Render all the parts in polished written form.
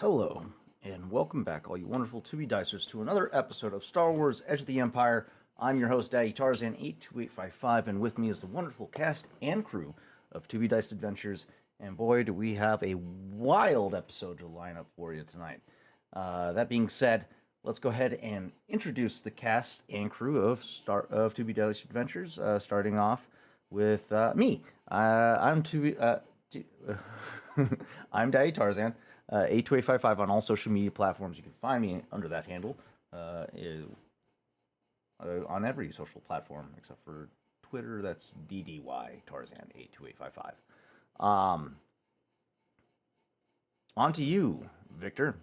Hello, and welcome back, all you wonderful 2B Dicers, to another episode of Star Wars Edge of the Empire. I'm your host, Daddy Tarzan 82855, and with me is the wonderful cast and crew of 2B Diced Adventures. And boy, do we have a wild episode to line up for you tonight. That being said, let's go ahead and introduce the cast and crew of 2B Diced Adventures, starting off with me. I'm 2B. I'm Daddy Tarzan. 82855 on all social media platforms. You can find me under that handle on every social platform except for Twitter. That's DDY Tarzan 82855. On to you, Victor.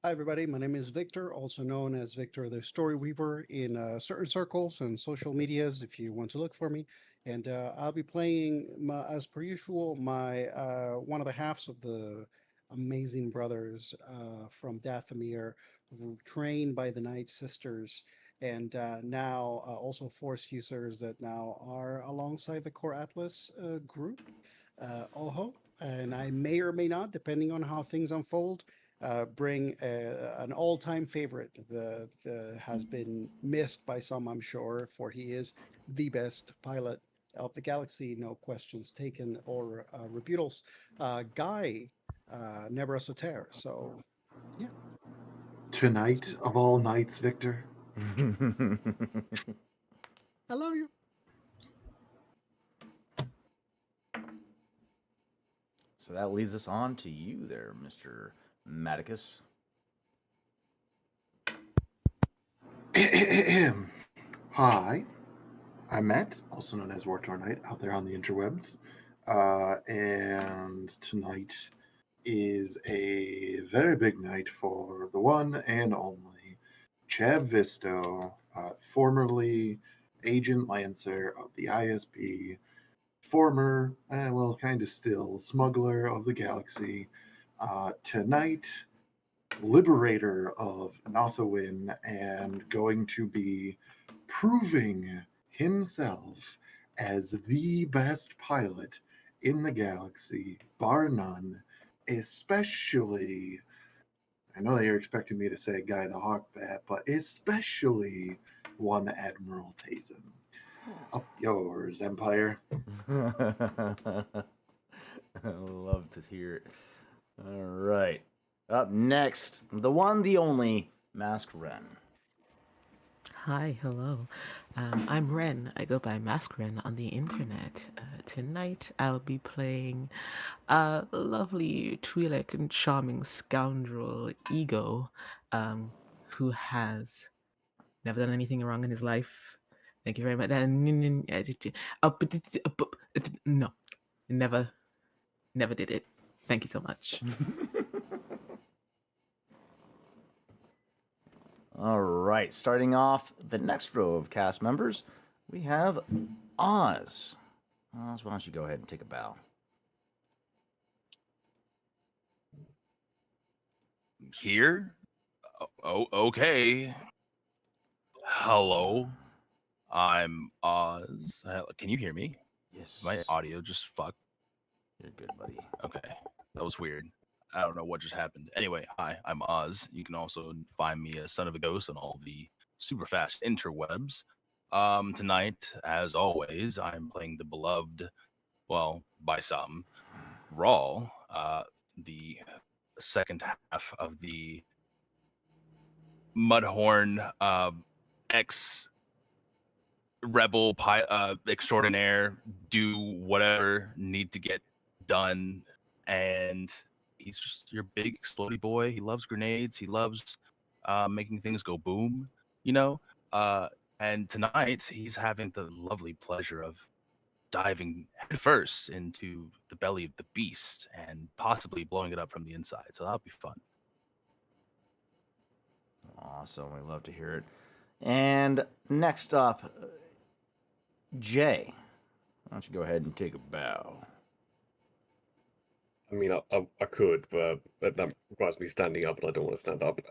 Hi, everybody. My name is Victor, also known as Victor the Story Weaver in certain circles and social medias if you want to look for me. And I'll be playing, as per usual, my one of the halves of the amazing brothers from Dathomir, trained by the Night Sisters, and now also Force users that now are alongside the Core Atlas group, OHO. And I may or may not, depending on how things unfold, bring an all-time favorite that has been missed by some, I'm sure, for he is the best pilot of the galaxy, no questions taken or rebuttals. Guy Nebra Soter. So, yeah, let's Tonight do it. of all nights, Victor. I love you. So that leads us on to you there, Mr. Maticus. Hi, I'm Matt, also known as War Knight, out there on the interwebs. And tonight is a very big night for the one and only Chav Visto, formerly Agent Lancer of the ISB, former, well, kind of still, smuggler of the galaxy. Tonight, liberator of Nothawin, and going to be proving himself as the best pilot in the galaxy, bar none, especially. I know that you're expecting me to say Guy the Hawkbat, but especially one Admiral Tazen. Up yours, Empire. I love to hear it. All right. Up next, the one, the only, Mask Ren. Hi, hello. I'm Ren. I go by Mask Ren on the internet. Tonight I'll be playing a lovely Twi'lek and charming scoundrel Ego, who has never done anything wrong in his life. Thank you very much. No, never did it. Thank you so much. All right, starting off the next row of cast members, we have Oz. Oz, why don't you go ahead and take a bow? Here? Oh, okay. Hello. I'm Oz. Can you hear me? Yes. My audio just fucked. You're good, buddy. Okay. That was weird. I don't know what just happened. Anyway, hi, I'm Oz. You can also find me as Son of a Ghost on all the super fast interwebs. Tonight, as always, I'm playing the beloved, well, by some, Rawl, the second half of the Mudhorn ex rebel extraordinaire, do whatever need to get done, and he's just your big explodey boy. He loves grenades. He loves making things go boom, you know. And tonight he's having the lovely pleasure of diving headfirst into the belly of the beast and possibly blowing it up from the inside. So that'll be fun. Awesome. We love to hear it. And next up, Jay. Why don't you go ahead and take a bow? I mean, I could, but that requires me standing up, and I don't want to stand up.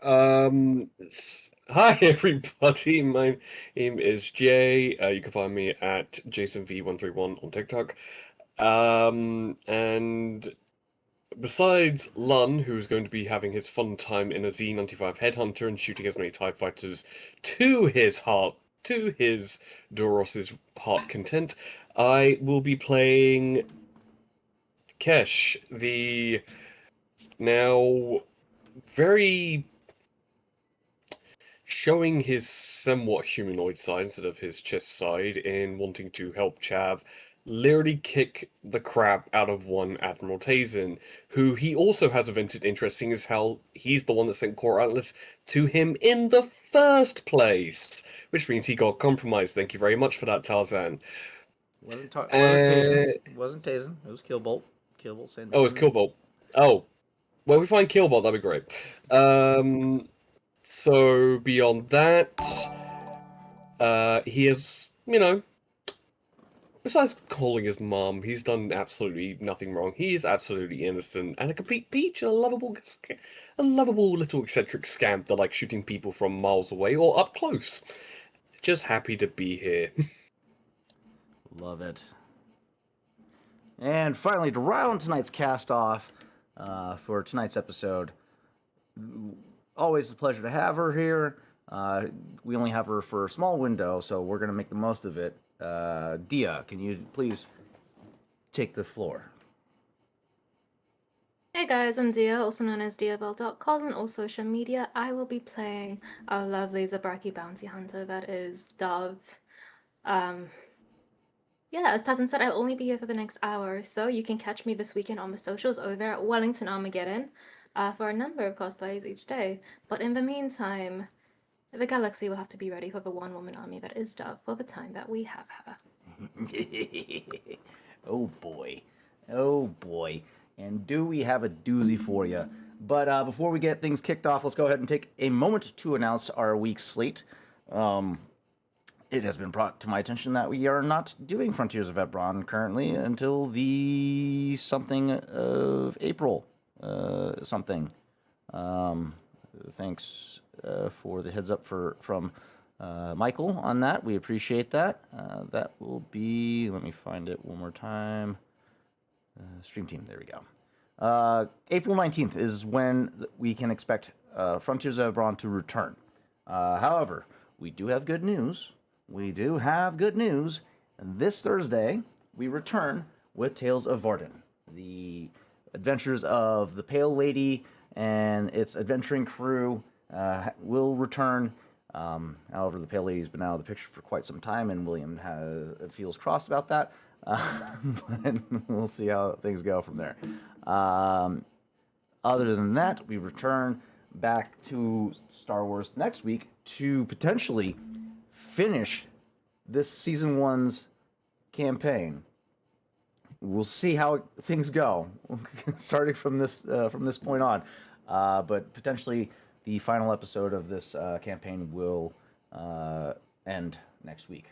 Hi, everybody. My name is Jay. You can find me at JasonV131 on TikTok. And besides Lun, who's going to be having his fun time in a Z95 Headhunter and shooting as many TIE fighters to his Duros's heart content, I will be playing Kesh, the now very showing his somewhat humanoid side instead of his chest side in wanting to help Chav literally kick the crap out of one Admiral Tazin, who he also has a vented interesting as how he's the one that sent Core Atlas to him in the first place, which means he got compromised. Thank you very much for that, Tarzan. Wasn't Tazen. Wasn't Tazen. It was Killbolt. Killbolt sent Oh, it's him. Killbolt. Oh, well, we find Killbolt, that'd be great. So beyond that, he is, besides calling his mom, he's done absolutely nothing wrong. He is absolutely innocent and a complete peach and a lovable little eccentric scamp that likes shooting people from miles away or up close. Just happy to be here. Love it. And finally, to round tonight's cast off for tonight's episode, always a pleasure to have her here. We only have her for a small window, so we're going to make the most of it. Dia, can you please take the floor? Hey guys, I'm Dia, also known as DiaBell.com on all social media. I will be playing our lovely Zabraki bounty hunter, that is Dove. Yeah, as Tazan said, I'll only be here for the next hour or so. You can catch me this weekend on the socials over at Wellington Armageddon for a number of cosplays each day. But in the meantime, the galaxy will have to be ready for the one-woman army that is Dove for the time that we have her. Oh boy. Oh boy. And do we have a doozy for you? But before we get things kicked off, let's go ahead and take a moment to announce our week's slate. It has been brought to my attention that we are not doing Frontiers of Ebron currently until the something of April. Thanks for the heads up from Michael on that. We appreciate that. That will be, let me find it one more time. Stream team, there we go. April 19th is when we can expect Frontiers of Ebron to return. However, we do have good news. This Thursday, we return with Tales of Varden, the adventures of the Pale Lady and its adventuring crew will return. However, the Pale Lady's been out of the picture for quite some time, and William feels crossed about that. But we'll see how things go from there. Other than that, we return back to Star Wars next week to potentially finish this season 1's campaign. We'll see how things go, starting from this point on. But potentially, the final episode of this campaign will end next week.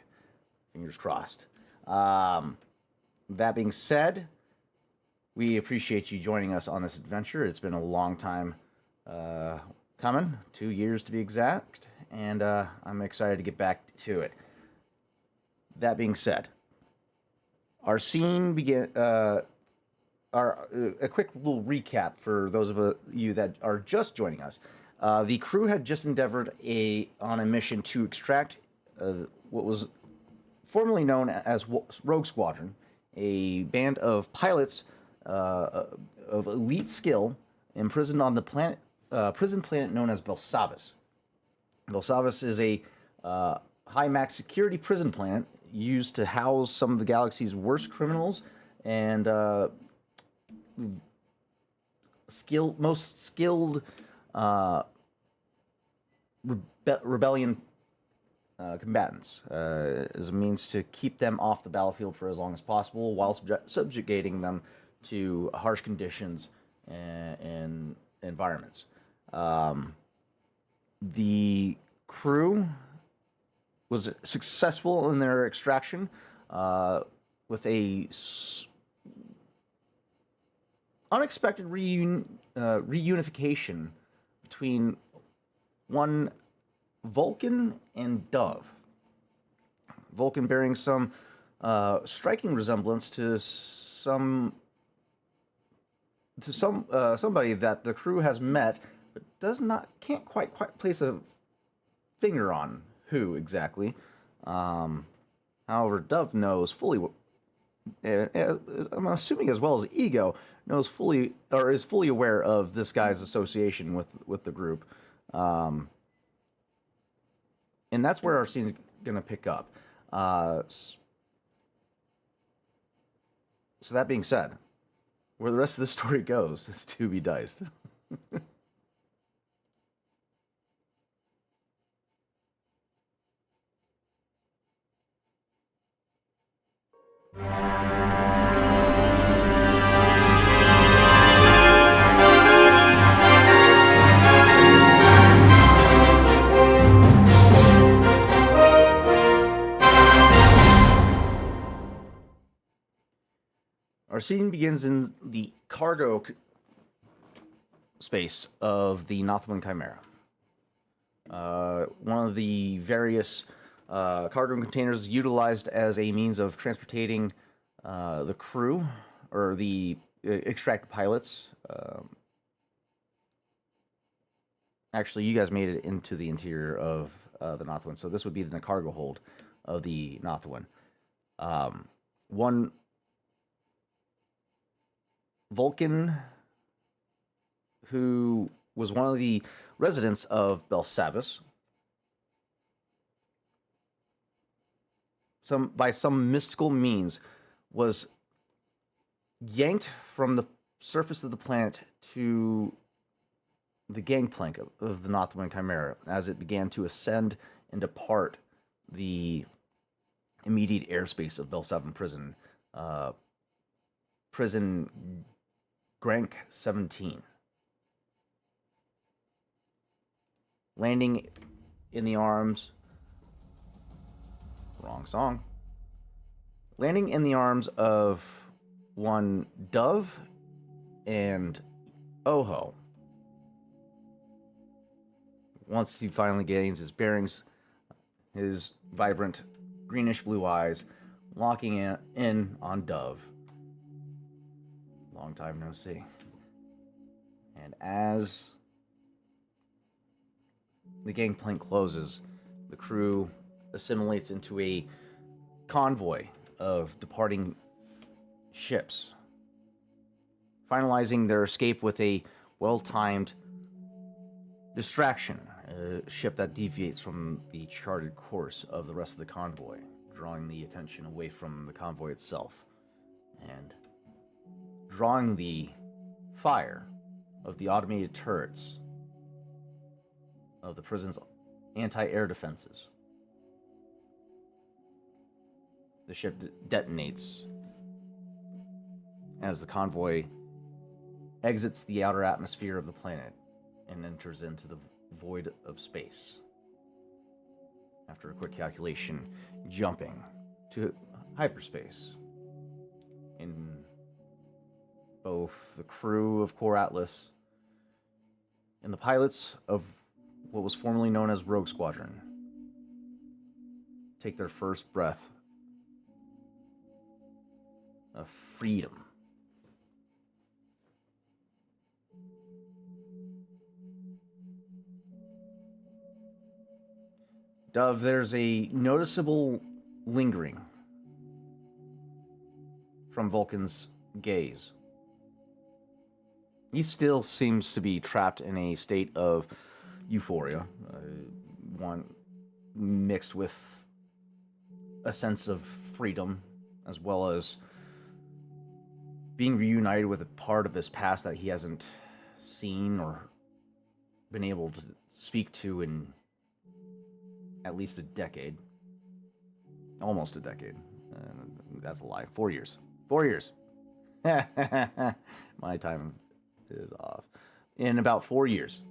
Fingers crossed. That being said, we appreciate you joining us on this adventure. It's been a long time coming, 2 years to be exact, and I'm excited to get back to it. That being said, our scene began. A quick little recap for those of you that are just joining us. The crew had just endeavored on a mission to extract what was formerly known as Rogue Squadron, a band of pilots of elite skill imprisoned on the prison planet known as Belsavis. Belsavis is a high max security prison planet used to house some of the galaxy's worst criminals and most skilled rebellion combatants as a means to keep them off the battlefield for as long as possible while subjugating them to harsh conditions and environments. The crew was successful in their extraction with a unexpected reunification between one Vulcan and Dove. Vulcan bearing some striking resemblance to somebody that the crew has met, but can't quite place a finger on who exactly. However, Dove knows fully. I'm assuming as well as Ego knows fully or is fully aware of this guy's association with the group, and that's where our scene's gonna pick up. So that being said, where the rest of the story goes is to be diced. Our scene begins in the cargo space of the Nothman Chimera. One of the various cargo containers utilized as a means of transporting the crew or the extracted pilots. Actually, you guys made it into the interior of the Nothman, so this would be the cargo hold of the Nothman. One Vulcan who was one of the residents of Belsavis, by some mystical means, was yanked from the surface of the planet to the gangplank of the Nothman Chimera as it began to ascend and depart the immediate airspace of Bel-7 prison. Prison Grank 17. Landing in the arms... Wrong song. Landing in the arms of one Dove and Oho. Once he finally gains his bearings, his vibrant greenish blue eyes locking in on Dove. Long time no see. And as the gangplank closes, the crew assimilates into a convoy of departing ships, finalizing their escape with a well-timed distraction, a ship that deviates from the charted course of the rest of the convoy, drawing the attention away from the convoy itself, and drawing the fire of the automated turrets of the prison's anti-air defenses. The ship detonates as the convoy exits the outer atmosphere of the planet and enters into the void of space. After a quick calculation, jumping to hyperspace. In both the crew of Core Atlas and the pilots of what was formerly known as Rogue Squadron take their first breath of freedom. Dove, there's a noticeable lingering from Vulcan's gaze. He still seems to be trapped in a state of euphoria, one mixed with a sense of freedom, as well as being reunited with a part of his past that he hasn't seen or been able to speak to in at least a decade. Almost a decade. That's a lie. 4 years. 4 years. My time is off. In about 4 years.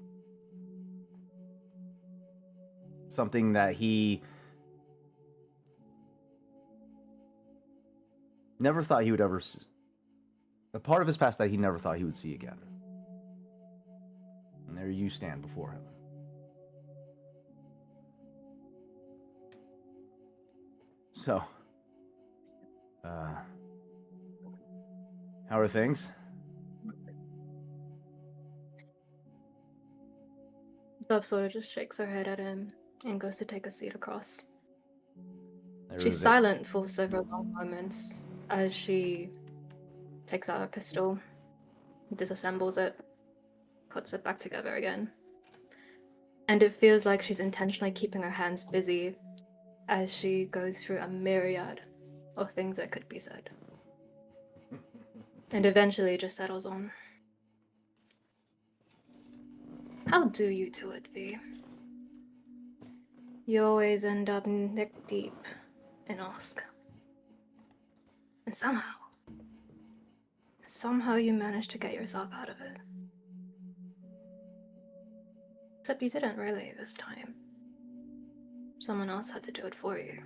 Something that he never thought he would ever see. A part of his past that he never thought he would see again. And there you stand before him. So, How are things? Dove sort of just shakes her head at him and goes to take a seat across. There She's is a- silent for several long moments as she takes out a pistol, disassembles it, puts it back together again. And it feels like she's intentionally keeping her hands busy as she goes through a myriad of things that could be said. And eventually just settles on. How do you do it, V? You always end up neck deep in ask. And somehow you manage to get yourself out of it. Except you didn't really this time. Someone else had to do it for you.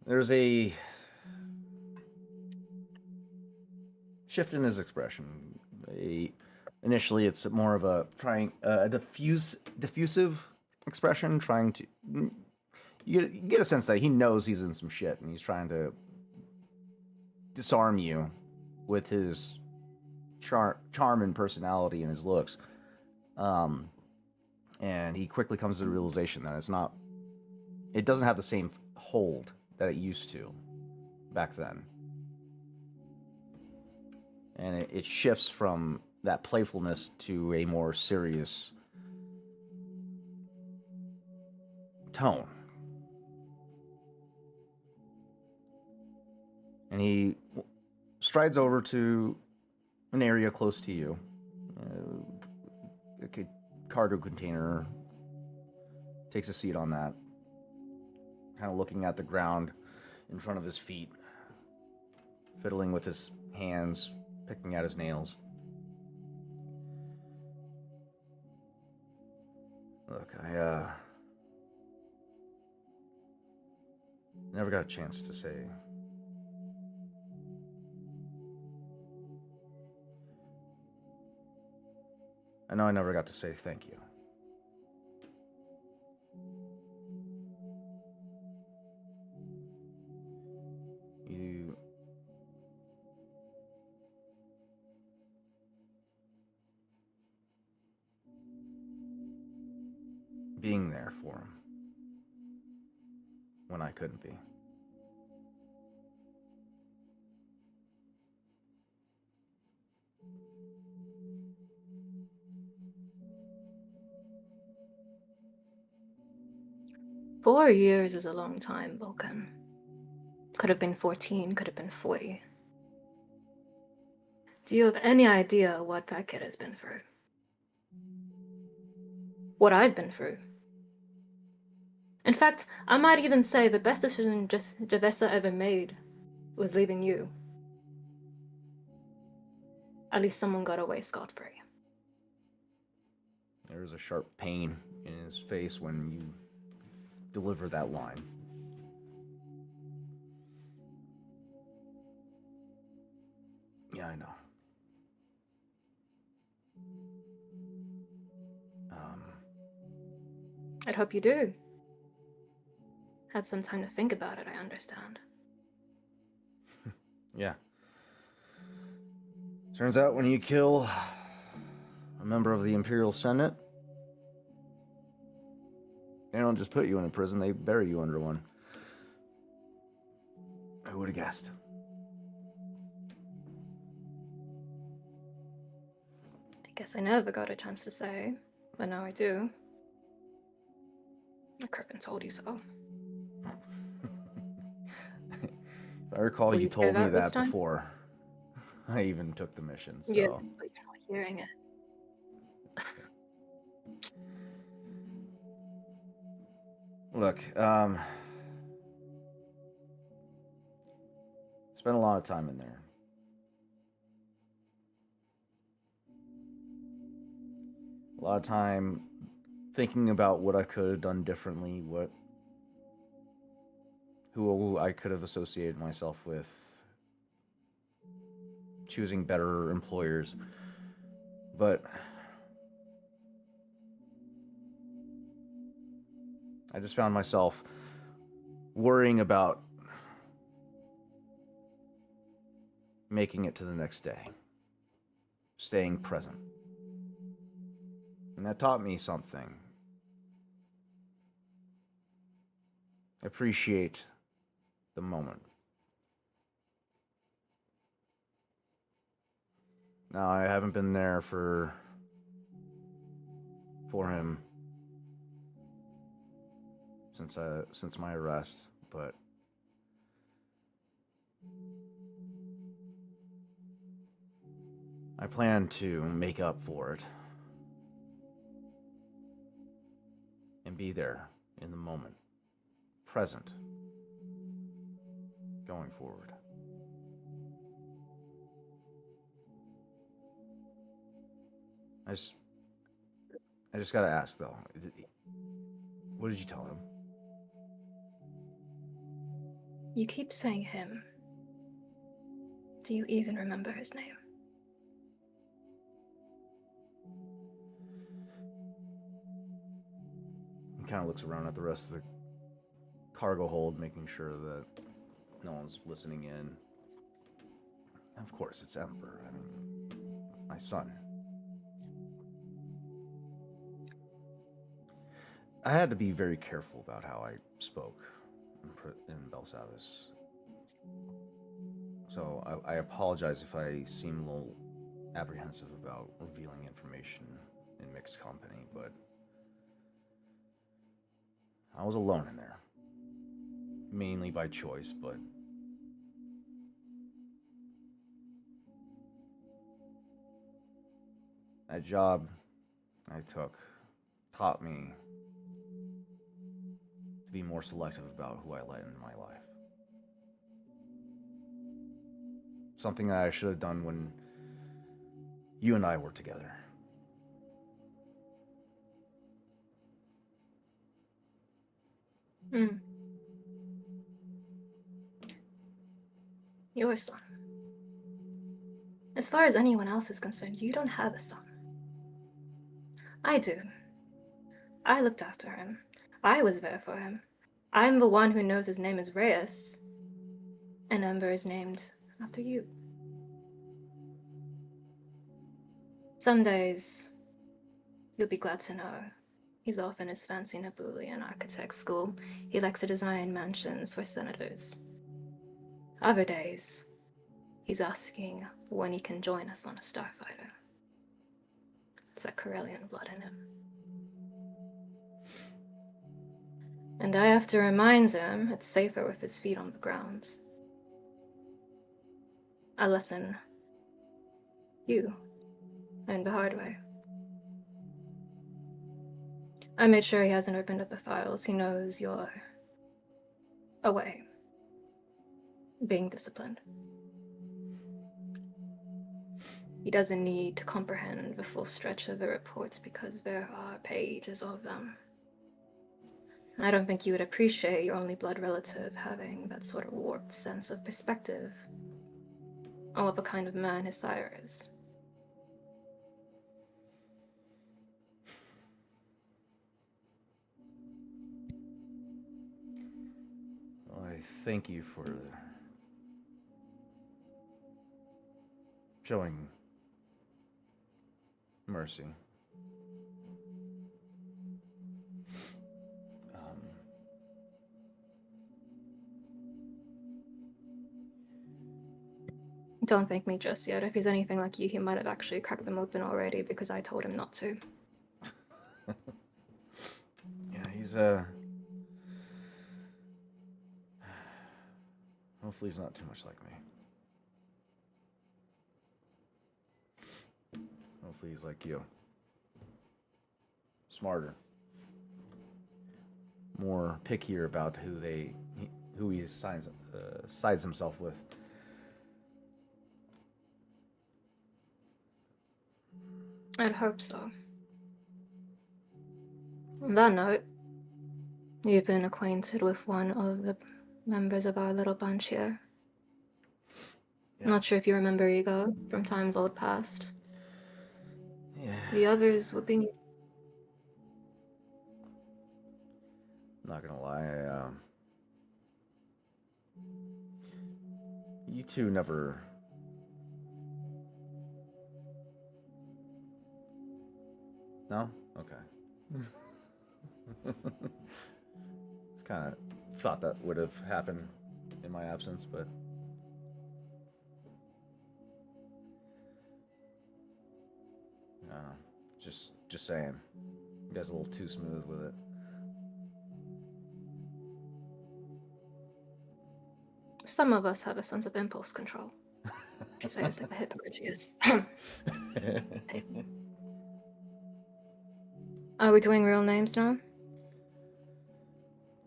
There's a shift in his expression. Initially, it's more of a diffusive expression, trying to. You get a sense that he knows he's in some shit, and he's trying to disarm you with his charm and personality and his looks. And he quickly comes to the realization that it doesn't have the same hold that it used to back then. And it shifts from that playfulness to a more serious tone. And he strides over to an area close to you, a cargo container, takes a seat on that, kind of looking at the ground in front of his feet, fiddling with his hands, picking at his nails. Look, I never got a chance to say I know I never got to say thank you. You being there for him when I couldn't be. "4 years is a long time, Vulcan. Could have been 14, could have been 40. Do you have any idea what that kid has been through? What I've been through? In fact, I might even say the best decision Javessa ever made was leaving you. At least someone got away scot-free." There is a sharp pain in his face when you deliver that line. Yeah, I know. I'd hope you do. Had some time to think about it, I understand. Yeah. Turns out when you kill a member of the Imperial Senate, they don't just put you in a prison, they bury you under one. Who would have guessed? I guess I never got a chance to say, but now I do. Crippen told you so. If I recall, Will you you told pay me that this that time? before I even took the mission, so... Yeah, but you're not hearing it. Look, spent a lot of time in there. A lot of time thinking about what I could have done differently, who I could have associated myself with, choosing better employers. But I just found myself worrying about making it to the next day, staying present. And that taught me something. Appreciate the moment. Now, I haven't been there for him since my arrest, but I plan to make up for it and be there in the moment, present, going forward. I just gotta ask though, what did you tell him? You keep saying him. Do you even remember his name? He kind of looks around at the rest of the cargo hold, making sure that no one's listening in. Of course, it's Emperor. I mean, my son. I had to be very careful about how I spoke in Belsavis. So I apologize if I seem a little apprehensive about revealing information in mixed company, but I was alone in there. Mainly by choice, but that job I took taught me to be more selective about who I let into my life. Something that I should have done when you and I were together. Your son. As far as anyone else is concerned, you don't have a son. I do. I looked after him. I was there for him. I'm the one who knows his name is Reyes. And Ember is named after you. Some days, you'll be glad to know he's off in his fancy Nabulian architect school. He likes to design mansions for senators. Other days, he's asking when he can join us on a starfighter. It's that Corellian blood in him. And I have to remind him it's safer with his feet on the ground. A lesson you learned the hard way. I made sure he hasn't opened up the files. He knows you're away, being disciplined. He doesn't need to comprehend the full stretch of the reports because there are pages of them. And I don't think you would appreciate your only blood relative having that sort of warped sense of perspective on what the kind of man his sire is. Well, I thank you for showing mercy. Don't thank me just yet. If he's anything like you, he might have actually cracked them open already because I told him not to. Yeah, he's hopefully he's not too much like me. Hopefully he's like you. Smarter. More pickier about who he sides himself with. I'd hope so. On that note, you've been acquainted with one of the members of our little bunch here. Yeah. Not sure if you remember Ego from times old past. Yeah. The others would be... Not gonna lie, You two never. No? Okay. It's kind of thought that would have happened in my absence, but. Just saying. You guys are a little too smooth with it. Some of us have a sense of impulse control. She says like the hypocrite she is. Are we doing real names now?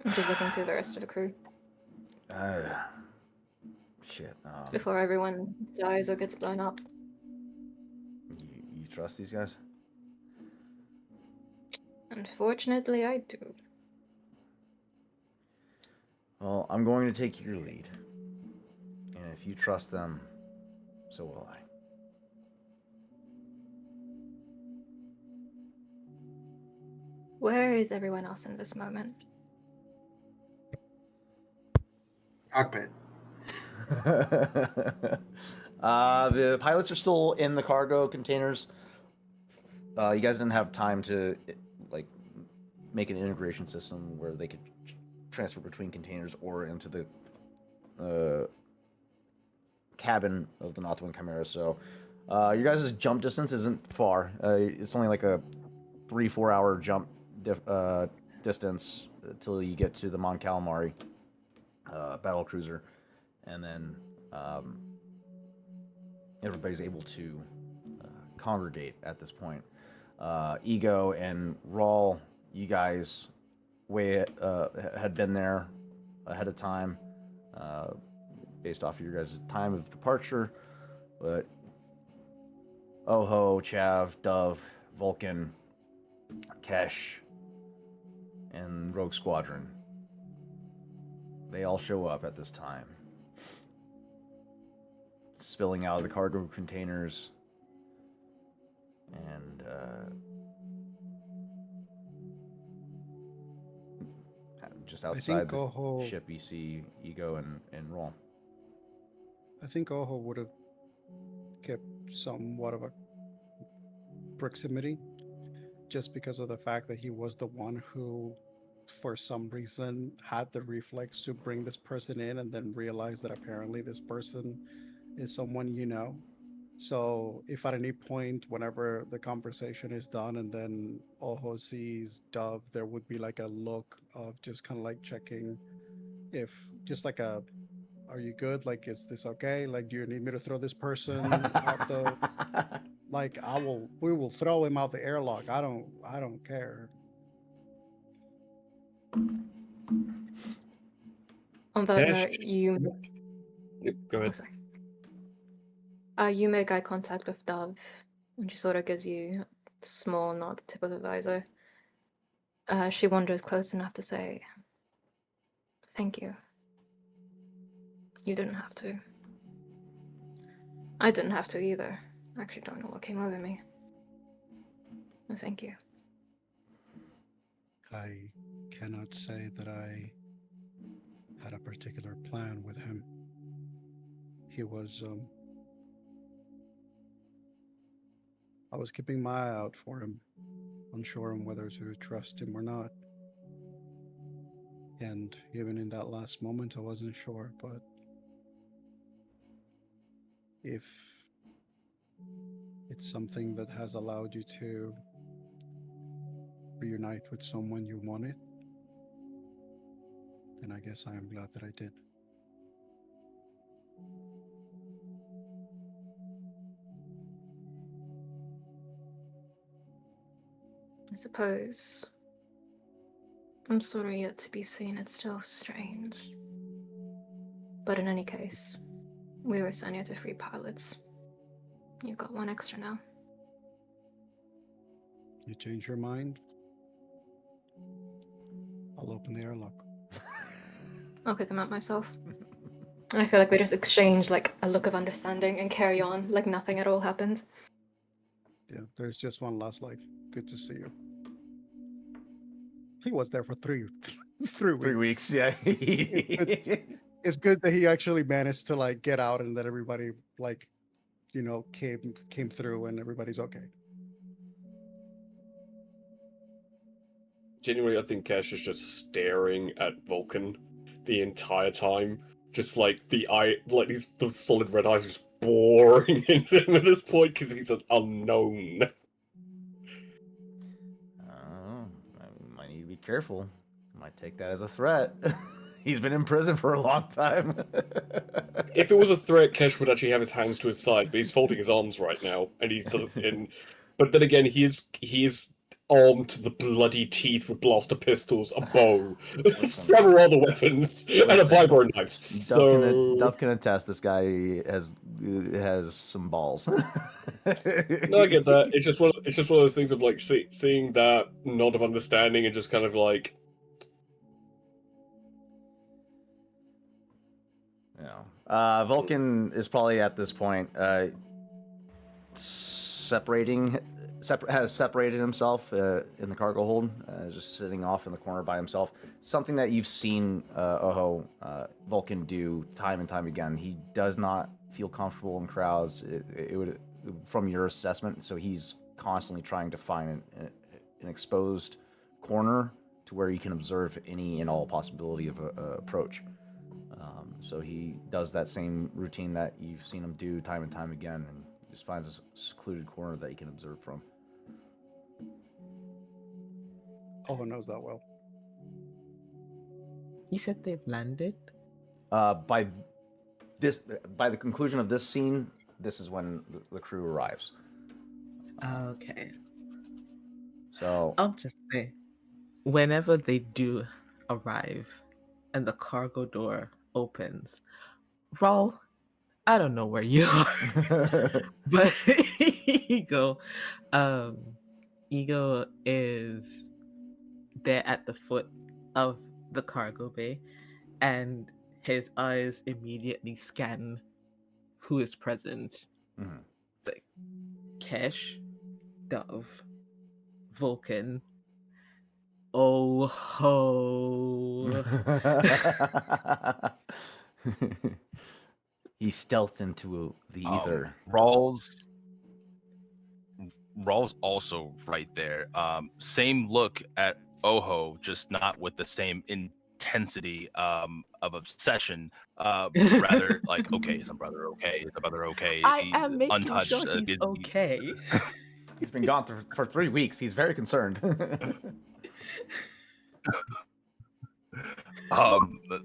I'm just looking to the rest of the crew. Shit. Before everyone dies or gets blown up. You trust these guys? Unfortunately, I do. Well, I'm going to take your lead. And if you trust them, so will I. Where is everyone else in this moment? Cockpit. The pilots are still in the cargo containers. You guys didn't have time to like make an integration system where they could transfer between containers or into the cabin of the Northwind Chimera. So your guys' jump distance isn't far. It's only like a 3-4 hour jump distance until you get to the Mon Calamari battle cruiser, and then everybody's able to congregate at this point. Ego and Rawl, you guys had been there ahead of time, based off of your guys' time of departure. But Oho, Chav, Dove, Vulcan, Kesh, and Rogue Squadron, they all show up at this time, spilling out of the cargo containers, and just outside the Oho, ship you see Ego and Roll. I think Oho would have kept somewhat of a proximity just because of the fact that he was the one who, for some reason, had the reflex to bring this person in and then realize that apparently this person is someone you know. So if at any point, whenever the conversation is done and then Oho sees Dove, there would be like a look of just kind of like checking if, just like a, are you good? Like, is this okay? Like, do you need me to throw this person out the, like, we will throw him out the airlock. I don't care. On that Yes. note, you Yep, go oh, ahead. sorry. You make eye contact with Dove, and she sort of gives you a small nod, tip of the visor. She wanders close enough to say, "Thank you. You didn't have to. I didn't have to either. I actually don't know what came over me. No, thank you." I cannot say that I had a particular plan with him. He was, I was keeping my eye out for him, unsure on whether to trust him or not. And even in that last moment, I wasn't sure, but if it's something that has allowed you to reunite with someone you wanted, then I guess I am glad that I did. I suppose I'm sorry yet to be seen. It's still strange. But in any case, we were assigned you to 3 pilots. You've got 1 extra now. You change your mind, I'll open the airlock. I'll kick him out myself. And I feel like we just exchange like a look of understanding and carry on like nothing at all happened. Yeah, there's just one last like, good to see you. He was there for 3 weeks. 3 weeks, yeah. It's it's good that he actually managed to like get out and that everybody like came through and everybody's okay. Genuinely, I think Kesh is just staring at Vulcan the entire time. Just like the the solid red eyes just boring into him at this point because he's an unknown. I might need to be careful. Might take that as a threat. He's been in prison for a long time. If it was a threat, Kesh would actually have his hands to his side, but he's folding his arms right now, and he doesn't. But then again, he is armed to the bloody teeth with blaster pistols, a bow, several other weapons, and a vibro knife. Duff can attest this guy has some balls. No, I get that. It's just one of those things of like seeing that nod of understanding and just kind of like, Vulcan is probably at this point has separated himself in the cargo hold, just sitting off in the corner by himself. Something that you've seen Vulcan do time and time again. He does not feel comfortable in crowds. It would, from your assessment, so he's constantly trying to find an exposed corner to where he can observe any and all possibility of approach. So he does that same routine that you've seen him do time and time again, and just finds a secluded corner that he can observe from. Toho knows that well. You said they've landed? By the conclusion of this scene, this is when the crew arrives. Okay. So I'll just say, whenever they do arrive and the cargo door opens, Raul, I don't know where you are, but Ego is there at the foot of the cargo bay, and his eyes immediately scan who is present. Mm-hmm. It's like Kesh, Dove, Vulcan. Oh ho! He stealthed into the ether. Rawls also right there. Same look at Oho, just not with the same intensity of obsession. Rather like, okay, is my brother okay? Is my brother okay? Is I he am making untouched? sure he's okay. He's been gone for 3 weeks. He's very concerned.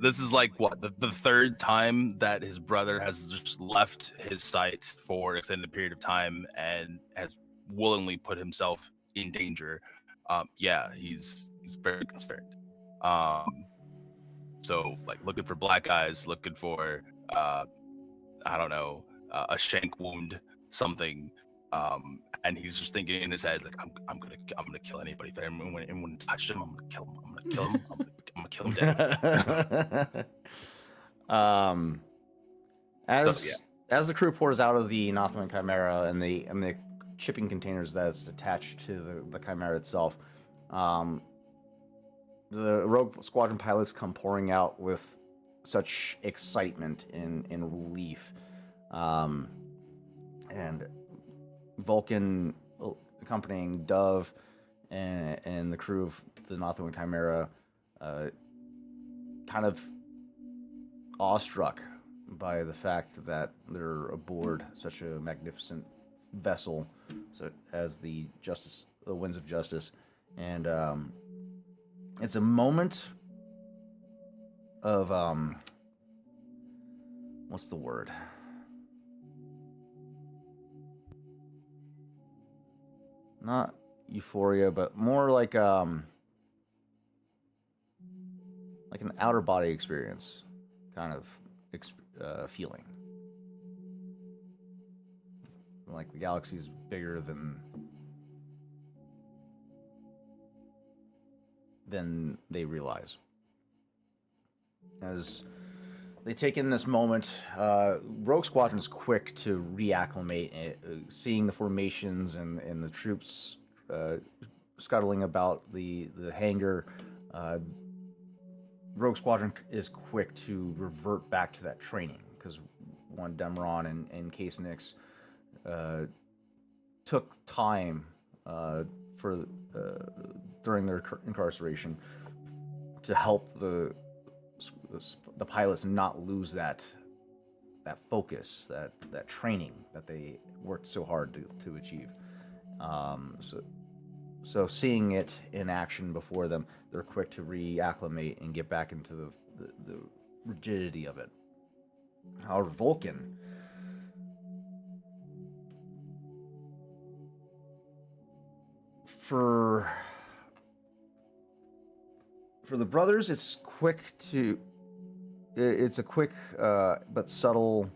This is like what the third time that his brother has just left his sight for an extended period of time and has willingly put himself in danger. Yeah, he's very concerned. So like looking for black eyes, looking for I don't know, a shank wound, something. And he's just thinking in his head like, I'm gonna kill anybody. If anyone touched him, I'm gonna kill him. I'm gonna kill him. I'm gonna kill him dead. As the crew pours out of the Northwind Chimera and the shipping containers that's attached to the Chimera itself, the Rogue Squadron pilots come pouring out with such excitement and relief, and Vulcan accompanying Dove and the crew of the Northwind Chimera, kind of awestruck by the fact that they're aboard such a magnificent vessel, as the Winds of Justice, and it's a moment of what's the word? Not euphoria, but more like an outer body experience kind of feeling. Like the galaxy's bigger than they realize. As they take in this moment, Rogue Squadron is quick to reacclimate, seeing the formations and the troops scuttling about the hangar. Rogue Squadron is quick to revert back to that training because one Demeron and Case Nix took time for during their incarceration to help the pilots not lose that focus, that training that they worked so hard to achieve. So seeing it in action before them, they're quick to reacclimate and get back into the rigidity of it. However, Vulcan, for the brothers, it's a quick but subtle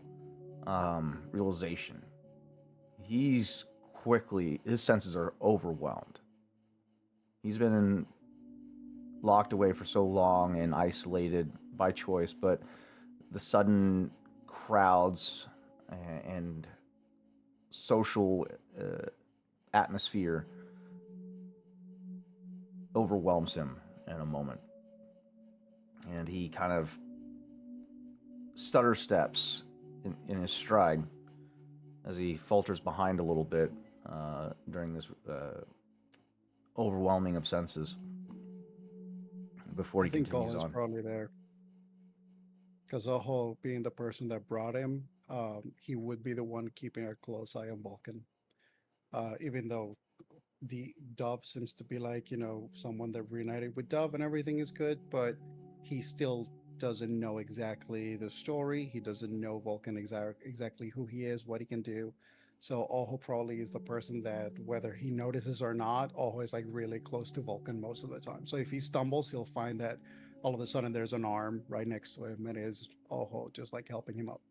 realization. His senses are overwhelmed. He's been locked away for so long and isolated by choice, but the sudden crowds and social atmosphere overwhelms him in a moment. And he kind of stutter steps in his stride as he falters behind a little bit during this overwhelming of senses before he continues Gol is on. probably there. Because Oho, being the person that brought him, he would be the one keeping a close eye on Vulcan. Even though the Dove seems to be like, someone that reunited with Dove and everything is good, but he still doesn't know exactly the story. He doesn't know Vulcan exactly who he is, what he can do. So Oho probably is the person that, whether he notices or not, Oho is like really close to Vulcan most of the time. So if he stumbles, he'll find that all of a sudden there's an arm right next to him and it is Oho just like helping him up.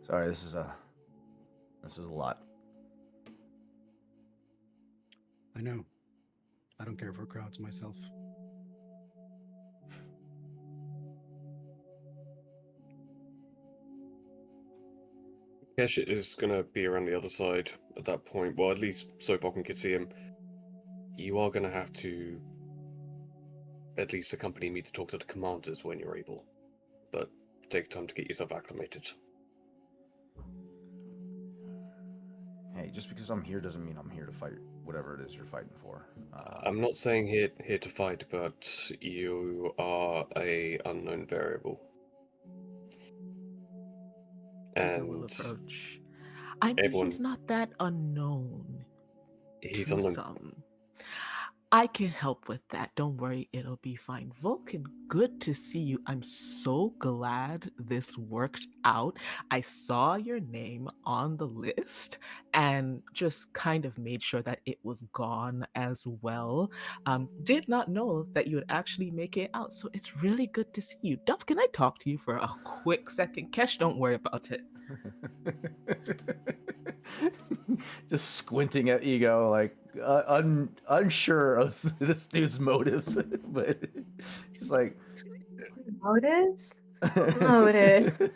Sorry, this is a lot. I know. I don't care for crowds myself. Kesh is going to be around the other side at that point. Well, at least so Vulcan can see him. You are going to have to at least accompany me to talk to the commanders when you're able. But take time to get yourself acclimated. Hey, just because I'm here doesn't mean I'm here to fight whatever it is you're fighting for. I'm not saying here to fight, but you are a unknown variable. Ego will And approach. I mean, everyone, he's not that unknown he's to unknown. some. I can help with that. Don't worry, it'll be fine. Vulcan, good to see you. I'm so glad this worked out. I saw your name on the list and just kind of made sure that it was gone as well. Did not know that you would actually make it out, so it's really good to see you. Duff, can I talk to you for a quick second? Kesh, don't worry about it. Just squinting at Ego, like unsure of this dude's motives, but just like Motives? Motive.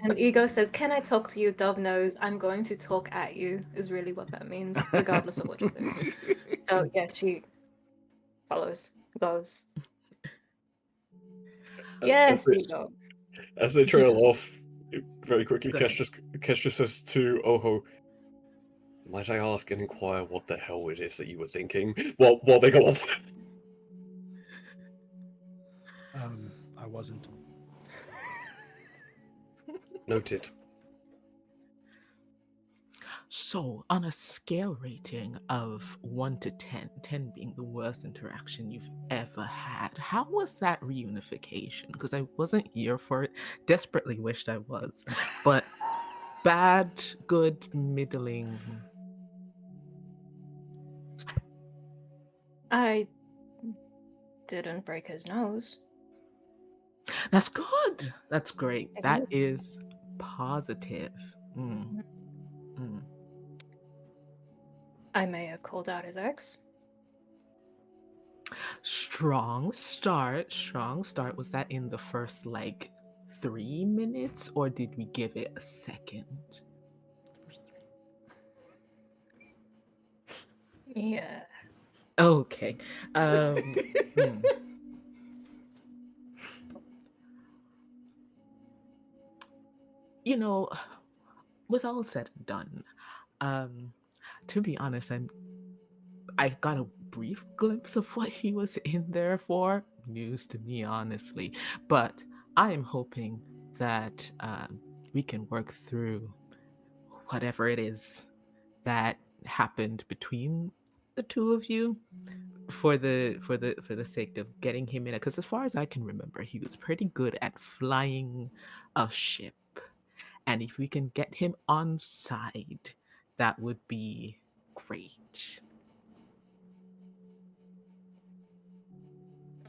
And Ego says, "Can I talk to you?" Dove knows, "I'm going to talk at you," is really what that means, regardless of what you say. So yeah, she follows, goes. Yes, Ego. As they trail Yes. off, very quickly, Go Kesh just says to Oho, "Might I ask and inquire what the hell it is that you were thinking?" While they go off. I wasn't. Noted. So, on a scale rating of 1 to 10, 10 being the worst interaction you've ever had, how was that reunification? Because I wasn't here for it. Desperately wished I was. But bad, good, middling. I didn't break his nose. That's good. That's great. I That did. is positive. I may have called out his ex. Strong start. Strong start. Was that in the first, 3 minutes, or did we give it a second? Yeah. Okay. Hmm. You know, with all said and done, um, to be honest, I got a brief glimpse of what he was in there for. News to me, honestly. But I am hoping that we can work through whatever it is that happened between the two of you for the sake of getting him in it. Because as far as I can remember, he was pretty good at flying a ship. And if we can get him on side, that would be great.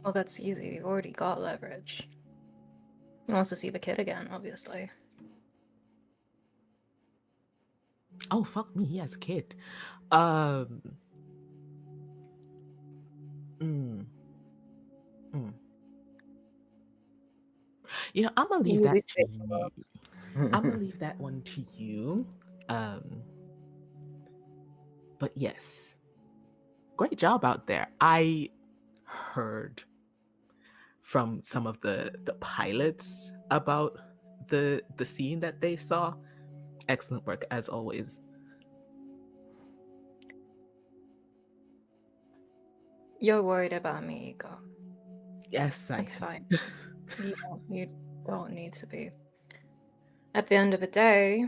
Well, that's easy. We've already got leverage. He wants to see the kid again, obviously. Oh fuck me, he has a kid. Um. Mm, mm. I'm gonna leave You be that to straightforward. you. I'm gonna leave that one to you. Um. But yes, great job out there. I heard from some of the pilots about the scene that they saw. Excellent work as always. You're worried about me, Ego. Yes, I It's am. fine. You don't need to be. At the end of the day,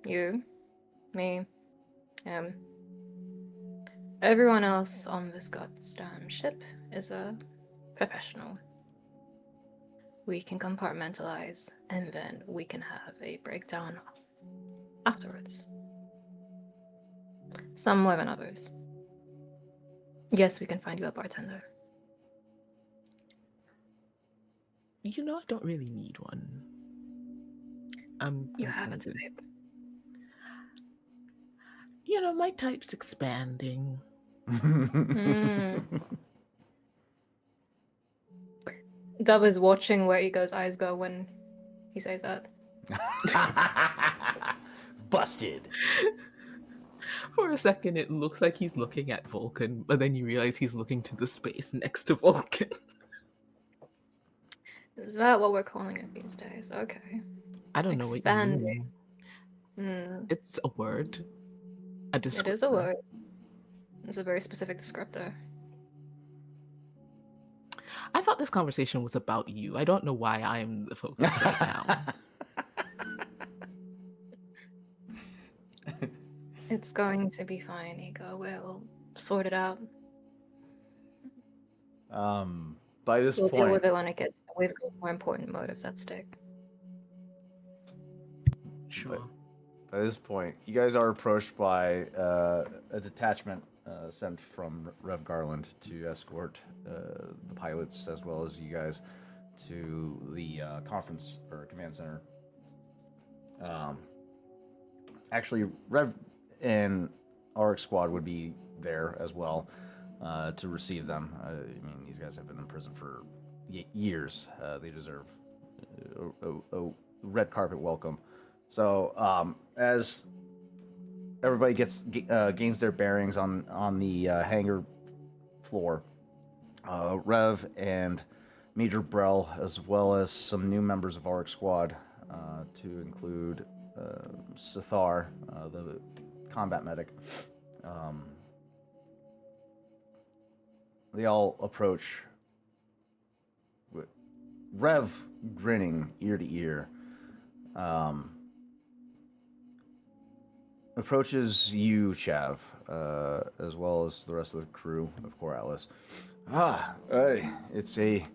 you, me, everyone else on this goddamn ship is a professional. We can compartmentalize and then we can have a breakdown afterwards. Some more than others. Yes, we can find you a bartender. I don't really need one. You I'm have kind it of to good. pay. My type's expanding. Dub is watching where Ego's eyes go when he says that. Busted. For a second, it looks like he's looking at Vulcan, but then you realize he's looking to the space next to Vulcan. Is that what we're calling it these days? Okay. I don't know what you Expanding. mean. It's a word. A descriptor. It is a word. It's a very specific descriptor. I thought this conversation was about you. I don't know why I'm the focus right now. It's going to be fine, Ego. We'll sort it out. By this We'll deal point, with it when it gets with more important motives at stake. Sure. by this point, you guys are approached by a detachment sent from Rev Garland to escort the pilots as well as you guys to the conference or command center. Actually, Rev and RX Squad would be there as well to receive them. I mean, these guys have been in prison for years. They deserve a red carpet welcome. So as everybody gains their bearings on the hangar floor, Rev and Major Brell, as well as some new members of RX Squad, to include Sithar, the combat medic. They all approach, with Rev grinning ear to ear. Approaches you, Chav, as well as the rest of the crew of Core Atlas. It's a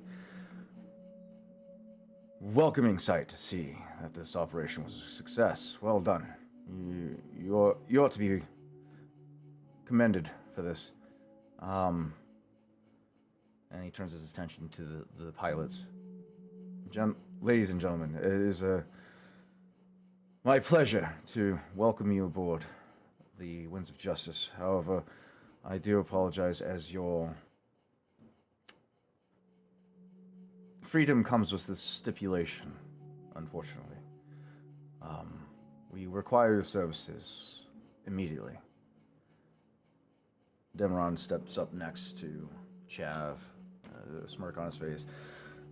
welcoming sight to see that this operation was a success. Well done. You ought to be commended for this. And he turns his attention to the pilots. Ladies and gentlemen, it is my pleasure to welcome you aboard the Winds of Justice. However, I do apologize as your freedom comes with this stipulation, unfortunately. We require your services immediately. Demeron steps up next to Chav, a smirk on his face.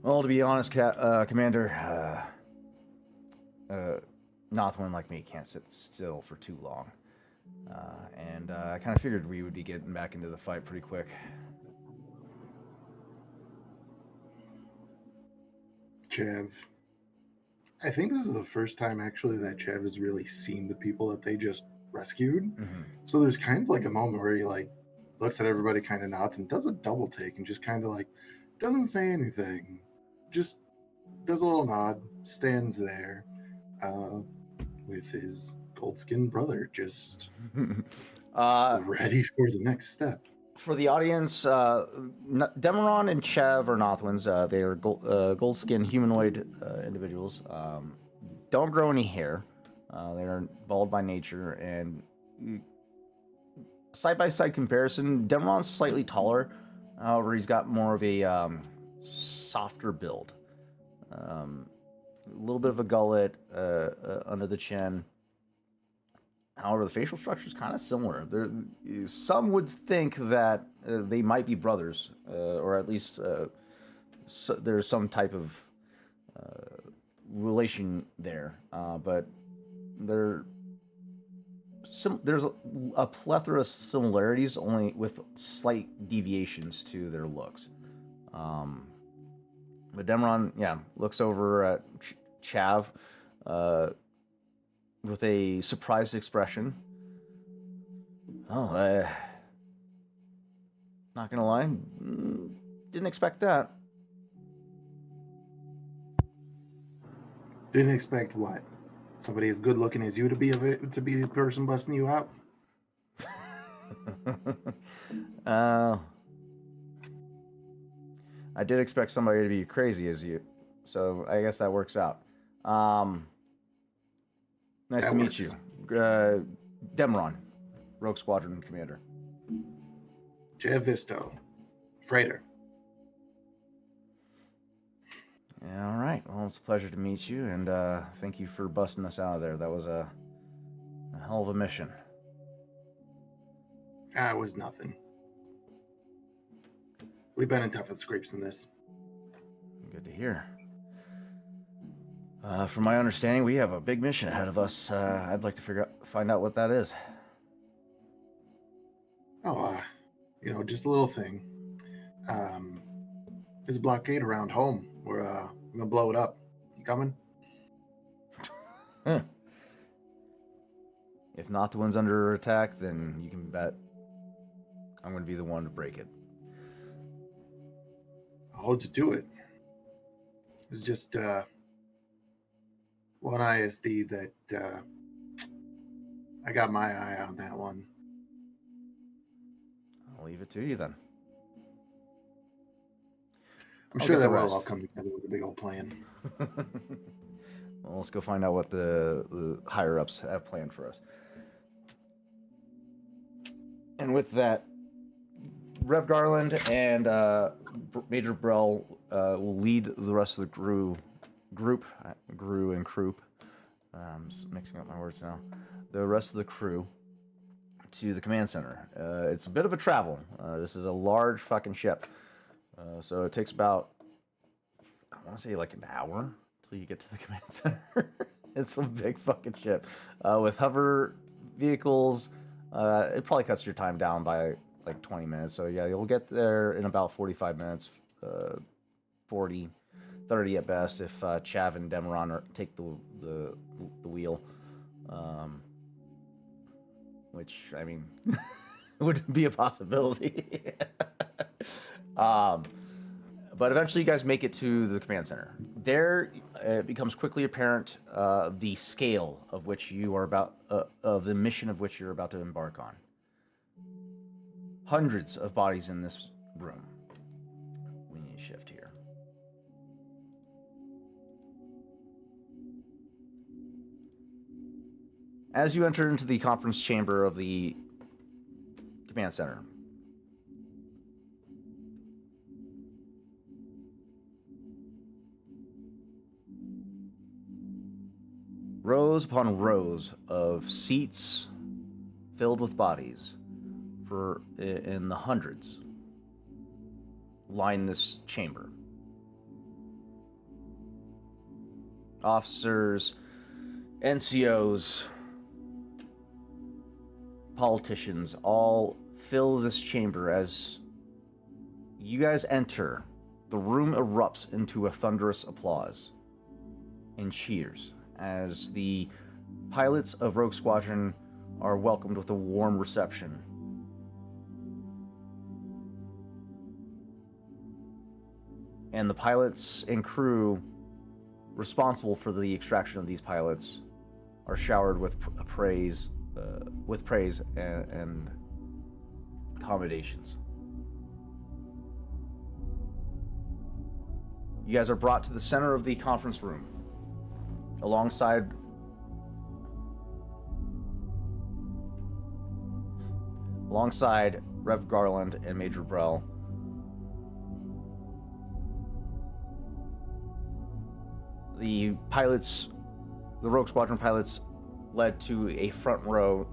Well, to be honest, Commander, Nothwin like me can't sit still for too long. And I kind of figured we would be getting back into the fight pretty quick. Chev, I think this is the first time actually that Chev has really seen the people that they just rescued. Mm-hmm. So there's kind of like a moment where he like looks at everybody, kind of nods, and does a double take, and just kind of like doesn't say anything, just does a little nod, stands there with his gold-skinned brother, just ready for the next step. For the audience, Demeron and Chev are Nothwins. They are gold-skinned humanoid individuals. Don't grow any hair. They are bald by nature, and side-by-side comparison, Demeron's slightly taller. However, he's got more of a softer build. A little bit of a gullet under the chin. However, the facial structure is kind of similar. Some would think that they might be brothers, or at least there's some type of relation there. But there's a plethora of similarities, only with slight deviations to their looks. But Demeron, looks over at Chav with a surprised expression. Oh, not gonna lie, didn't expect that. Didn't expect what? Somebody as good looking as you to be the person busting you out? I did expect somebody to be crazy as you, so I guess that works out. Nice to meet you. Demeron, Rogue Squadron Commander. Jeff Visto, Freighter. Yeah, all right. Well, it's a pleasure to meet you, and thank you for busting us out of there. That was a hell of a mission. It was nothing. We've been in tougher scrapes than this. Good to hear. From my understanding, we have a big mission ahead of us. I'd like to find out what that is. Oh, just a little thing. There's a blockade around home. We're gonna blow it up. You coming? Huh. If not the one's under attack, then you can bet I'm going to be the one to break it. I'll hold you to it. It's just one ISD that I got my eye on that one. I'll leave it to you then. I'm sure that will all come together with a big old plan. Well, let's go find out what the higher-ups have planned for us. And with that, Rev Garland and Major Brell will lead the rest of the group, and Croup. I'm just mixing up my words now. The rest of the crew to the command center. It's a bit of a travel. This is a large fucking ship. So it takes about, I want to say like an hour till you get to the command center. It's a big fucking ship. With hover vehicles, it probably cuts your time down by like 20 minutes. So yeah, you'll get there in about 45 minutes, 40, 30 at best if Chav and Demeron take the wheel. Which, I mean, would be a possibility. But eventually you guys make it to the command center. There, it becomes quickly apparent the scale of which you are of the mission of which you're about to embark on. Hundreds of bodies in this room. We need to shift here. As you enter into the conference chamber of the command center, rows upon rows of seats filled with bodies in the hundreds line this chamber. Officers, NCOs, politicians all fill this chamber. As you guys enter, the room erupts into a thunderous applause and cheers as the pilots of Rogue Squadron are welcomed with a warm reception. And the pilots and crew responsible for the extraction of these pilots are showered with praise and accommodations. You guys are brought to the center of the conference room, alongside Rev Garland and Major Brell. The Rogue Squadron pilots led to a row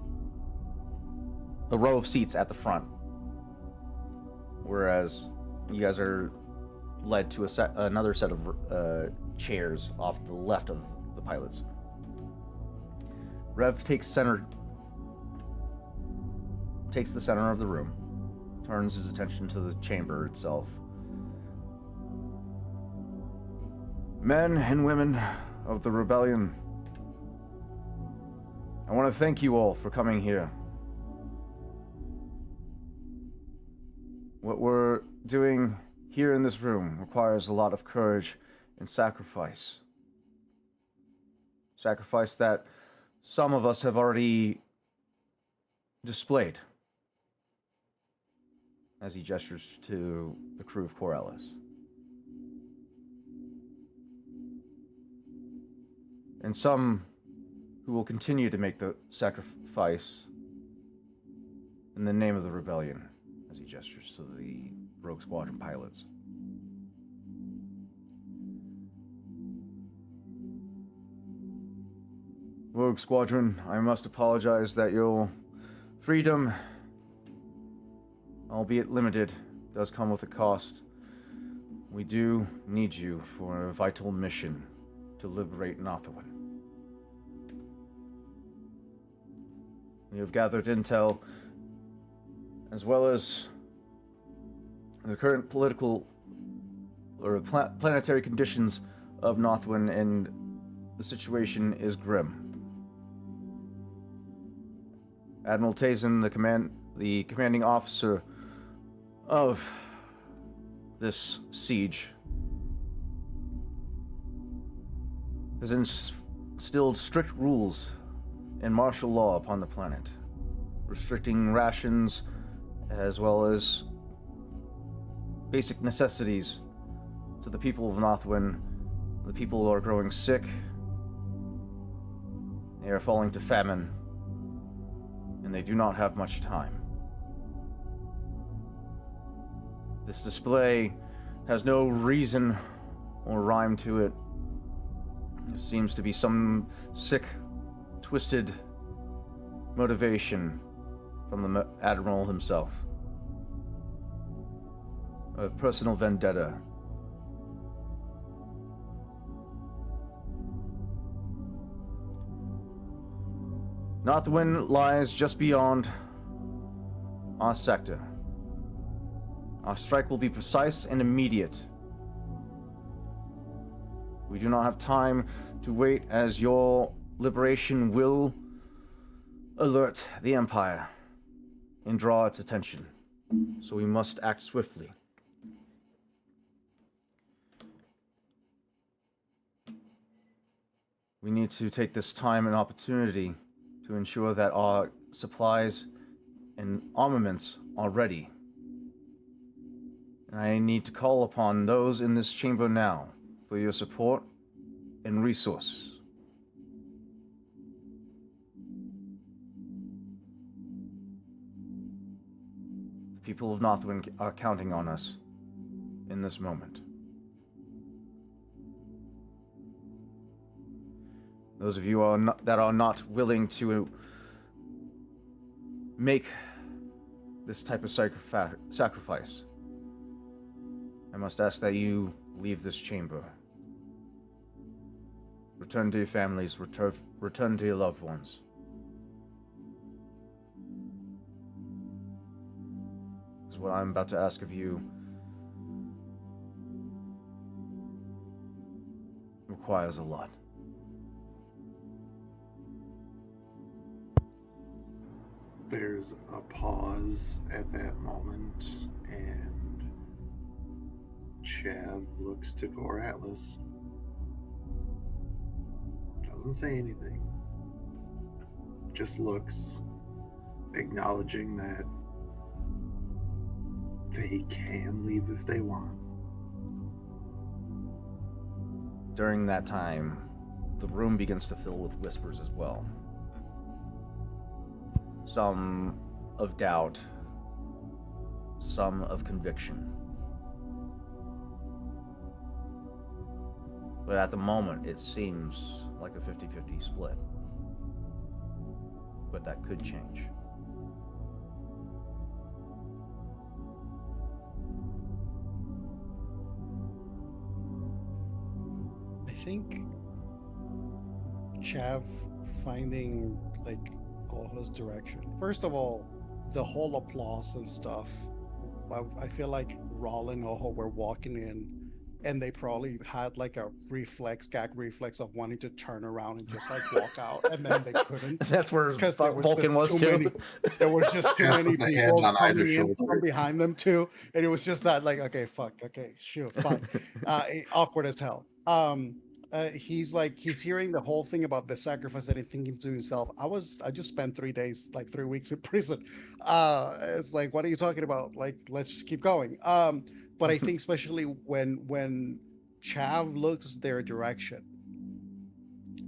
of seats at the front, whereas you guys are led to another set of chairs off the left of the pilots. Rev takes the center of the room, turns his attention to the chamber itself. Men and women of the rebellion, I want to thank you all for coming here. What we're doing here in this room requires a lot of courage and sacrifice. Sacrifice that some of us have already displayed, as he gestures to the crew of Corellis. And some who will continue to make the sacrifice in the name of the rebellion, as he gestures to the Rogue Squadron pilots. Rogue Squadron, I must apologize that your freedom, albeit limited, does come with a cost. We do need you for a vital mission to liberate Nothawin. We have gathered intel, as well as the current political or planetary conditions of Nothawin, and the situation is grim. Admiral Tazen, the commanding officer of this siege, has instilled strict rules and martial law upon the planet, restricting rations as well as basic necessities to the people of Nothawin. The people are growing sick. They are falling to famine, and they do not have much time. This display has no reason or rhyme to it. It seems to be some sick, twisted motivation from the Admiral himself. A personal vendetta. Nothawin lies just beyond our sector. Our strike will be precise and immediate. We do not have time to wait, as your liberation will alert the Empire and draw its attention. So we must act swiftly. We need to take this time and opportunity to ensure that our supplies and armaments are ready. And I need to call upon those in this chamber now for your support and resources. The people of Nothawin are counting on us in this moment. Those of you that are not willing to make this type of sacrifice, I must ask that you leave this chamber. Return to your families, return to your loved ones. Because what I'm about to ask of you requires a lot. There's a pause at that moment, and Chav looks to Gore Atlas. Doesn't say anything. Just looks, acknowledging that they can leave if they want. During that time, the room begins to fill with whispers as well. Some of doubt, some of conviction. But at the moment, it seems like a 50-50 split. But that could change. I think Chav finding like Oho's direction. First of all, the whole applause and stuff. I feel like Raul and Oho were walking in, and they probably had like a gag reflex of wanting to turn around and just like walk out, and then they couldn't. That's where Because there Vulcan was too too. many, there was just too Yeah, many put the hand people on either coming in shoulder. from behind them too, and it was just that like, okay, fuck, okay, sure, fine, awkward as hell. He's hearing the whole thing about the sacrifice and thinking to himself, I just spent 3 days, like 3 weeks in prison. It's like, what are you talking about? Like, let's just keep going. But I think especially when Chav looks their direction,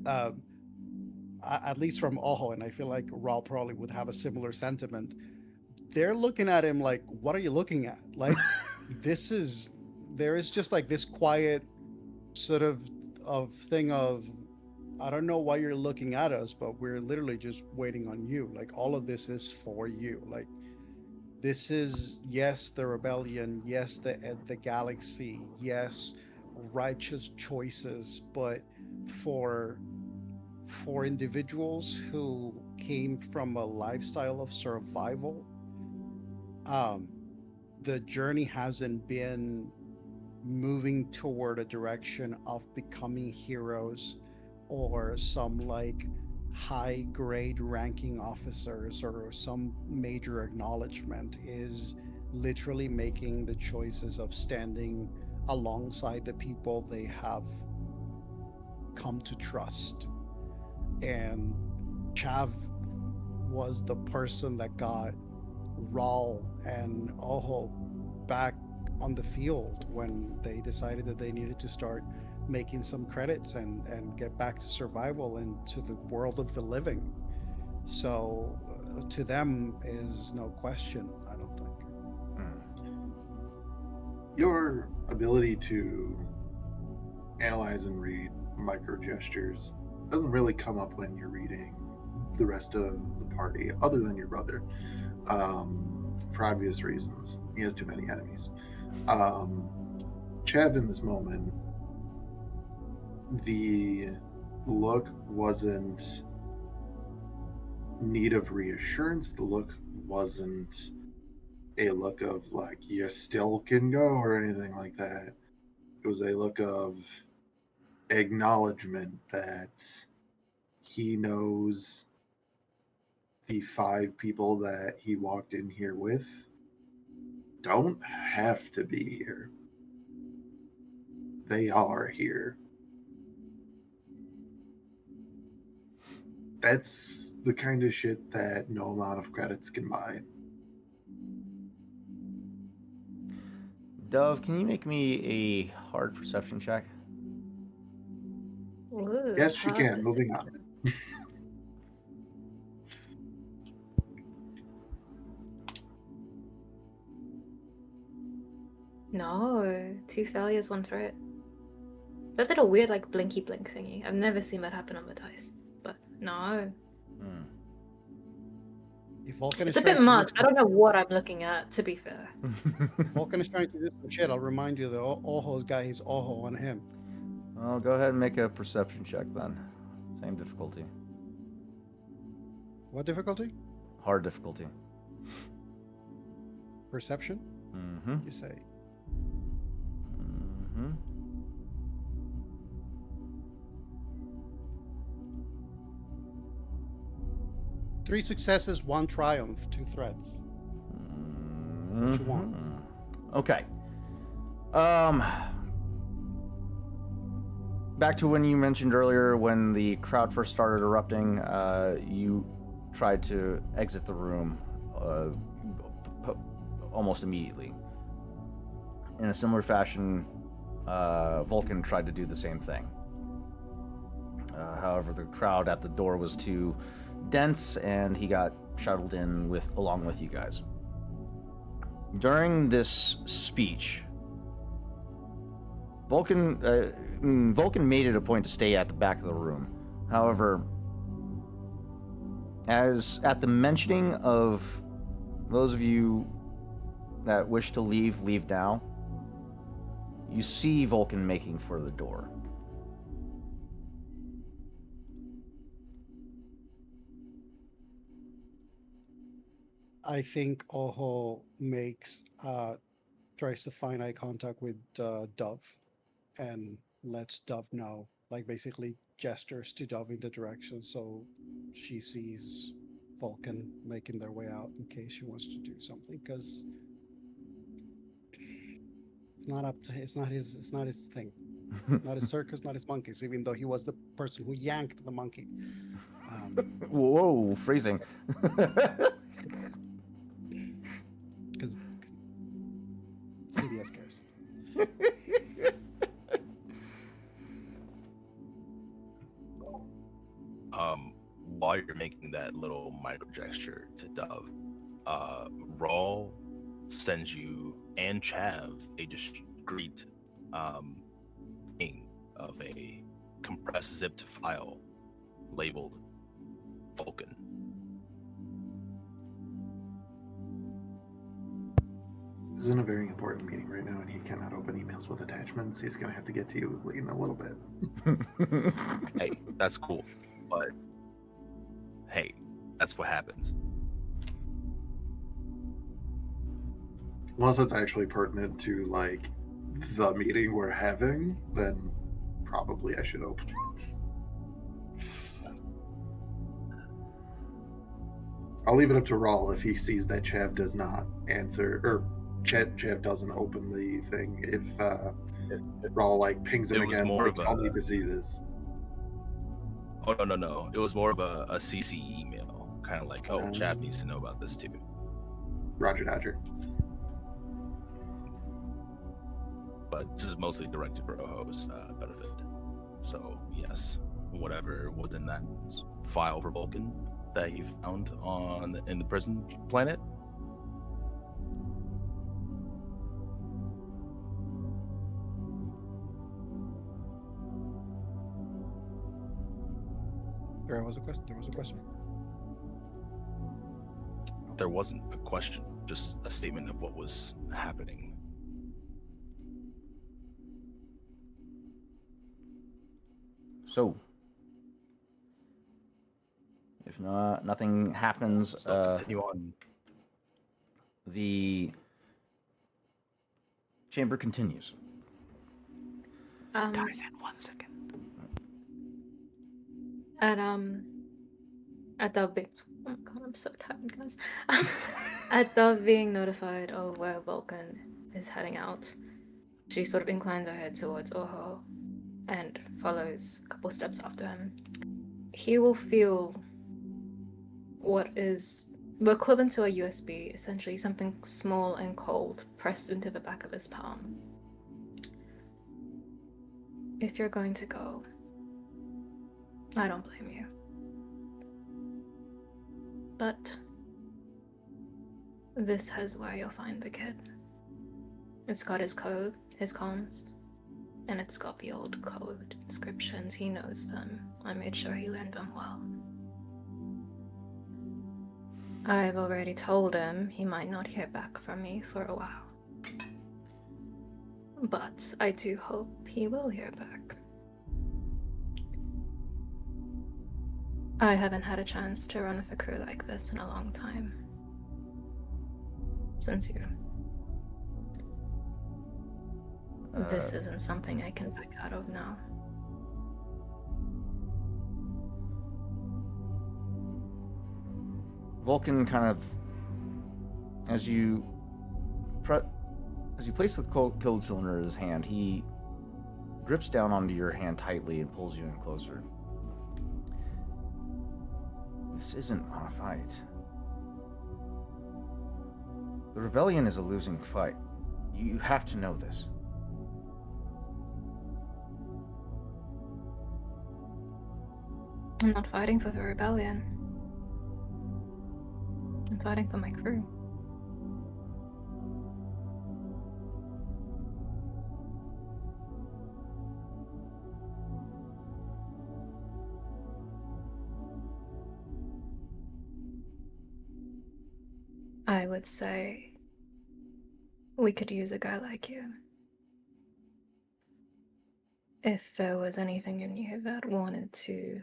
at least from Oho, and I feel like Raul probably would have a similar sentiment. They're looking at him like, what are you looking at? Like, there is just like this quiet sort of thing of, I don't know why you're looking at us, but we're literally just waiting on you. Like, all of this is for you. Like, this is, yes, the rebellion, yes, the galaxy, yes, righteous choices, but for individuals who came from a lifestyle of survival, the journey hasn't been moving toward a direction of becoming heroes or some like high grade ranking officers or some major acknowledgement. Is literally making the choices of standing alongside the people they have come to trust. And Chav was the person that got Raul and Oho back on the field when they decided that they needed to start making some credits and get back to survival and to the world of the living. So to them is no question, I don't think. Your ability to analyze and read micro gestures doesn't really come up when you're reading the rest of the party, other than your brother, for obvious reasons. He has too many enemies. Chav, in this moment, the look wasn't need of reassurance. The look wasn't a look of like, you still can go or anything like that. It was a look of acknowledgement that he knows the 5 people that he walked in here with don't have to be here. They are here. That's the kind of shit that no amount of credits can buy. Dove, can you make me a hard perception check? Ooh, Yes, she hard can. Moving on. No, 2 failures, 1 threat. That did a weird like blinky blink thingy. I've never seen that happen on the dice. But no. If Vulcan It's is a bit trying to do much. I don't know what I'm looking at, to be fair. if Vulcan is trying to do some shit, I'll remind you that Oho's got his Oho on him. Well, go ahead and make a perception check then. Same difficulty. What difficulty? Hard difficulty. Perception? Mm-hmm. You say. Mm-hmm. Three successes, one triumph, two threats. What you want? Okay. Back to when you mentioned earlier when the crowd first started erupting, you tried to exit the room almost immediately. In a similar fashion, Vulcan tried to do the same thing. However, the crowd at the door was too dense, and he got shuttled in along with you guys. During this speech, Vulcan made it a point to stay at the back of the room. However, as at the mentioning of those of you that wish to leave now, you see Vulcan making for the door. I think Oho tries to find eye contact with Dove and lets Dove know, like basically gestures to Dove in the direction so she sees Vulcan making their way out in case she wants to do something, because it's not his thing. Not his circus, not his monkeys, even though he was the person who yanked the monkey. Whoa, freezing. Because CBS cares. While you're making that little micro gesture to Dove, Raw sends you and Chav a discreet thing of a compressed zipped file labeled Vulcan. This is in a very important meeting right now, and he cannot open emails with attachments. He's going to have to get to you in a little bit. Hey, that's cool, but hey, that's what happens. Unless it's actually pertinent to, like, the meeting we're having, then probably I should open it. I'll leave it up to Raul if he sees that Chav does not answer, or Chav doesn't open the thing. If Raul, like, pings him It was again, more like, of I'll a- need to see this. Oh no! It was more of a CC email, kind of like, oh, Chav needs to know about this too. Roger Dodger. But this is mostly directed for Oho's benefit. So yes, whatever was in that file for Vulcan that he found in the prison planet. There was a question. There wasn't a question, just a statement of what was happening. So, if nothing happens, So continue on. the chamber continues. Guys, in 1 second. At Dove being, oh god, I'm so tired, guys. At Dove being notified of where Vulcan is heading out, she sort of inclines her head towards Oho and follows a couple steps after him. He will feel what is the equivalent to a USB, essentially something small and cold pressed into the back of his palm. If you're going to go, I don't blame you. But this is where you'll find the kid. It's got his code, his comms, and it's got the old code inscriptions. He knows them. I made sure he learned them well. I've already told him he might not hear back from me for a while. But I do hope he will hear back. I haven't had a chance to run with a crew like this in a long time. Since you. This isn't something I can back out of now. Vulcan kind of, as you place the cold cylinder in his hand, he grips down onto your hand tightly and pulls you in closer. This isn't a fight. The rebellion is a losing fight. You have to know this. I'm not fighting for the rebellion. I'm fighting for my crew. I would say we could use a guy like you. If there was anything in you that wanted to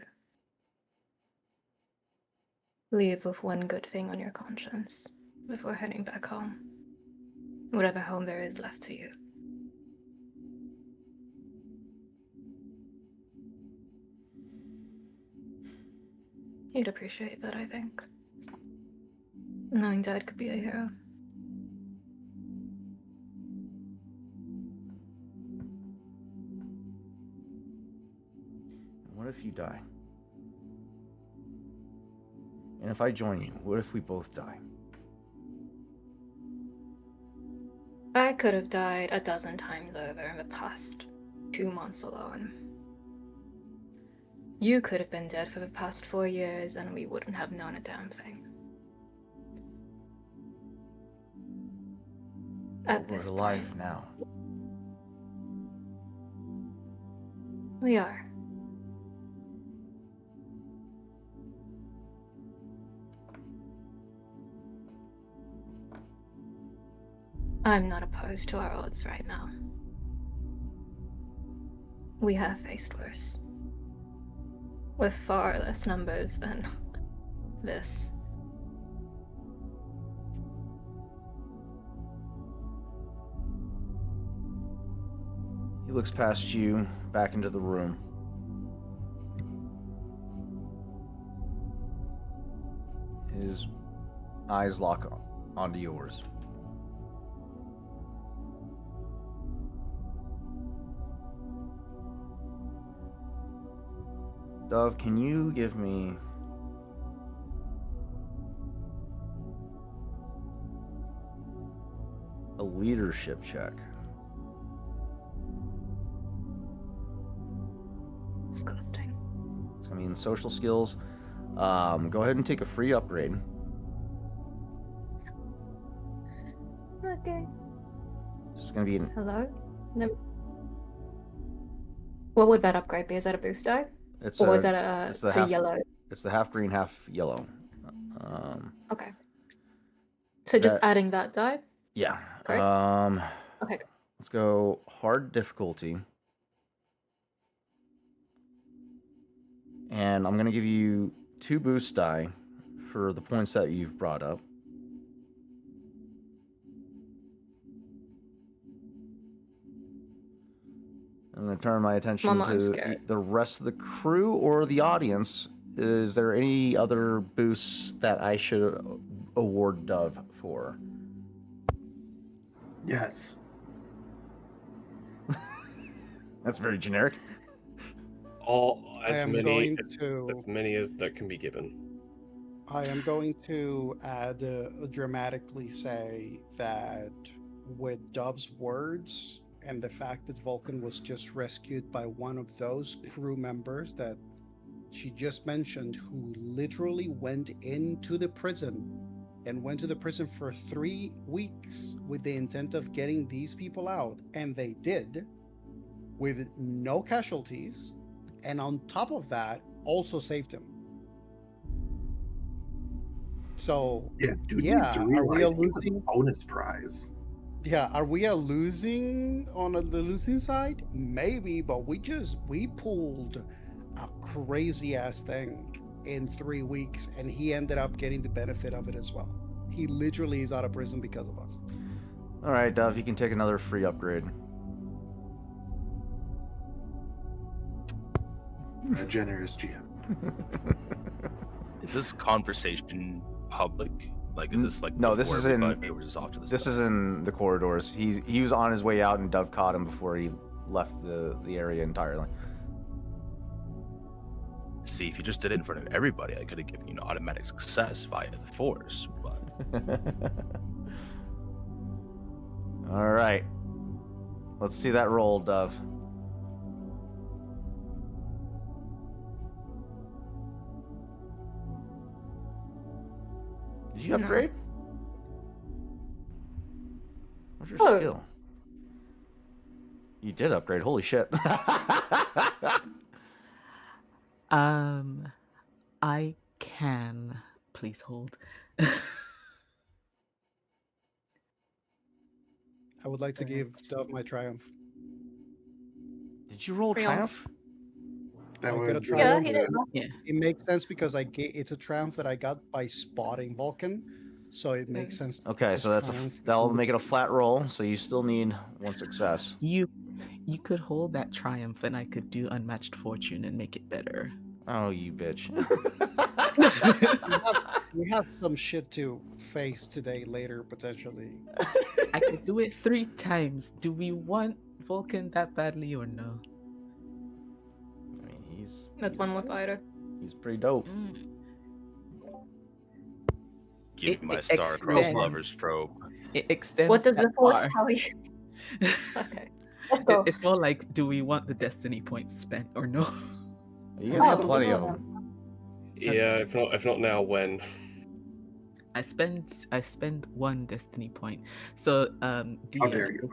leave with one good thing on your conscience before heading back home. Whatever home there is left to you. You'd appreciate that, I think. Knowing Dad could be a hero. What if you die? And if I join you, what if we both die? I could have died a dozen times over in the past 2 months alone. You could have been dead for the past 4 years and we wouldn't have known a damn thing. At We're this alive point, now. we are. I'm not opposed to our odds right now. We have faced worse. With far less numbers than this. He looks past you, back into the room. His eyes lock onto yours. Dove, can you give me a leadership check? Disgusting. It's gonna be in social skills. Go ahead and take a free upgrade. Okay. It's gonna be Hello? No. What would that upgrade be? Is that a boost die? it's Or a, is that it's the to half, yellow? It's the half green, half yellow. Okay. So just that- adding that die? Yeah. Correct? Okay. Let's go hard difficulty. And I'm going to give you 2 boost die for the points that you've brought up. I'm going to turn my attention Mama, I'm to scared. the rest of the crew or the audience. Is there any other boosts that I should award Dove for? Yes. That's very generic. As am many going as, to- as many as that can be given. I am going to add dramatically say that with Dove's words and the fact that Vulcan was just rescued by one of those crew members that she just mentioned, who literally went into the prison and went to the prison for 3 weeks with the intent of getting these people out, and they did, with no casualties, and on top of that, also saved him. So Yeah, dude needs to yeah, are we a realize he was a losing? bonus prize. Yeah, are we a losing on the losing side? Maybe, but we pulled a crazy ass thing in 3 weeks, and he ended up getting the benefit of it as well. He literally is out of prison because of us. All right, Dove, you can take another free upgrade. A generous GM. Is this conversation public? Like, is this like No, this before is in- everybody, or just off to the This side? is in the corridors. He was on his way out, and Dove caught him before he left the area entirely. See, if you just did it in front of everybody, I could have given you an automatic success via the force. But All right. Let's see that roll, Dove. Did you No. upgrade? What's your Oh. skill? You did upgrade. Holy shit. I can. Please hold. I would like to give Dove my triumph. Did you roll Triumph. triumph? That I would got a be triumph. Yeah, he did. Yeah. It makes sense because it's a triumph that I got by spotting Vulcan, so it makes sense. to Okay, just so triumph that'll between- make it a flat roll. So you still need one success. You could hold that triumph, and I could do unmatched fortune and make it better. Oh, you bitch. we have some shit to face today later potentially. I could do it 3 times. Do we want Vulcan that badly or no? I mean, That's one more fighter. he's pretty dope. give It- me my it star-crossed extends- lovers trope. It extends. What does that the force far. tell you? Okay. Let's go. It's more like, do we want the destiny points spent or no? You guys got Oh, plenty of yeah. them. Yeah, if not now, when? I spend 1 destiny point. So How DM, dare you?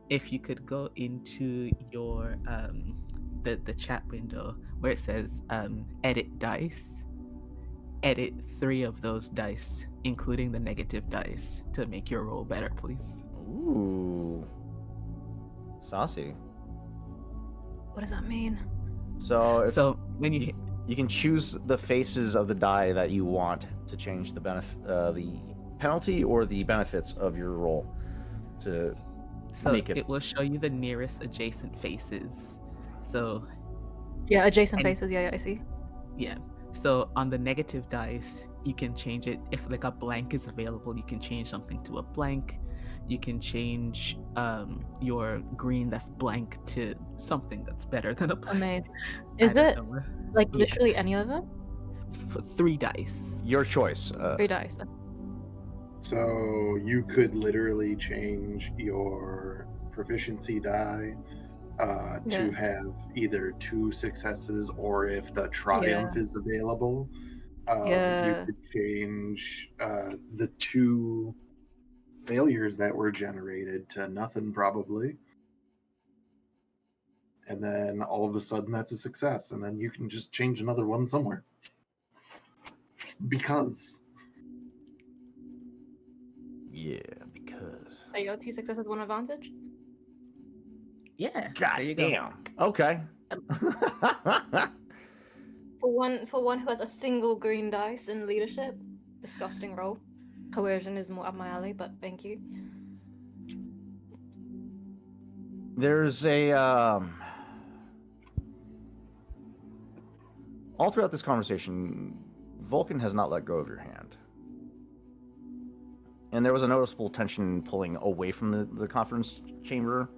if you could go into your the chat window where it says edit dice, edit 3 of those dice, including the negative dice, to make your roll better, please. Ooh. Saucy. What does that mean? So, So when you hit, you can choose the faces of the die that you want to change the the penalty or the benefits of your roll to so make it. it will show you the nearest adjacent faces. So Yeah, adjacent And- faces. Yeah, I see. yeah. So on the negative dice, you can change it. If like a blank is available, you can change something to a blank. You can change your green that's blank to something that's better than a blank. Amazing. I Is don't it know. like Yeah. literally any of them? 3 dice? Your choice. 3 dice. So you could literally change your proficiency die to have either 2 successes, or if the triumph is available, Yeah. you could change the 2 failures that were generated to nothing probably. And then all of a sudden that's a success, and then you can just change another one somewhere. Because Yeah, because. There you go. 2 successes, 1 advantage. Yeah. God there you go. damn. Okay. For one who has a single green dice in leadership, disgusting roll. Coercion is more up my alley, but thank you. There's a all throughout this conversation, Vulcan has not let go of your hand. And there was a noticeable tension pulling away from the conference chamber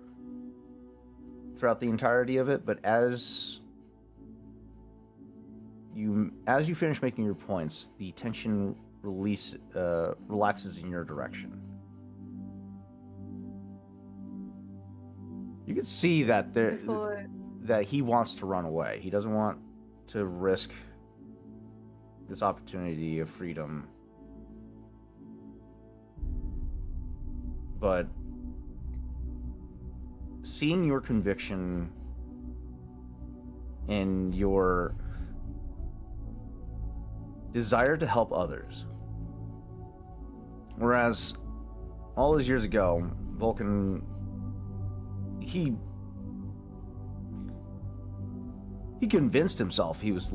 throughout the entirety of it, but as you finish making your points, the tension relaxes in your direction. You can see that Before that he wants to run away. He doesn't want to risk this opportunity of freedom. But seeing your conviction and your desire to help others, Whereas all those years ago, Vulcan, he convinced himself he was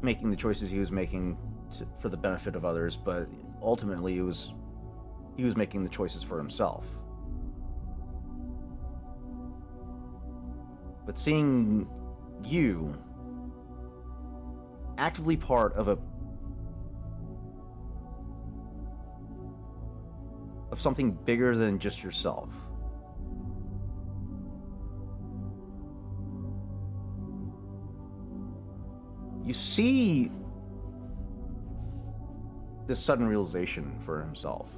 making the choices he was making for the benefit of others, but ultimately he was making the choices for himself. But seeing you actively part of something bigger than just yourself, you see this sudden realization for himself.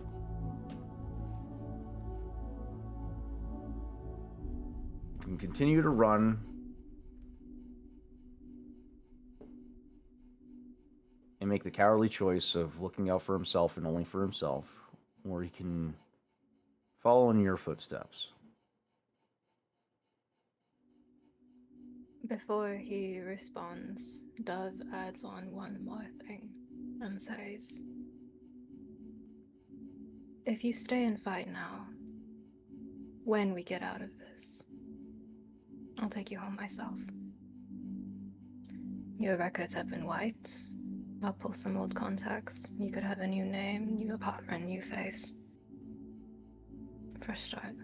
You can continue to run and make the cowardly choice of looking out for himself and only for himself, or he can follow in your footsteps. Before he responds, Dove adds on one more thing and says, if you stay and fight now, when we get out of this, I'll take you home myself. Your records have been wiped. I'll pull some old contacts. You could have a new name, new apartment, new face. Fresh start.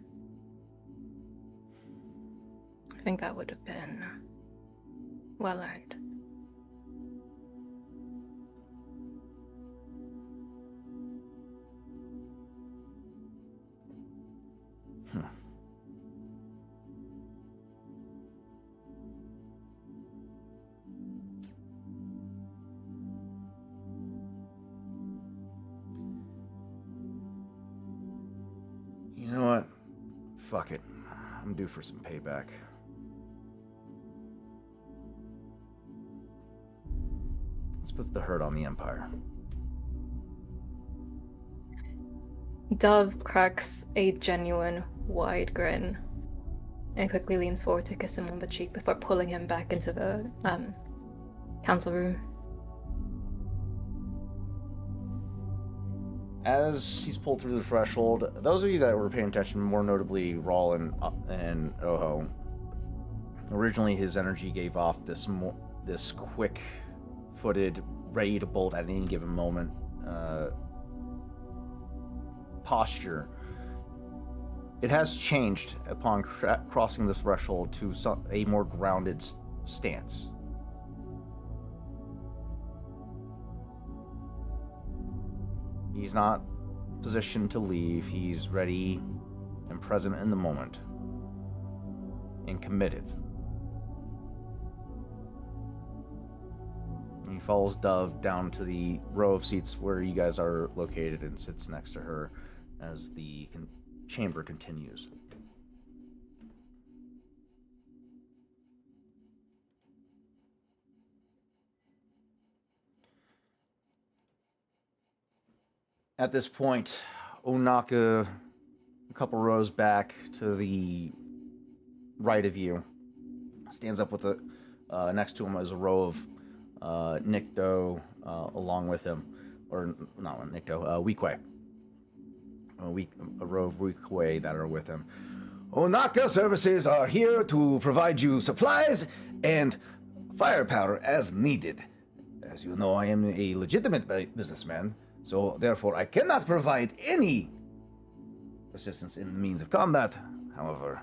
I think that would have been well earned. You know what? Fuck it. I'm due for some payback. Let's put the hurt on the Empire. Dove cracks a genuine wide grin and quickly leans forward to kiss him on the cheek before pulling him back into the council room. As he's pulled through the threshold, those of you that were paying attention, more notably Rawl and Oho, originally his energy gave off this quick-footed, ready to bolt at any given moment posture. It has changed upon crossing the threshold to a more grounded stance. He's not positioned to leave. He's ready and present in the moment and committed. He follows Dove down to the row of seats where you guys are located and sits next to her as the chamber continues. At this point, Onaka, a couple rows back to the right of you, stands up with next to him is a row of Nikto along with him, or not Nikto, Weequay. A row of Weequay that are with him. Onaka services are here to provide you supplies and firepower as needed. As you know, I am a legitimate businessman. So, therefore, I cannot provide any assistance in the means of combat. However,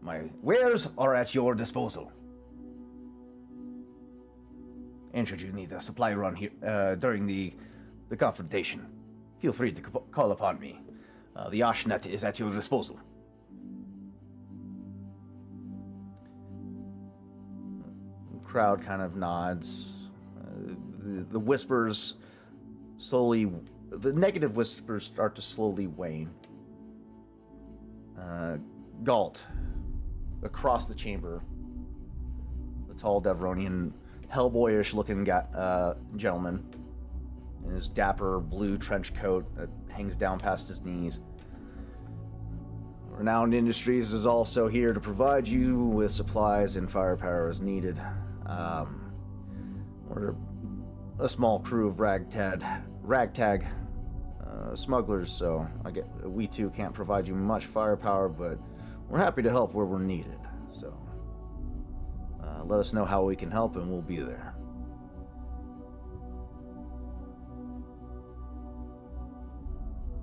my wares are at your disposal. And should you need a supply run here during the confrontation, feel free to call upon me. The Ashnet is at your disposal. The crowd kind of nods. The whispers slowly, the negative whispers start to slowly wane. Galt, across the chamber, the tall Devronian, Hellboyish looking gentleman in his dapper blue trench coat that hangs down past his knees. Renowned Industries is also here to provide you with supplies and firepower as needed. We're a small crew of ragtag smugglers, so we too can't provide you much firepower, but we're happy to help where we're needed. So let us know how we can help, and we'll be there.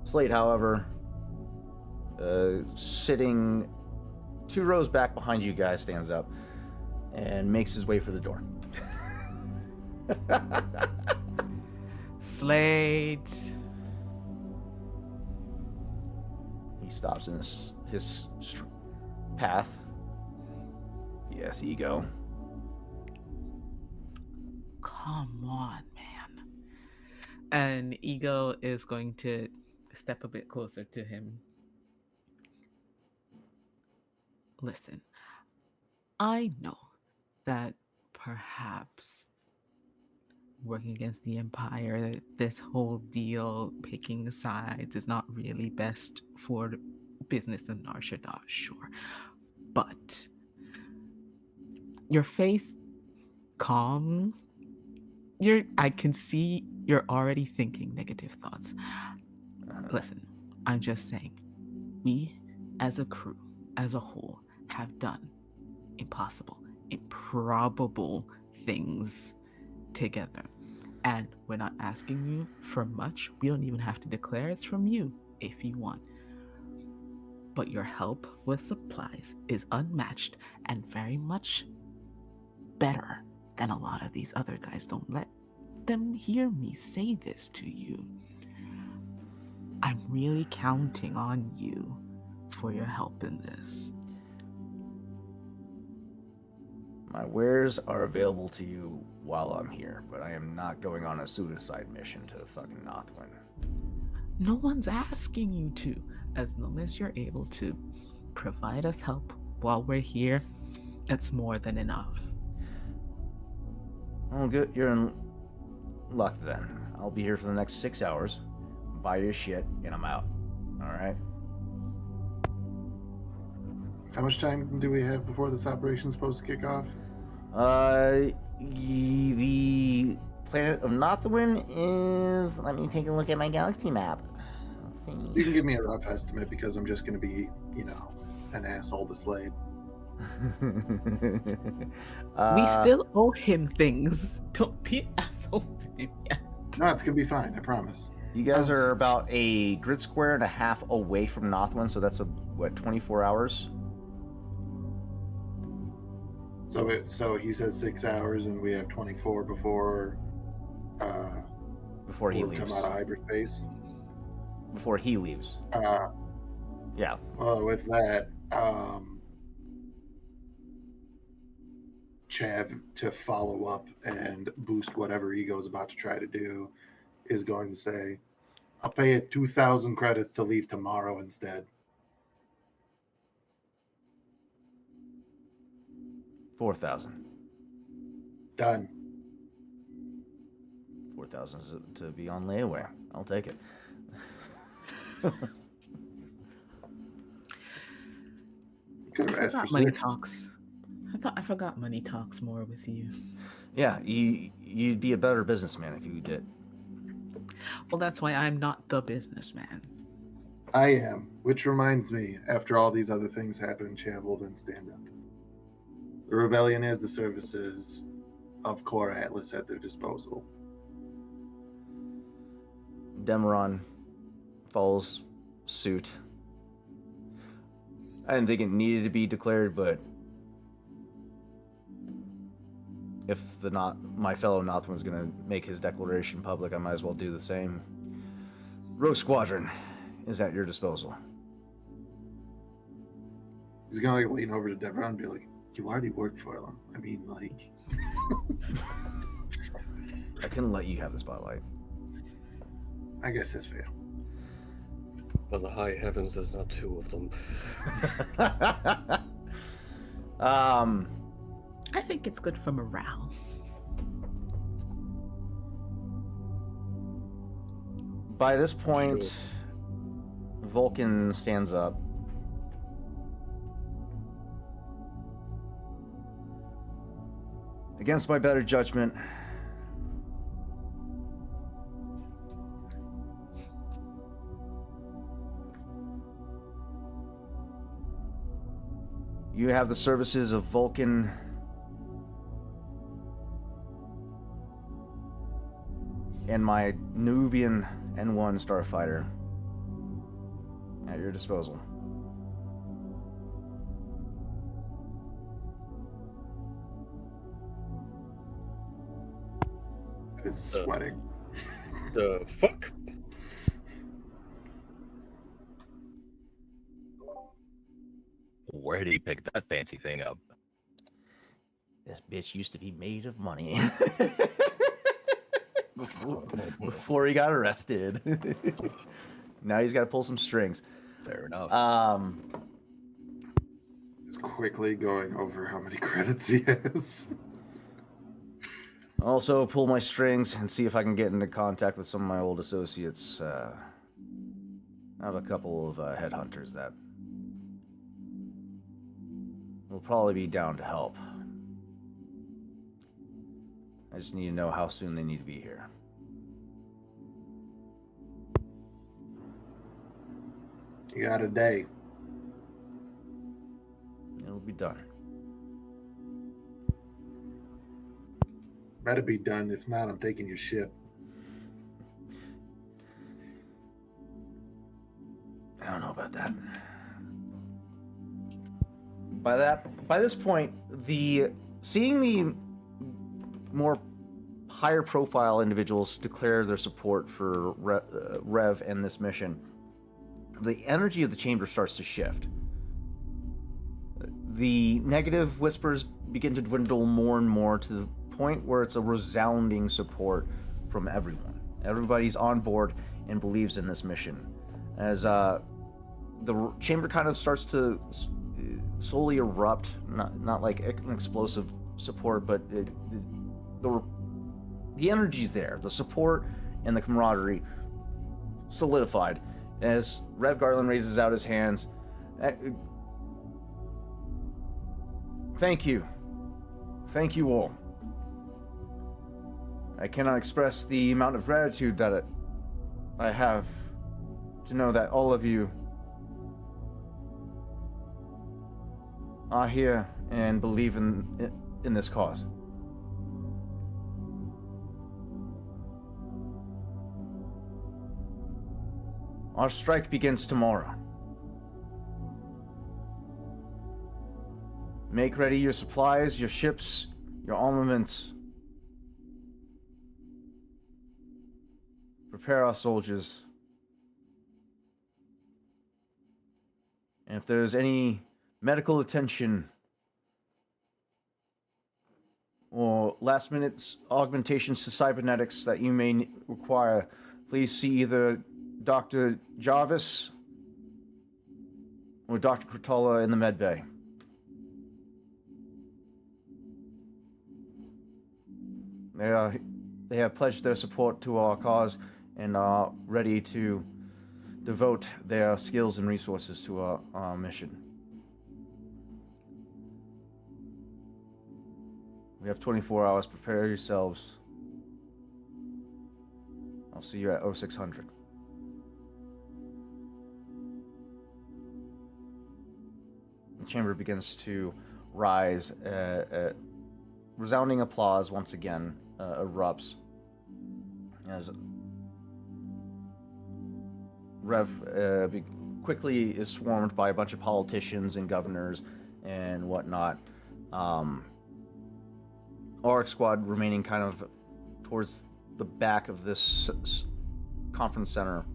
Slate, however, sitting 2 rows back behind you guys, stands up and makes his way for the door. Slate. He stops in his path. Yes, Ego. Come on, man. And Ego is going to step a bit closer to him. Listen, I know that perhaps working against the Empire, this whole deal, picking sides, is not really best for business in Nar Shaddaa, sure. But your face calm, I can see you're already thinking negative thoughts. Listen, I'm just saying, we as a crew, as a whole, have done impossible, improbable things together. And we're not asking you for much. We don't even have to declare it's from you if you want. But your help with supplies is unmatched and very much better than a lot of these other guys. Don't let them hear me say this to you. I'm really counting on you for your help in this. My wares are available to you while I'm here, but I am not going on a suicide mission to fucking Nothwin. No one's asking you to. As long as you're able to provide us help while we're here, that's more than enough. Oh, good. You're in luck then. I'll be here for the next 6 hours, buy your shit, and I'm out. Alright? How much time do we have before this operation's supposed to kick off? The planet of Nothwin is... Let me take a look at my galaxy map. Let's see. You can give me a rough estimate because I'm just going to be, an asshole to Slade. We still owe him things. Don't be an asshole to him yet. No, it's going to be fine, I promise. You guys are about a grid square and a half away from Nothwin, so that's 24 hours? So he says 6 hours, and we have 24 before Before he we leaves. come out of hyperspace. Before he leaves. Yeah. Well, with that, Chav, to follow up and boost whatever Ego's about to try to do, is going to say, I'll pay it 2,000 credits to leave tomorrow instead. 4,000. Done. 4,000 to be on layaway. I'll take it. Could have asked for Money 6. talks. I forgot money talks more with you. Yeah, you'd be a better businessman if you did. Well, that's why I'm not the businessman. I am. Which reminds me, after all these other things happen, Chav will then stand up. The rebellion has the services of Core Atlas at their disposal. Demeron follows suit. I didn't think it needed to be declared, but if my fellow Nothwin's gonna make his declaration public, I might as well do the same. Rogue Squadron is at your disposal. He's going to lean over to Deveron and be like, you already work for them. I mean, like... I couldn't let you have the spotlight. I guess that's fair. By the high heavens, there's not 2 of them. I think it's good for morale. By this point, Sure. Vulcan stands up. Against my better judgment, You have the services of Vulcan and my Nubian N1 starfighter at your disposal. Is sweating. The fuck? Where did he pick that fancy thing up? This bitch used to be made of money. Before he got arrested. Now he's got to pull some strings. Fair enough. Is quickly going over how many credits he has. Also pull my strings and see if I can get into contact with some of my old associates. I have a couple of headhunters that will probably be down to help. I just need to know how soon they need to be here. You got a day. It'll be done. Better be done. If not, I'm taking your ship. I don't know about that. By this point, seeing the more higher profile individuals declare their support for Rev and this mission, the energy of the chamber starts to shift. The negative whispers begin to dwindle more and more to the point where it's a resounding support from everyone. Everybody's on board and believes in this mission. As the chamber kind of starts to slowly erupt, not like an explosive support, but the energy's there. The support and the camaraderie solidified as Rev Garland raises out his hands. Thank you. Thank you all. I cannot express the amount of gratitude that I have to know that all of you are here and believe in this cause. Our strike begins tomorrow. Make ready your supplies, your ships, your armaments. Prepare our soldiers. And if there's any medical attention or last-minute augmentations to cybernetics that you may require, please see either Dr. Jarvis or Dr. Crotola in the med bay. They have pledged their support to our cause and are ready to devote their skills and resources to our mission. We have 24 hours. Prepare yourselves. I'll see you at 0600. The chamber begins to rise. Resounding applause once again erupts as Rev quickly is swarmed by a bunch of politicians and governors and whatnot. Auric Squad remaining kind of towards the back of this conference center.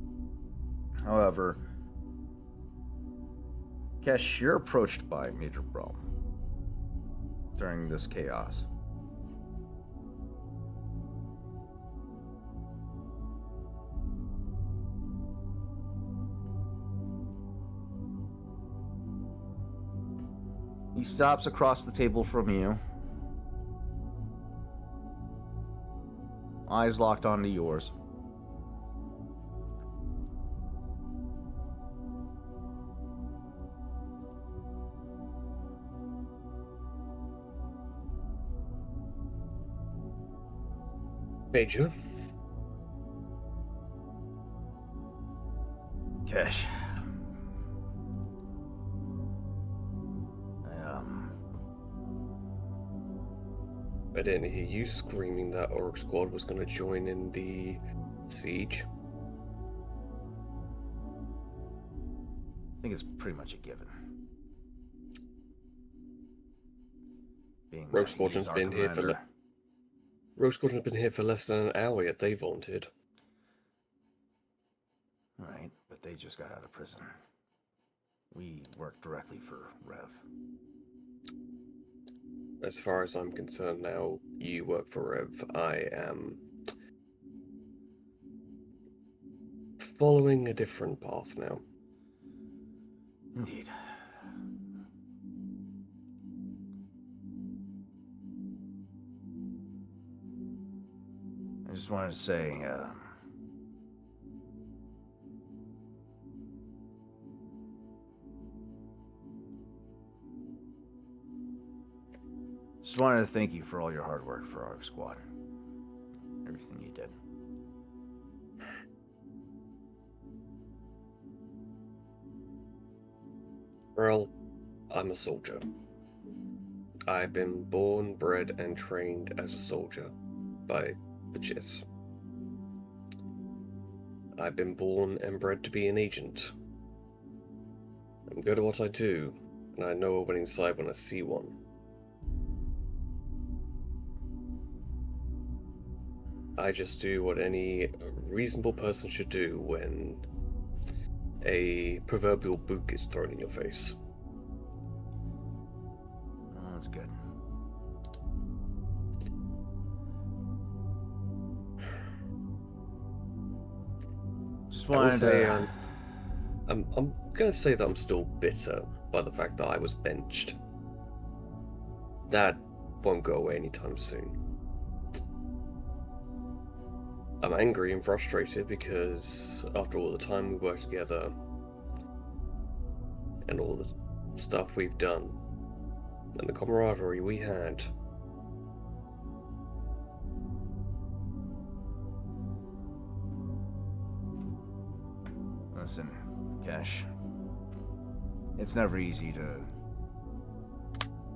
However, Kesh, you're approached by Major Brom during this chaos. He stops across the table from you. Eyes locked onto yours. Major? Kesh. I I didn't hear you screaming that Orc Squad was going to join in the siege. I think it's pretty much a given. Being Rogue that he's Squadron's our been here for commander. Rogue Squadron's been here for less than an hour, yet they volunteered. Right, but they just got out of prison. We work directly for Rev. As far as I'm concerned now, you work for Rev. I am following a different path now. Indeed. I just wanted to say, just wanted to thank you for all your hard work for our squad. Everything you did. Well, I'm a soldier. I've been born, bred, and trained as a soldier by the Chiss. I've been born and bred to be an agent. I'm good at what I do, and I know a winning side when I see one. I just do what any reasonable person should do when a proverbial boot gets thrown in your face. Oh, that's good. Just wanted to... I'm gonna say that I'm still bitter by the fact that I was benched. That won't go away anytime soon. I'm angry and frustrated because after all the time we worked together and all the stuff we've done and the camaraderie we had, Listen, Cash. It's never easy to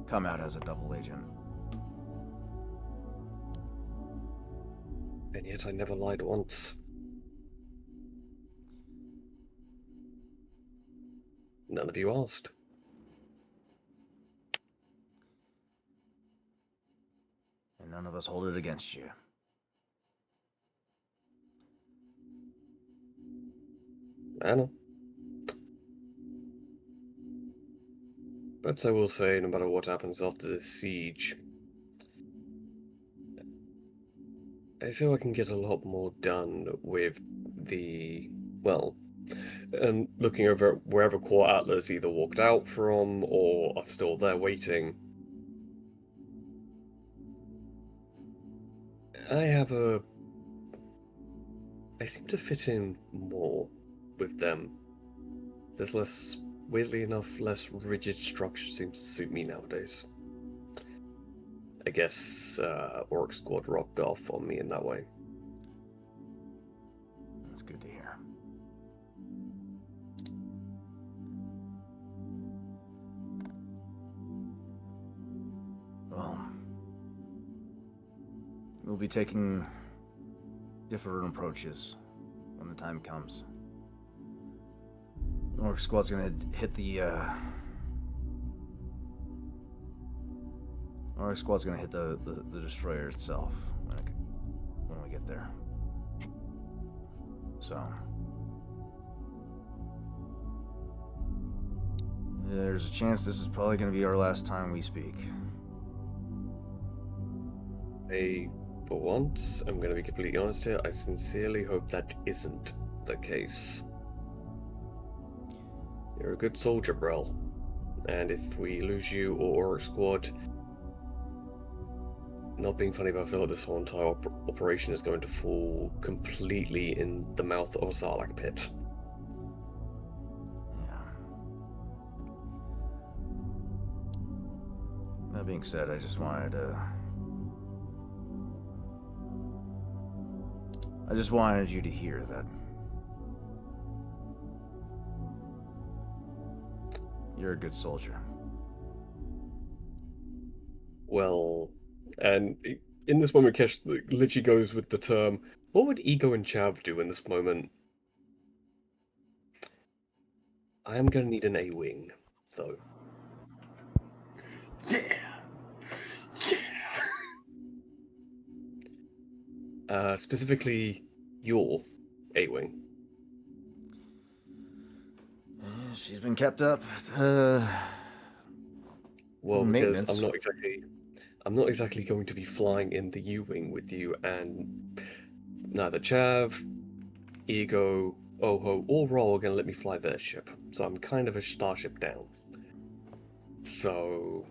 come out as a double agent. and yet I never lied once. None of you asked. And none of us hold it against you. I know. But I will say, no matter what happens after this siege, I feel I can get a lot more done with the, well, and looking over at wherever Core Atlas either walked out from or are still there waiting. I seem to fit in more with them. There's less, weirdly enough, less rigid structure seems to suit me nowadays. I guess Orc Squad rocked off on me in that way. That's good to hear. Well, we'll be taking different approaches when the time comes. Orc Squad's gonna hit the Orc Squad's gonna hit the destroyer itself when we get there. So there's a chance this is probably gonna be our last time we speak. For once, I'm going to be completely honest here, I sincerely hope that isn't the case. You're a good soldier, Brel. And if we lose you or Orc Squad, not being funny, but I feel like this whole entire operation is going to fall completely in the mouth of a Sarlacc pit. Yeah. That being said, I just wanted you to hear that you're a good soldier. Well, And in this moment, Kesh literally goes with the term, what would Ego and Chav do in this moment? I am going to need an A-wing, though. Yeah. Specifically, your A-wing. Yeah, she's been kept up. Well, because Maintenance. I'm not exactly going to be flying in the U-wing with you, and neither Chav, Ego, Oho, or Ro are going to let me fly their ship. So I'm kind of a starship down. So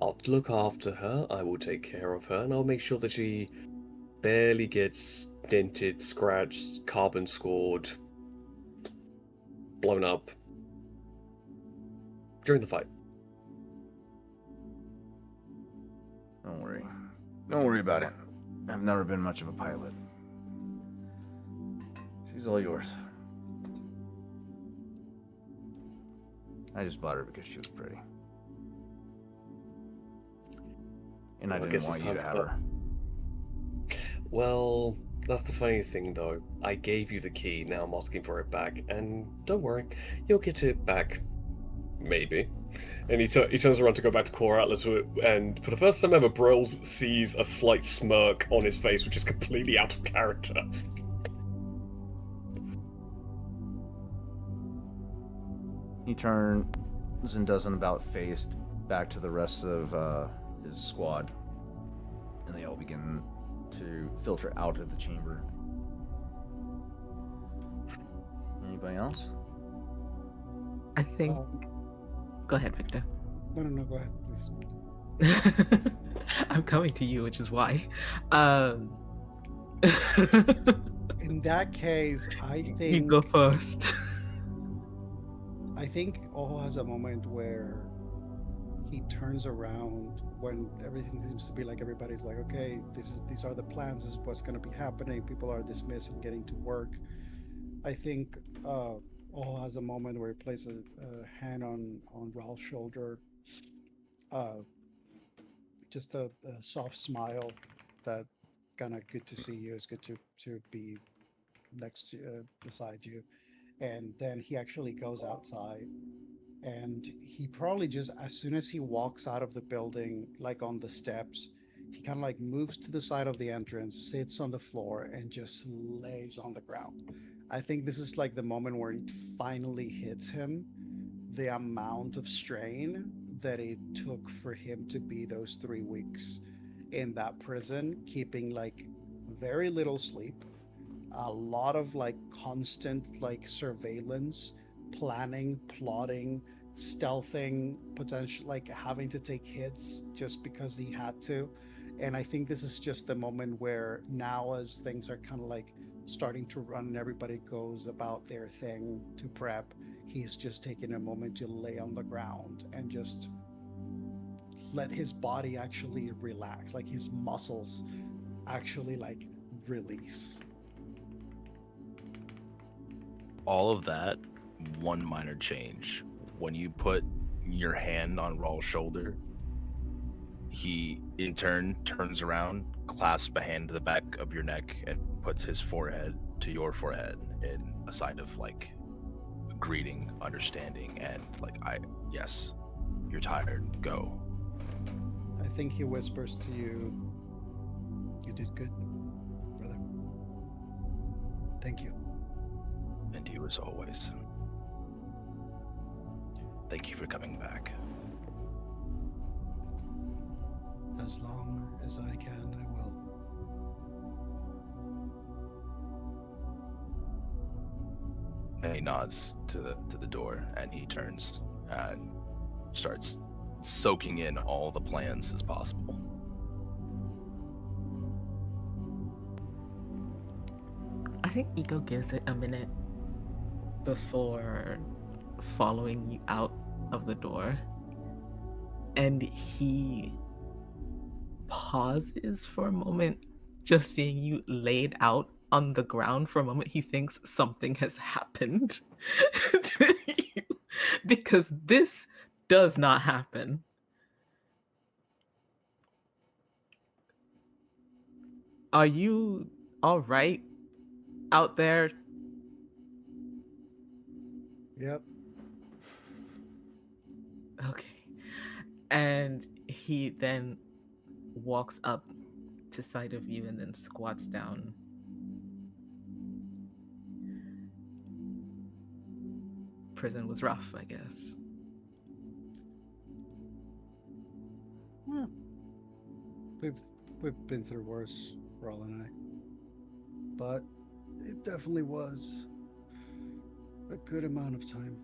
I'll look after her, I will take care of her, and I'll make sure that she barely gets dented, scratched, carbon scored, blown up during the fight. Don't worry. Don't worry about it. I've never been much of a pilot. She's all yours. I just bought her because she was pretty. And I Well, I didn't guess want it's you time to for have her. Well, that's the funny thing, though. I gave you the key, now I'm asking for it back, and don't worry, you'll get it back. Maybe. And he turns around to go back to Core Atlas, and for the first time ever, Brills sees a slight smirk on his face, which is completely out of character. He turns and does an about face back to the rest of his squad. And they all begin to filter out of the chamber. Anybody else? I think. Go ahead, Victor. No, go ahead, please. I'm coming to you, which is why. In that case, I think You go first. I think Oho has a moment where he turns around when everything seems to be like everybody's like, okay, these are the plans, this is what's going to be happening. People are dismissed and getting to work. I think Oho has a moment where he places a hand on Raul's shoulder, just a soft smile that kind of good to see you. It's good to be next to beside you. And then he actually goes outside, and he probably just, as soon as he walks out of the building, like on the steps, he kind of like moves to the side of the entrance, sits on the floor, and just lays on the ground. I think this is like the moment where it finally hits him, the amount of strain that it took for him to be those 3 weeks in that prison, keeping like very little sleep, a lot of like constant like surveillance, planning, plotting, stealthing, potential like having to take hits just because he had to. And I think this is just the moment where now, as things are kind of like starting to run and everybody goes about their thing to prep, he's just taking a moment to lay on the ground and just let his body actually relax, like his muscles actually like release. All of that, one minor change. When you put your hand on Raul's shoulder, he in turn turns around, clasps a hand to the back of your neck, and puts his forehead to your forehead in a sign of like greeting, understanding, and like, yes, you're tired, go. I think he whispers to you, "You did good, brother. Thank you." And you as always. Thank you for coming back. As long as I can, I will. And he nods to the door, and he turns and starts soaking in all the plans as possible. I think Ego gives it a minute before following you out of the door. And he pauses for a moment, just seeing you laid out on the ground. For a moment, he thinks something has happened to you, because this does not happen. Are you all right out there? Yep. Okay. And he then walks up to side of you and then squats down. Prison was rough, I guess. Yeah. We've we've been through worse, Rawl and I. But it definitely was a good amount of time.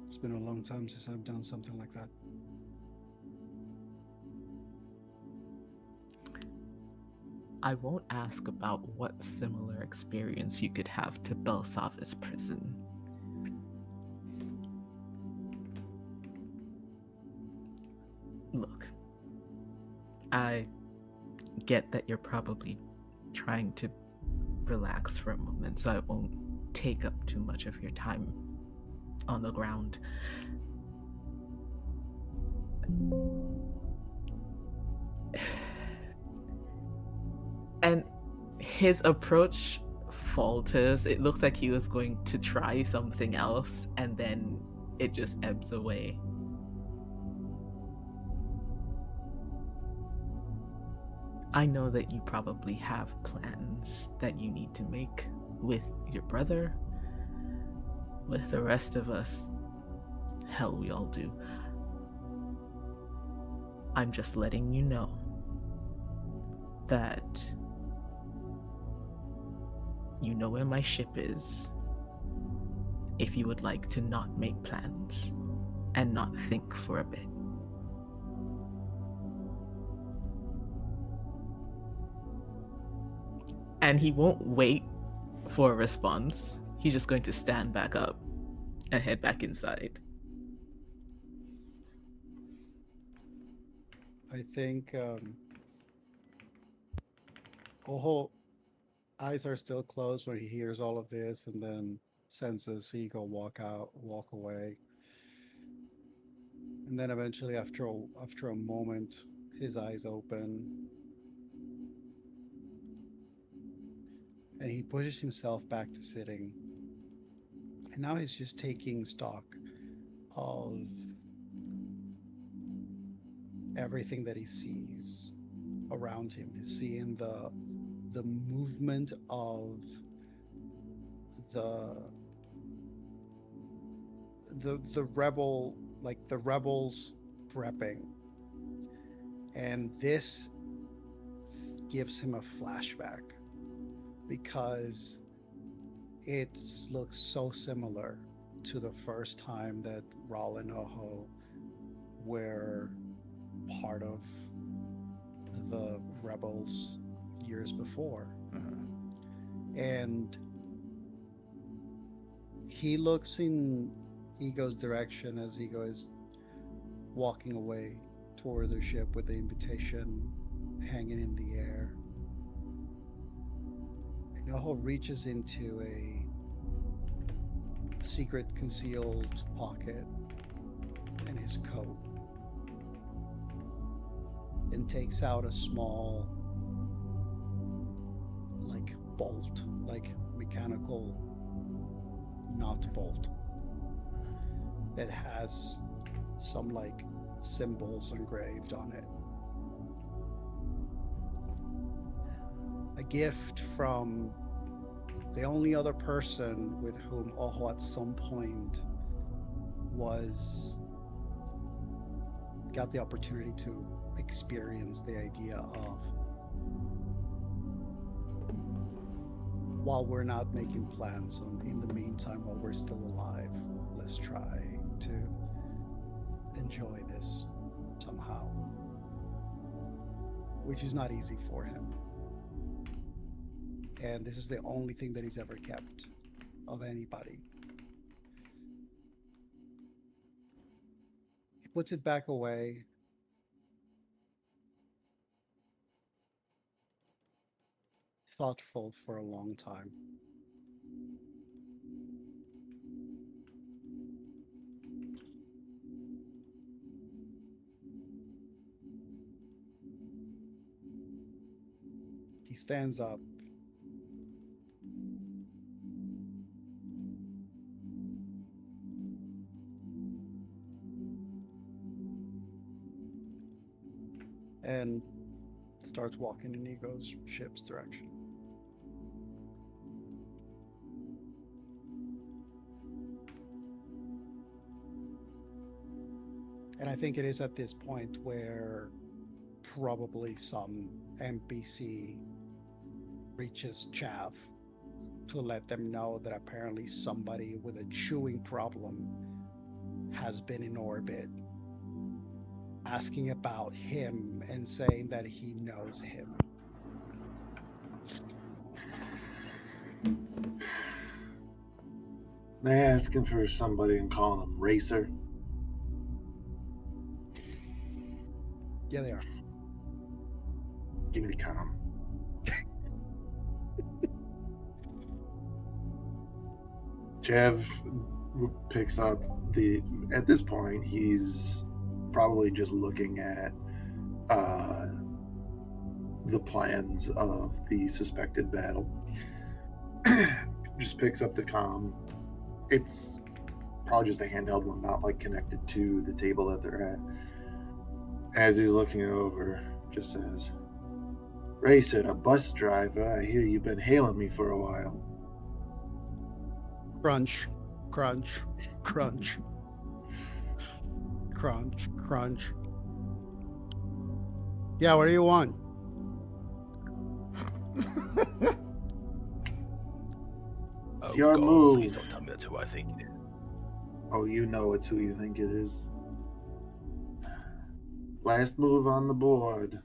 It's been a long time since I've done something like that. I won't ask about what similar experience you could have to Belsavis prison. Look, I get that you're probably trying to relax for a moment, so I won't take up too much of your time on the ground. And his approach falters. It looks like he was going to try something else, and then it just ebbs away. I know that you probably have plans that you need to make with your brother, with the rest of us. Hell, we all do. I'm just letting you know that you know where my ship is if you would like to not make plans and not think for a bit. And he won't wait for a response. He's just going to stand back up and head back inside. I think Oho eyes are still closed when he hears all of this, and then senses Seagull walk away, and then eventually, after a moment, his eyes open, and he pushes himself back to sitting. And now he's just taking stock of everything that he sees around him. He's seeing the movement of the the rebel, like the rebels prepping, and this gives him a flashback because it looks so similar to the first time that Raul and Oho were part of the rebels years before. And he looks in Ego's direction as Ego is walking away toward the ship with the invitation hanging in the air. And Oho reaches into a secret concealed pocket in his coat and takes out a small, like, bolt, like mechanical nut bolt that has some like symbols engraved on it. A gift from the only other person with whom Oho at some point got the opportunity to experience the idea of, while we're not making plans, in the meantime, while we're still alive, let's try to enjoy this somehow, which is not easy for him. And this is the only thing that he's ever kept of anybody. He puts it back away. Thoughtful for a long time. He stands up. And starts walking in Ego's ship's direction. And I think it is at this point where probably some NPC reaches Chav to let them know that apparently somebody with a chewing problem has been in orbit, asking about him and saying that he knows him. They asking for somebody and calling him Racer. Yeah, they are. Give me the comm. Jev picks up at this point, he's probably just looking at the plans of the suspected battle. Just picks up the comm. It's probably just a handheld one, not like connected to the table that they're at. As he's looking it over, just says, Racer, a bus driver, I hear you've been hailing me for a while. Crunch, crunch, crunch, crunch, crunch. Yeah, what do you want? It's Oh, your God, move. Please don't tell me that's who I think it is. Oh, you know it's who you think it is. Last move on the board.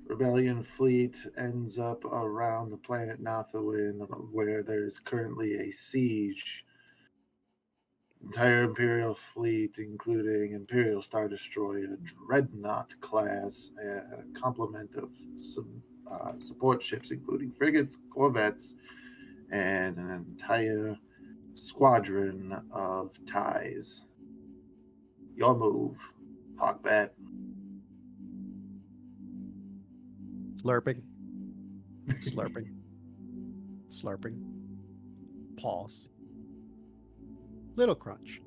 Rebellion fleet ends up around the planet Nathawin, where there's currently a siege. Entire Imperial fleet, including Imperial Star Destroyer, Dreadnought class, a complement of some support ships, including frigates, corvettes, and an entire squadron of TIEs. Your move, Hawkbat. Slurping, slurping, slurping. Pause. Little crunch.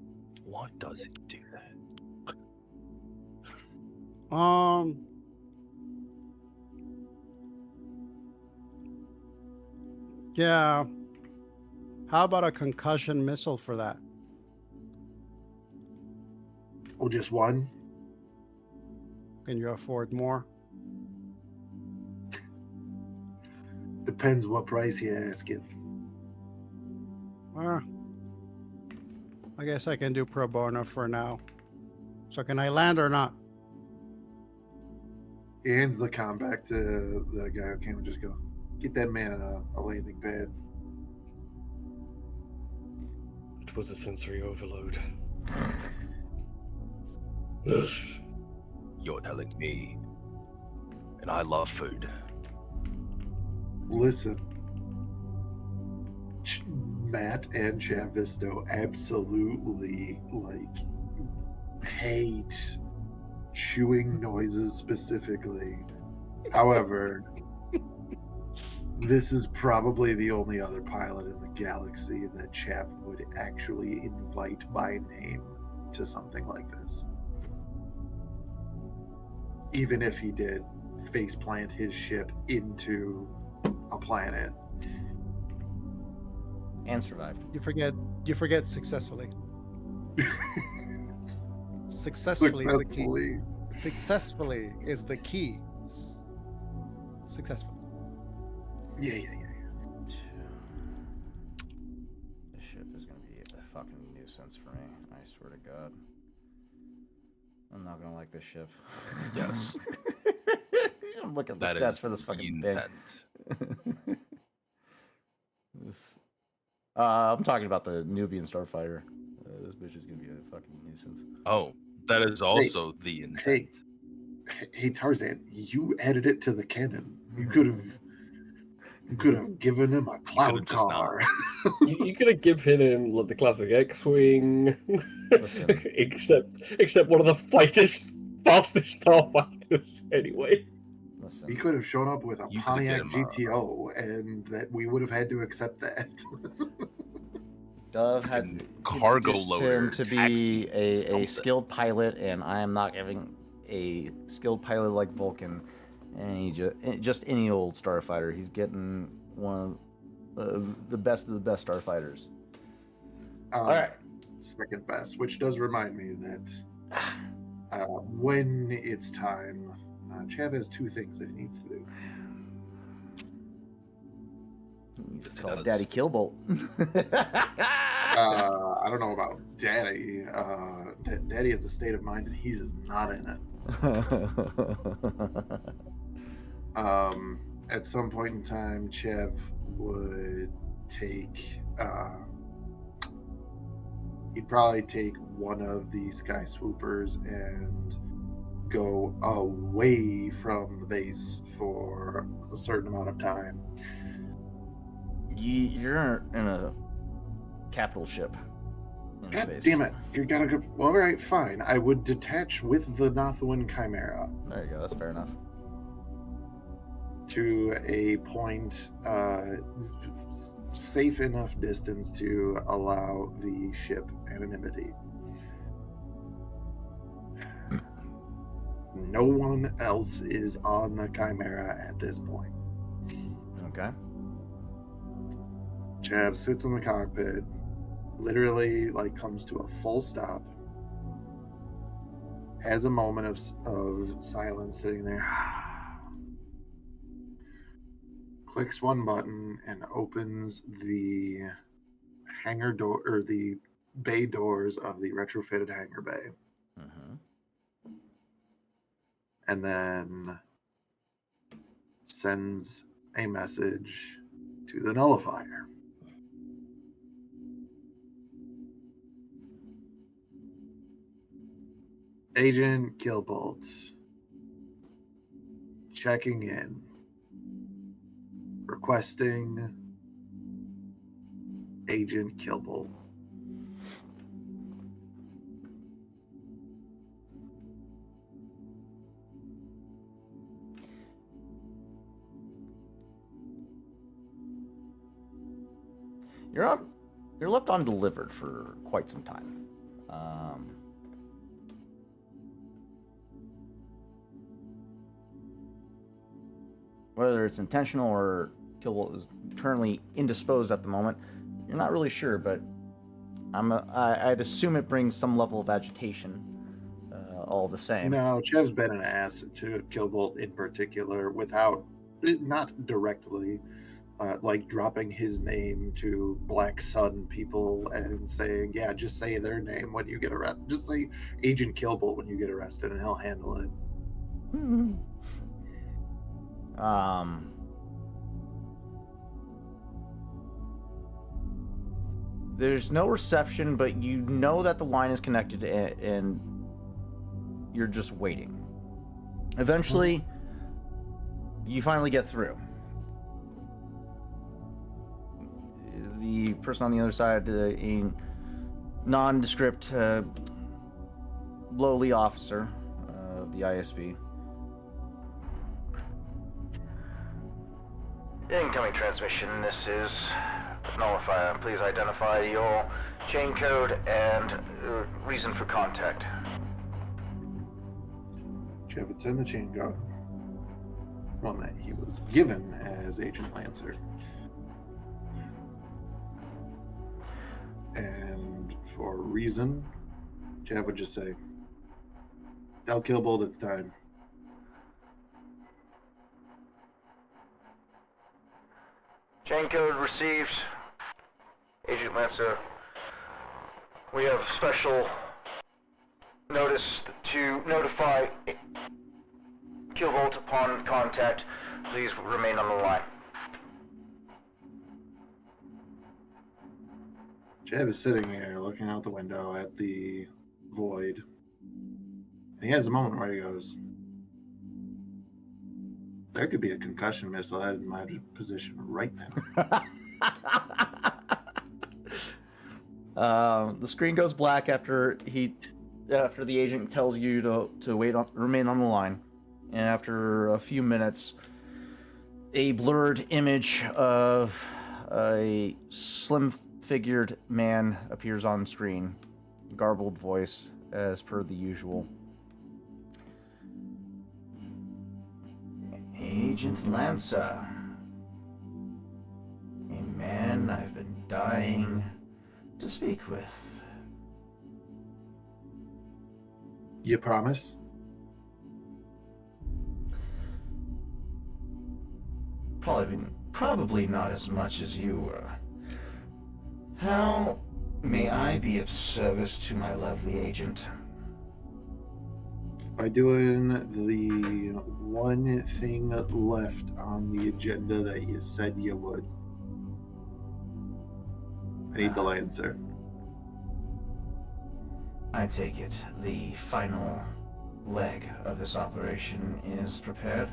What does it do that? Yeah. How about a concussion missile for that? Oh, just one? Can you afford more? Depends what price you're asking. I guess I can do pro bono for now. So can I land or not? He hands the comm back to the guy who came and just go, get that man a landing pad. It was a sensory overload. You're telling me. And I love food. Listen, Matt and Chavisto absolutely hate chewing noises specifically. However, this is probably the only other pilot in the galaxy that Chav would actually invite by name to something like this. Even if he did faceplant his ship into a planet. And survived. You forget successfully. Successfully is the key. Successfully is the key. Successfully. Yeah. This ship is going to be a fucking nuisance for me. I swear to God. I'm not going to like this ship. Yes. I'm looking at the That stats is for this fucking the thing. intent. I'm talking about the Nubian Starfighter. This bitch is going to be a fucking nuisance. Oh, that is also the intent. Hey Tarzan, you added it to the canon. You could have given him a cloud just car. You could have given him like the classic X-wing, Listen. except one of the fastest starfighters anyway. Listen, He could have shown up with a You could get Pontiac him GTO, and that we would have had to accept that. Dove had Fucking cargo introduced loader, him to taxi, be a something. skilled pilot, and I am not giving a skilled pilot like Vulcan, and he just any old starfighter. He's getting one of the best starfighters. All right, Second best, which does remind me that when it's time, Chav has two things that he needs to do. He's called Daddy Killbolt. I don't know about Daddy. Daddy has a state of mind, and he's just not in it. At some point in time, Chev would take. He'd probably take one of the sky swoopers and go away from the base for a certain amount of time. You're in a capital ship. God Space. damn it! You're gonna go. Well, all right, fine. I would detach with the Nothuan Chimera There you go. That's fair enough. to a point safe enough distance to allow the ship anonymity. No one else is on the Chimera at this point. Okay. Chav sits in the cockpit, literally like comes to a full stop, has a moment of silence sitting there, clicks one button and opens the hangar door or the bay doors of the retrofitted hangar bay. Mm-hmm. And then sends a message to the nullifier. Agent Gilbolt checking in, requesting Agent Gilbolt. You're left undelivered for quite some time. Whether it's intentional or Killbolt is currently indisposed at the moment, you're not really sure, but I'd assume it brings some level of agitation, all the same. No, Chev's been an ass to Gilbolt in particular, without, not directly, like dropping his name to Black Sun people and saying, yeah, just say their name when you get arrested. Just say Agent Gilbolt when you get arrested and he'll handle it. There's no reception, but you know that the line is connected and you're just waiting. Eventually, you finally get through. The person on the other side, a nondescript, lowly officer of the ISB. Incoming transmission, this is Nullifier. Please identify your chain code and reason for contact. Chev, it's in the chain code. One that he was given as Agent Lancer. And for reason, Chev would just say, tell Killbolt it's time. Chain code received. Agent Lancer, we have special notice to notify Killbolt upon contact. Please remain on the line. Chev is sitting there looking out the window at the void. And he has a moment where he goes, there could be a concussion missile headed in my position right now. The screen goes black after the agent tells you to remain on the line, and after a few minutes, a blurred image of a slim-figured man appears on screen. Garbled voice, as per the usual. Agent Lanza. A man I've been dying to speak with. You promise? Probably not as much as you. How may I be of service to my lovely agent? By doing the one thing left on the agenda that you said you would. I need the Lancer. I take it the final leg of this operation is prepared?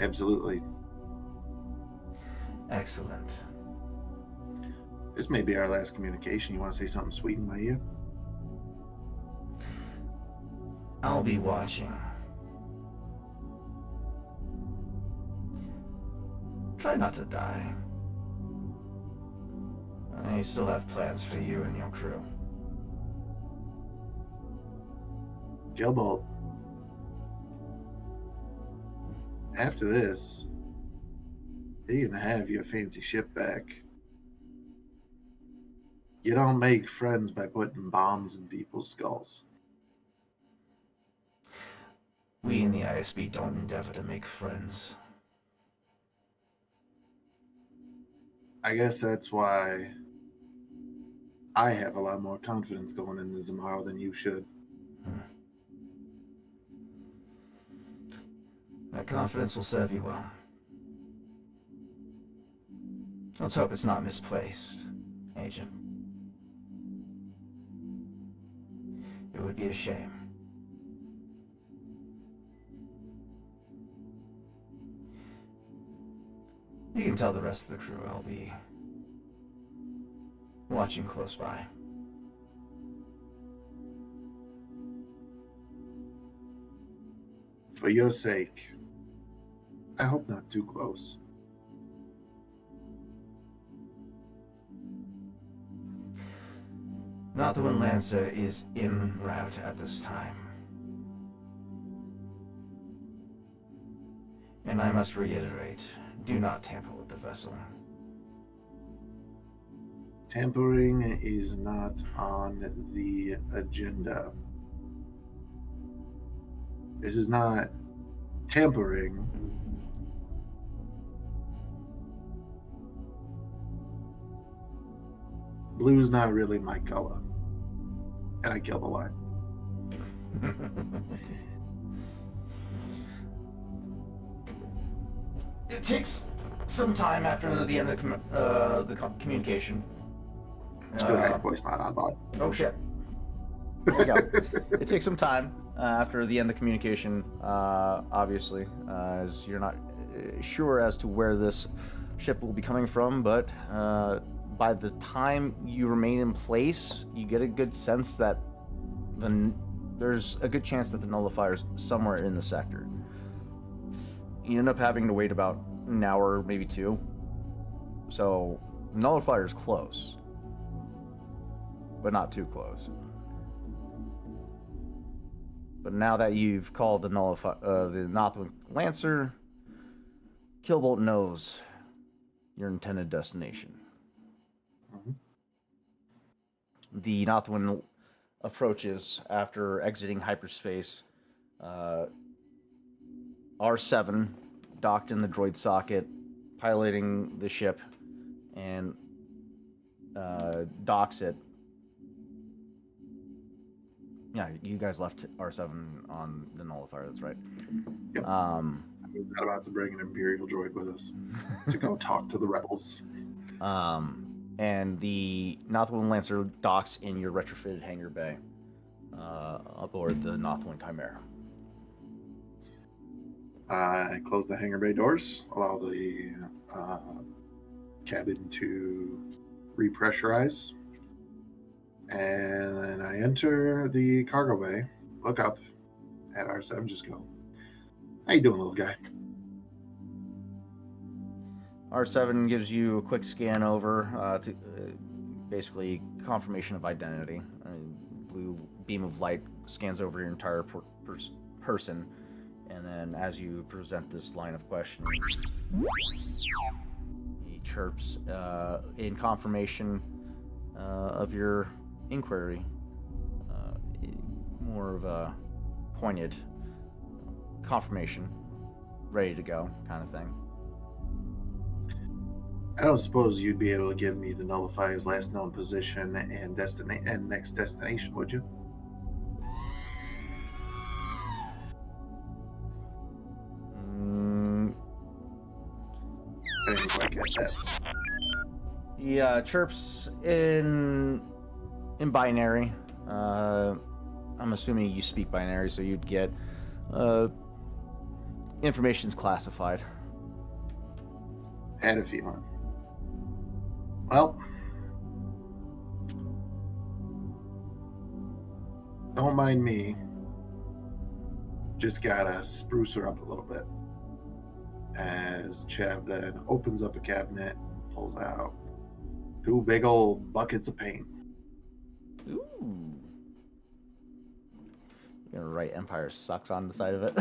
Absolutely. Excellent. This may be our last communication. You want to say something sweet in my ear? I'll be watching. Try not to die. I still have plans for you and your crew. Gilbolt. After this, you can have your fancy ship back. You don't make friends by putting bombs in people's skulls. We in the ISB don't endeavor to make friends. I guess that's why I have a lot more confidence going into tomorrow than you should. That confidence will serve you well. Let's hope it's not misplaced, Agent. It would be a shame. You can tell the rest of the crew I'll be watching close by. For your sake, I hope not too close. Not the one Lancer is en route at this time. And I must reiterate, do not tamper with the vessel. Tampering is not on the agenda. This is not tampering. Blue's not really my color. And I killed the line. It takes some time after the end of the communication. Still got your voice mod on, bot. Oh shit. There we go. It takes some time after the end of communication, obviously, as you're not sure as to where this ship will be coming from, but by the time you remain in place, you get a good sense that there's a good chance that the nullifier's somewhere in the sector. You end up having to wait about an hour, maybe two. So, nullifier's close, but not too close. But now that you've called the Nothwin Lancer, Killbolt knows your intended destination. Mhm. The Nothwin approaches after exiting hyperspace. R7 docked in the droid socket, piloting the ship, and docks it. Yeah, you guys left R7 on the nullifier, that's right. Yep. I was not about to bring an Imperial droid with us to go talk to the rebels. And the Nothwin Lancer docks in your retrofitted hangar bay aboard the Nothwin Chimera. I close the hangar bay doors, allow the cabin to repressurize, and then I enter the cargo bay, look up at R7, just go, how you doing, little guy? R7 gives you a quick scan over to basically confirmation of identity. Blue beam of light scans over your entire person, and then as you present this line of questioning, he chirps in confirmation of your inquiry. More of a pointed confirmation, ready to go kind of thing. I don't suppose you'd be able to give me the nullifier's last known position and next destination, would you? I didn't quite get that. He chirps in binary. I'm assuming you speak binary, so you'd get information's classified. Had a feeling. Well, don't mind me. Just gotta spruce her up a little bit. As Chav then opens up a cabinet and pulls out 2 big old buckets of paint. Ooh. You're gonna write Empire sucks on the side of it?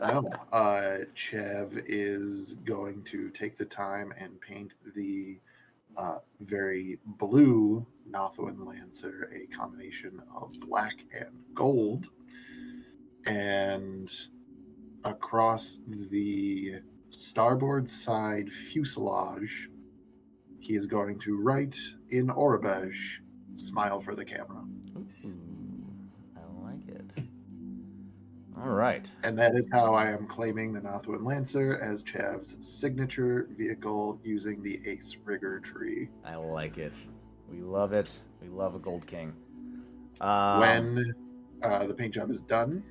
No. Chav is going to take the time and paint the very blue Nothwin Lancer a combination of black and gold. And across the starboard side fuselage, he is going to write in Aurebesh, smile for the camera. I like it. All right. And that is how I am claiming the Nothwin Lancer as Chav's signature vehicle using the Ace Rigger tree. I like it. We love it. We love a Gold King. When the paint job is done,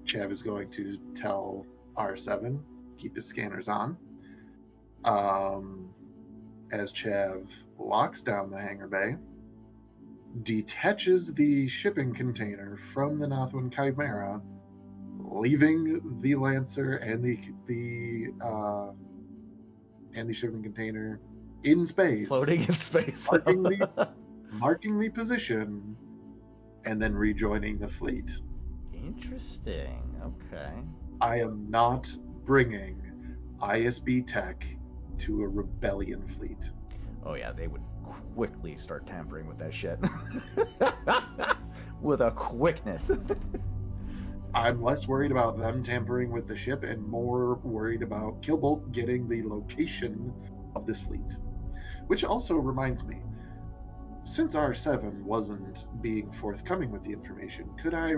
Chav is going to tell R7, keep his scanners on. As Chav locks down the hangar bay, detaches the shipping container from the Nothwin Chimera, leaving the Lancer and the shipping container in space, floating in space, marking the position, and then rejoining the fleet. Interesting. Okay. I am not bringing ISB tech to a rebellion fleet. Oh yeah, they would quickly start tampering with that shit. With a quickness. I'm less worried about them tampering with the ship and more worried about Killbolt getting the location of this fleet. Which also reminds me, since R7 wasn't being forthcoming with the information, could I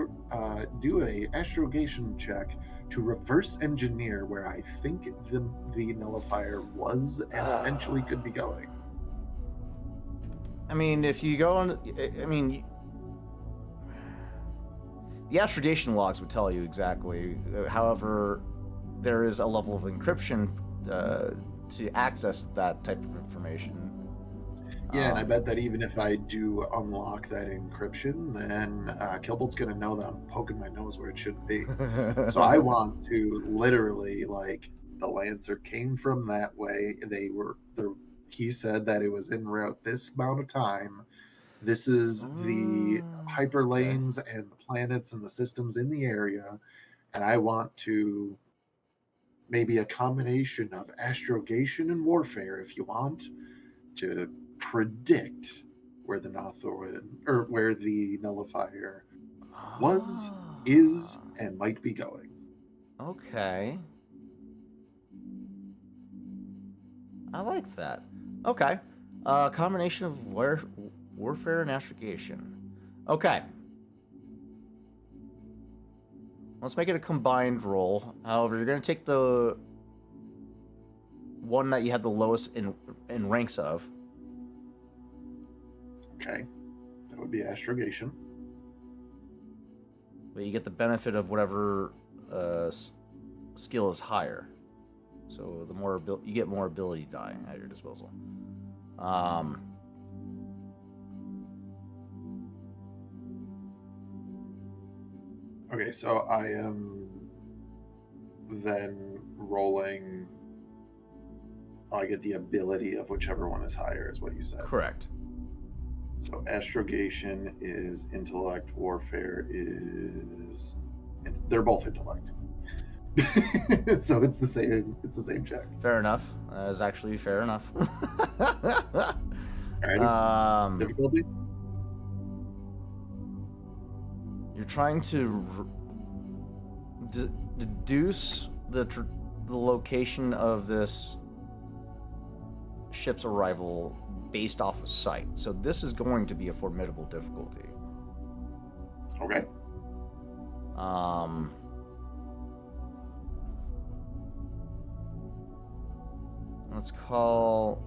do a astrogation check to reverse engineer where I think the nullifier was and eventually could be going? I mean, if you go on, I mean, the astrogation logs would tell you exactly. However, there is a level of encryption to access that type of information. Yeah, and I bet that even if I do unlock that encryption, then Killbolt's going to know that I'm poking my nose where it shouldn't be. So I want to literally, like, the Lancer came from that way. He said that it was en route this amount of time. This is the hyperlanes and the planets and the systems in the area. And I want to maybe a combination of astrogation and warfare, if you want, to predict where the Nothwin or where the nullifier was, is, and might be going. Okay. I like that. Okay. Combination of warfare and astrogation. Okay. Let's make it a combined roll. However, you're going to take the one that you had the lowest in ranks of. Okay. That would be astrogation. But you get the benefit of whatever skill is higher. So the more you get more ability die at your disposal. Okay, so I am then rolling. I get the ability of whichever one is higher, is what you said. Correct. So astrogation is intellect, warfare is. They're both intellect. So it's the same. It's the same check. Fair enough. That is actually fair enough. Alrighty. Difficulty. You're trying to deduce the location of this ship's arrival based off of sight. So this is going to be a formidable difficulty. Okay. Let's call.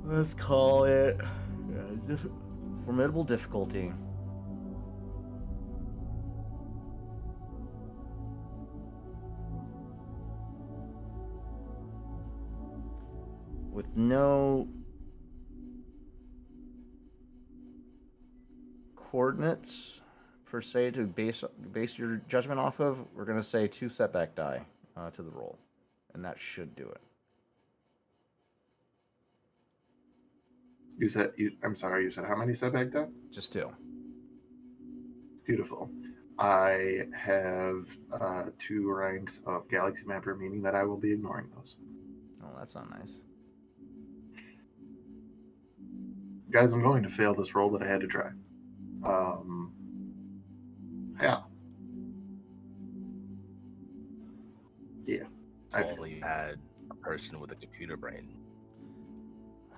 Let's call it formidable difficulty. With no coordinates per se to base your judgment off of, we're gonna say 2 setback die to the roll, and that should do it. You said I'm sorry. You said how many setback die? Just 2. Beautiful. I have 2 ranks of Galaxy Mapper, meaning that I will be ignoring those. Oh, that's not nice. Guys, I'm going to fail this roll, but I had to try. Yeah. Yeah. If only you had a person with a computer brain.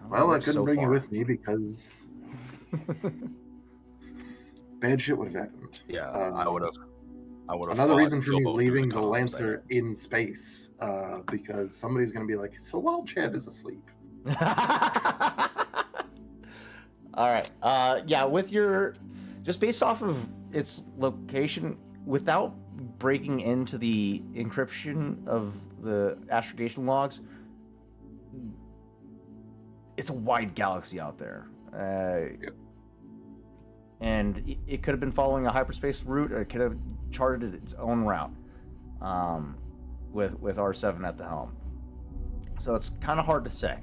Well, I couldn't bring you with me because bad shit would have happened. Yeah, I would have. Another reason for me leaving the Lancer in space, because somebody's going to be like, so while Chav is asleep. All right. Yeah, with your, just based off of its location, without breaking into the encryption of the astrogation logs, it's a wide galaxy out there. Yep. And it could have been following a hyperspace route, or it could have charted its own route with R7 at the helm. So it's kind of hard to say.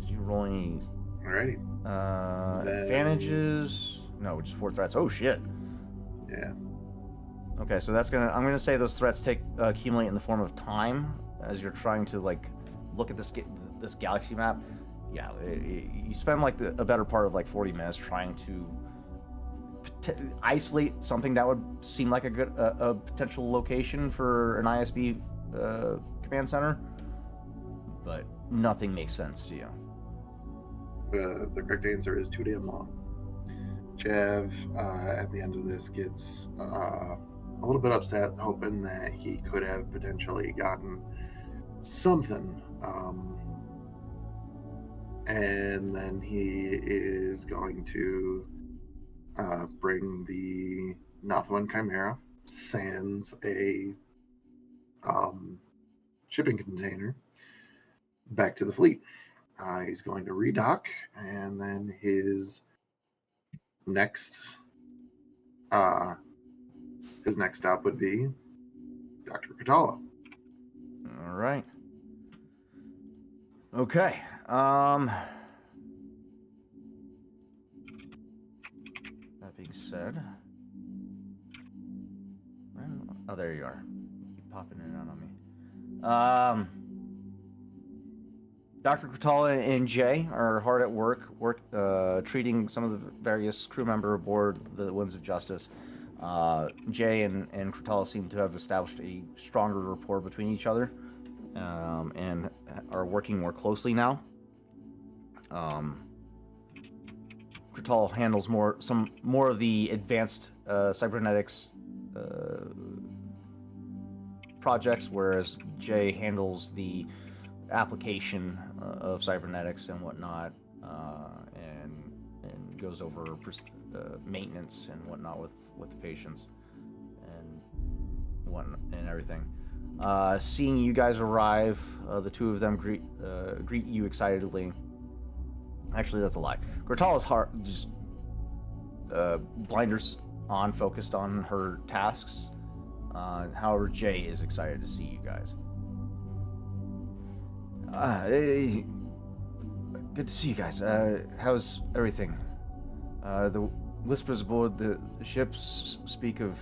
Did you roll any Alrighty. advantages? No, just 4 threats. Oh shit. Yeah. Okay, so that's I'm gonna say those threats accumulate in the form of time as you're trying to like look at this galaxy map. Yeah, you spend like a better part of like 40 minutes trying to isolate something that would seem like a potential location for an ISB command center, but nothing makes sense to you. The correct answer is too damn long. Chav, at the end of this, gets a little bit upset, hoping that he could have potentially gotten something. And then he is going to bring the Nothwan Chimera, sans a shipping container, back to the fleet. He's going to redock, and then his next stop would be Dr. Katala. All right. Okay. That being said, oh, there you are. You keep popping in and out on me. Dr. Katala and Jay are hard at work treating some of the various crew members aboard the Winds of Justice. Jay and Katala seem to have established a stronger rapport between each other, and are working more closely now. Katala handles more of the advanced cybernetics projects, whereas Jay handles the application of cybernetics and whatnot, and goes over maintenance and whatnot with the patients and everything. Seeing you guys arrive, the two of them greet you excitedly. Actually, that's a lie. Gratala's heart just blinders on, focused on her tasks. However, Jay is excited to see you guys. Hey, good to see you guys. How's everything? The whispers aboard the ships speak of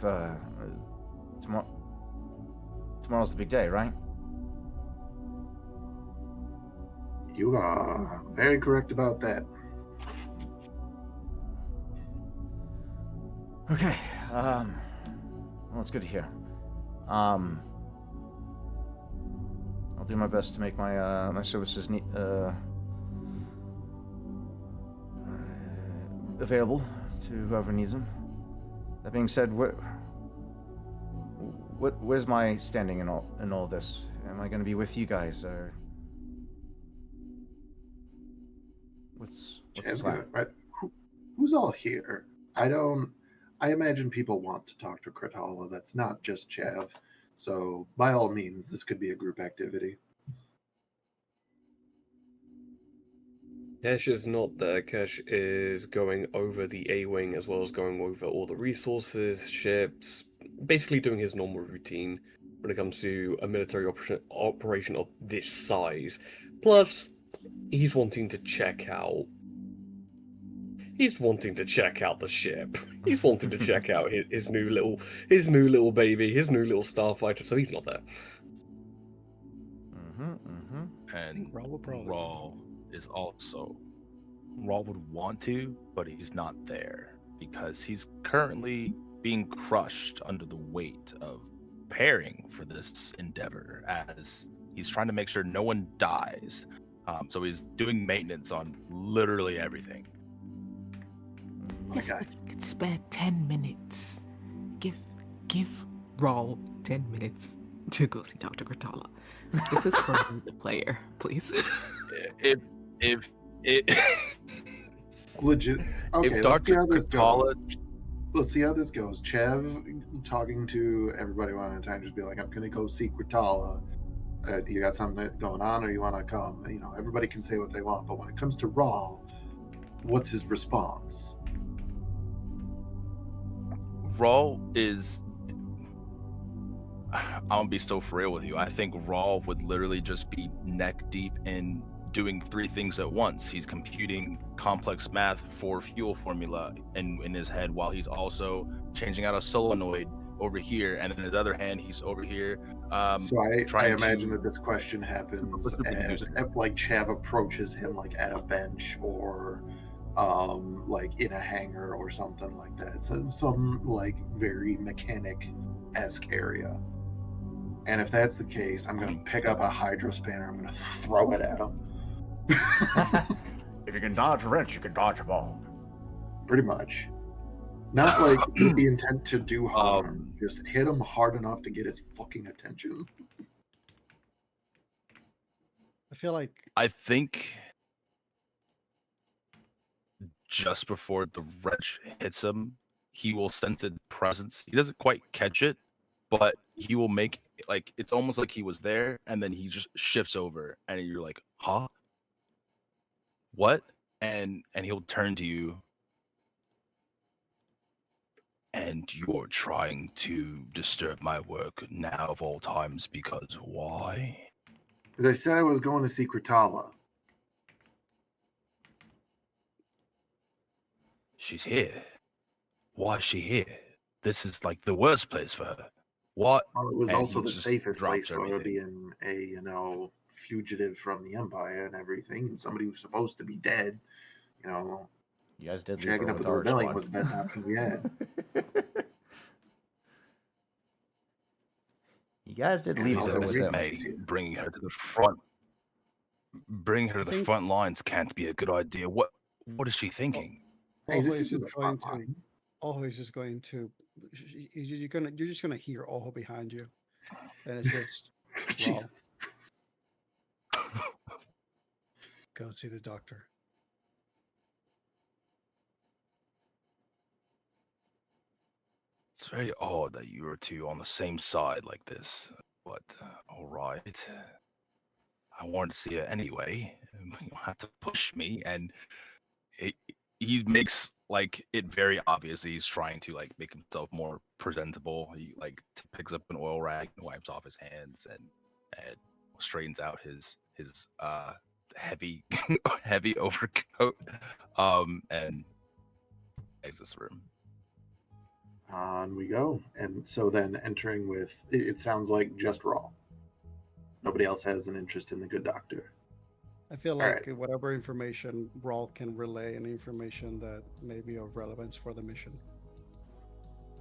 tomorrow. Tomorrow's the big day, right? You are very correct about that. Okay. Well, it's good to hear. I'll do my best to make my my services available to whoever needs them. That being said, where's my standing in all this? Am I going to be with you guys, or what's the plan? Who's all here? I imagine people want to talk to Kratala. That's not just Chav. So by all means, this could be a group activity. Kesh is not there. Kesh is going over the A-Wing as well as going over all the resources, ships, basically doing his normal routine when it comes to a military operation of this size. Plus, he's wanting to check out. He's wanting to check out the ship. He's wanting to check out his new little baby, his new little starfighter. So he's not there. And Raul will probably Raul is also. Raul would want to, but he's not there because he's currently being crushed under the weight of preparing for this endeavor, as he's trying to make sure no one dies. So he's doing maintenance on literally everything. Yes, but you could spare 10 minutes. Give Raul 10 minutes to go see Dr. Gratala. This is for me, the player, please. If Legit. Okay, if let's see Dr. how this Gratala, goes. Let's see how this goes. Chev talking to everybody one at a time, just be like, I'm going to go see Kratala. You got something going on, or you want to come? You know, everybody can say what they want, but when it comes to Raul, what's his response? Raul is. I'm gonna be so for real with you. I think Raul would literally just be neck deep in doing three things at once. He's computing complex math for fuel formula in his head, while he's also changing out a solenoid over here, and in his other hand, he's over here. So I imagine to... that this question happens at like Chav approaches him like at a bench or like in a hangar or something like that. So some like very mechanic-esque area. And if that's the case, I'm going to pick up a hydro spanner. I'm going to throw it at him. If you can dodge a wrench, you can dodge a ball. Pretty much. Not like with the intent to do harm. Just hit him hard enough to get his fucking attention. I think just before the wrench hits him, he will sense its presence. He doesn't quite catch it, but he will make like it's almost like he was there, and then he just shifts over, and you're like, "Huh? What?" And he'll turn to you, and you're trying to disturb my work now of all times, because why? As I said, I was going to see Kratala. She's here. Why is she here? This is like the worst place for her. What? Well, it was And also he the just safest place drops for her, everything. being a fugitive from the Empire and everything, and somebody who's supposed to be dead. You guys did leave shagging her up with with the our rebellion squad. was the best option we had. You guys did leave her with them. Bringing her to the front. Bring her to the front lines can't be a good idea. What is she thinking? Hey, this isn't the front line. Always just going to. You're just gonna hear all behind you, and it's just. Jesus. Go see the doctor. It's very odd that you are two on the same side like this. but all right. I wanted to see it anyway. You don't have to push me. And it, he makes like it very obvious he's trying to like make himself more presentable. He like picks up an oil rag and wipes off his hands and straightens out his heavy heavy overcoat and exits the room. On we go. And so then entering with, it sounds like just Raw. Nobody else has an interest in the good doctor. I feel All like whatever information Rawl can relay and information that may be of relevance for the mission.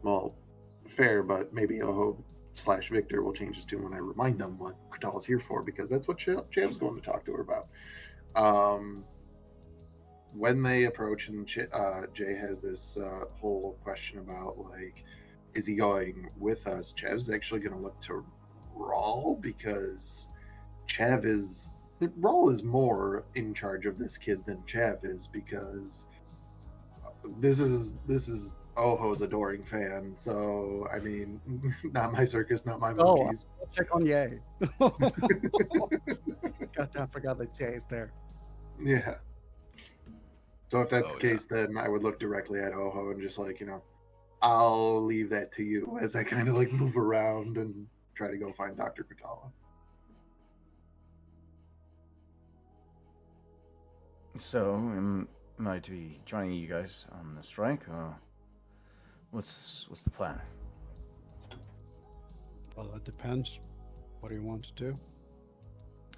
Well, fair, but maybe Oho/Victor will change his tune when I remind them what Kratala's here for, because that's what Chav's going to talk to her about. When they approach, and Jay has this whole question about, like, is he going with us? Chav's actually going to look to Rawl, because Rawl is more in charge of this kid than Chav is, because this is Oho's adoring fan. So I mean, not my circus, not my Oh, monkeys. I'll check on Ye. Goddamn, forgot that Jay's there. Yeah. So if that's Oh, the case, then I would look directly at Oho and just like, I'll leave that to you, as I kind of like move around and try to go find Dr. Kratala. So, am I to be joining you guys on the strike? What's the plan? Well, it depends. What do you want to do?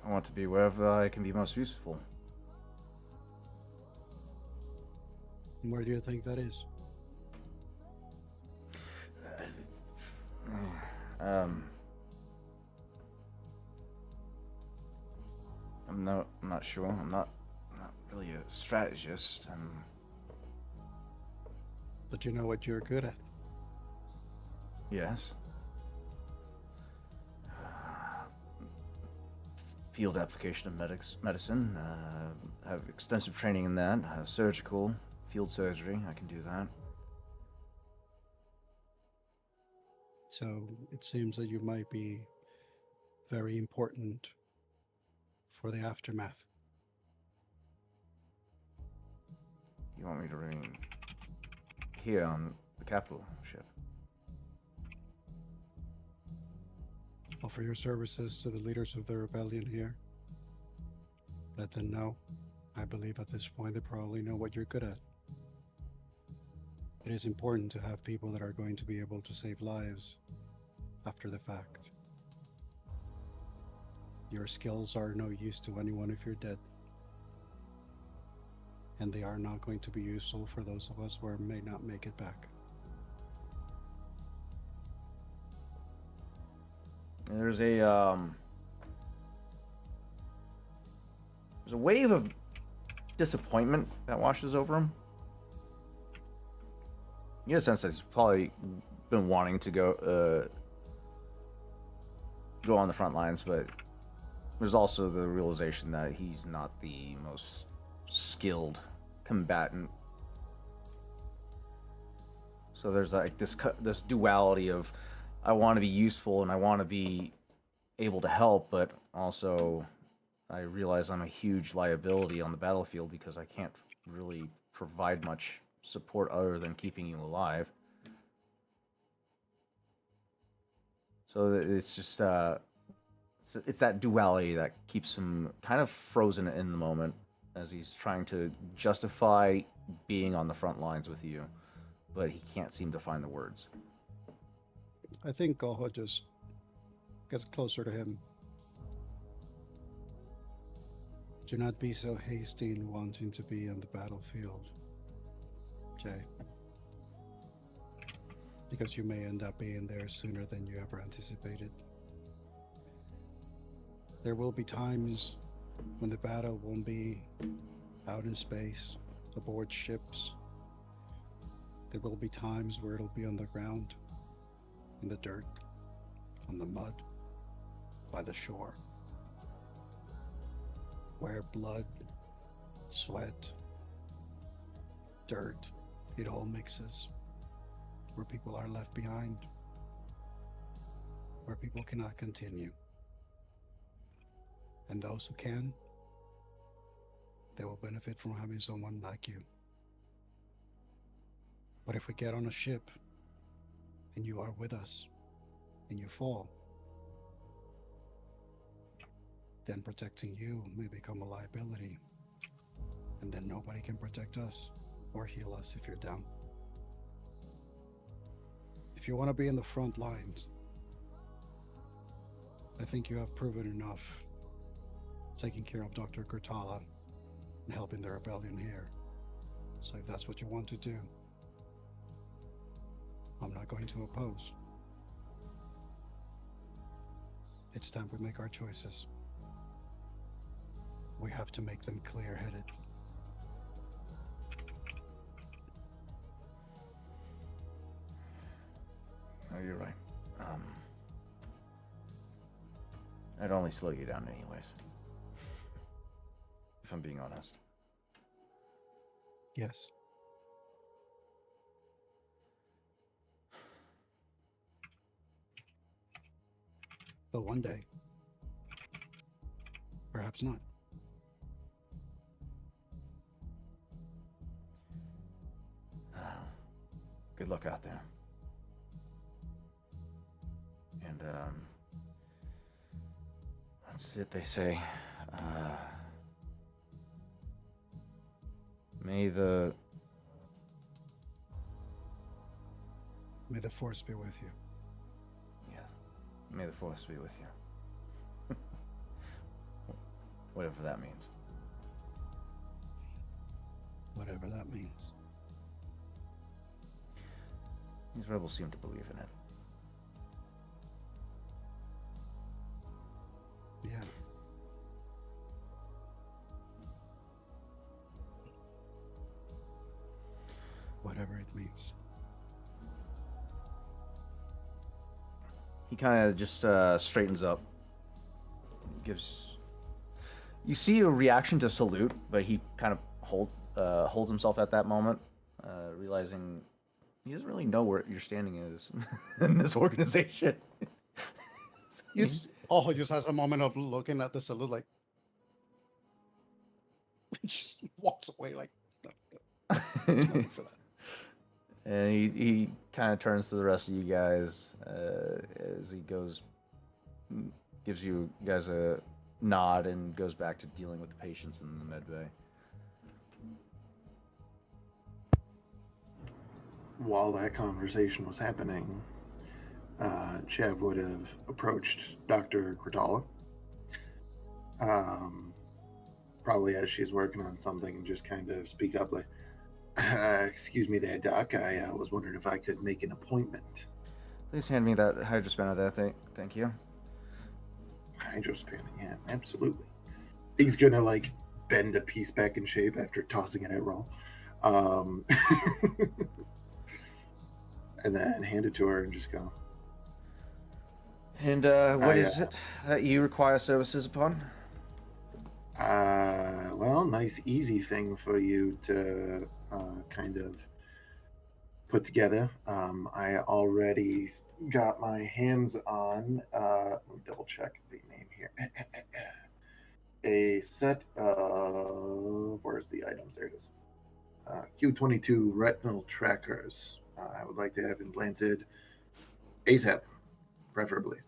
I want to be wherever I can be most useful. And where do you think that is? I'm not sure. I'm not really a strategist. But you know what you're good at. Yes. Field application of medicine. Have extensive training in that. Surgical, field surgery. I can do that. So it seems that you might be very important for the aftermath. You want me to remain here on the capital ship? Offer your services to the leaders of the rebellion here. Let them know. I believe at this point they probably know what you're good at. It is important to have people that are going to be able to save lives after the fact. Your skills are no use to anyone if you're dead. And they are not going to be useful for those of us who may not make it back. There's a wave of disappointment that washes over him. You get a sense that he's probably been wanting to go on the front lines, but there's also the realization that he's not the most skilled combatant. So there's like this duality of, I want to be useful and I want to be able to help, but also I realize I'm a huge liability on the battlefield because I can't really provide much support other than keeping you alive. So it's just it's that duality that keeps him kind of frozen in the moment as he's trying to justify being on the front lines with you, but he can't seem to find the words. I think Goho just gets closer to him. Do not be so hasty in wanting to be on the battlefield, Jay. Because you may end up being there sooner than you ever anticipated. There will be times when the battle won't be out in space, aboard ships. There will be times where it'll be on the ground, in the dirt, on the mud, by the shore, where blood, sweat, dirt, it all mixes, where people are left behind, where people cannot continue. And those who can, they will benefit from having someone like you. But if we get on a ship and you are with us and you fall, then protecting you may become a liability. And then nobody can protect us or heal us if you're down. If you want to be in the front lines, I think you have proven enough taking care of Dr. Kurtala and helping the rebellion here. So if that's what you want to do, I'm not going to oppose. It's time we make our choices. We have to make them clear-headed. Oh, you're right. I'd only slow you down anyways. If I'm being honest. Yes. But one day, perhaps not. Good luck out there. And, that's it, they say. May the Force be with you. Yeah. May the Force be with you. Whatever that means. Whatever that means. These rebels seem to believe in it. Yeah. Whatever it means. He kind of just straightens up. Gives. You see a reaction to salute, but he kind of holds himself at that moment, realizing he doesn't really know where your standing is in this organization. Just has a moment of looking at the salute, like, just walks away, like, no, there's no need for that. And he kind of turns to the rest of you guys as he gives you guys a nod and goes back to dealing with the patients in the med bay. While that conversation was happening, Chev would have approached Dr. Kurtala, probably as she's working on something, and just kind of speak up like, excuse me there, Doc. I was wondering if I could make an appointment. Please hand me that hydrospanner there, thank you. Hydrospanner, yeah, absolutely. He's gonna, like, bend a piece back in shape after tossing it at Roll. And then hand it to her and just go. And what is it that you require services upon? Well, nice easy thing for you to kind of put together. I already got my hands on, let me double check the name here. A set of, where's the items? There it is. Q22 retinal trackers. I would like to have implanted ASAP, preferably.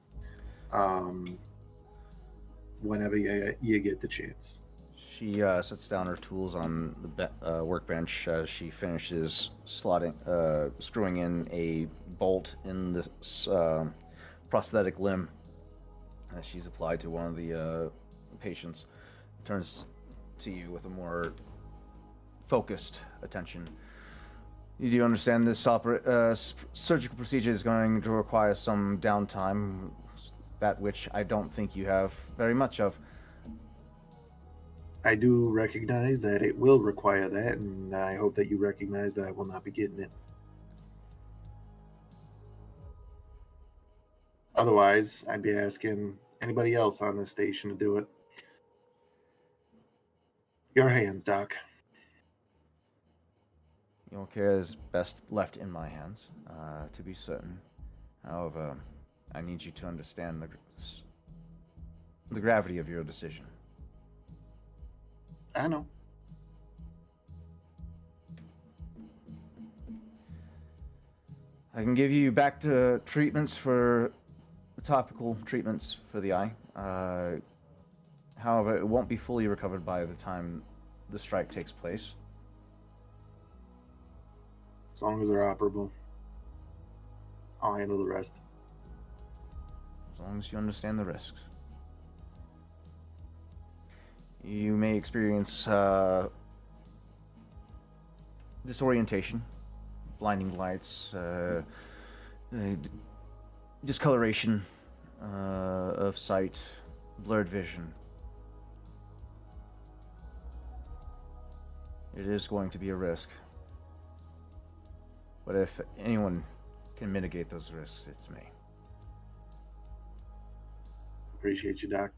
Whenever you get the chance. She sets down her tools on the workbench as she finishes screwing in a bolt in this prosthetic limb that she's applied to one of the patients. Turns to you with a more focused attention. You do understand this surgical procedure is going to require some downtime, that which I don't think you have very much of. I do recognize that it will require that, and I hope that you recognize that I will not be getting it. Otherwise, I'd be asking anybody else on this station to do it. Your hands, Doc. Your care is best left in my hands, to be certain. However, I need you to understand the gravity of your decision. I know. I can give you back to treatments for the topical treatments for the eye. However, it won't be fully recovered by the time the strike takes place. As long as they're operable, I'll handle the rest. As long as you understand the risks. You may experience disorientation, blinding lights, discoloration of sight, blurred vision. It is going to be a risk. But if anyone can mitigate those risks, it's me. Appreciate you, Doc.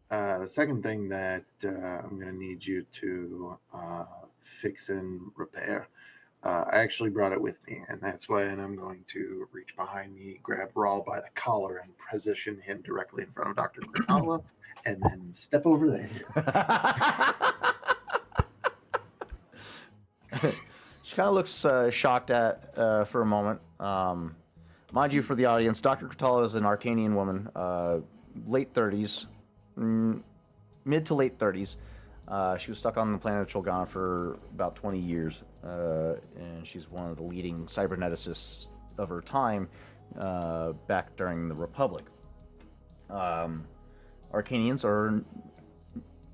The second thing that I'm going to need you to fix and repair, I actually brought it with me, and that's when I'm going to reach behind me, grab Rawl by the collar, and position him directly in front of Dr. Cortala, and then step over there. She kind of looks shocked at for a moment. Mind you, for the audience, Dr. Cortala is an Arcanian woman, late 30s, mid to late 30s. She was stuck on the planet of Cholgana for about 20 years, and she's one of the leading cyberneticists of her time back during the Republic. Arcanians are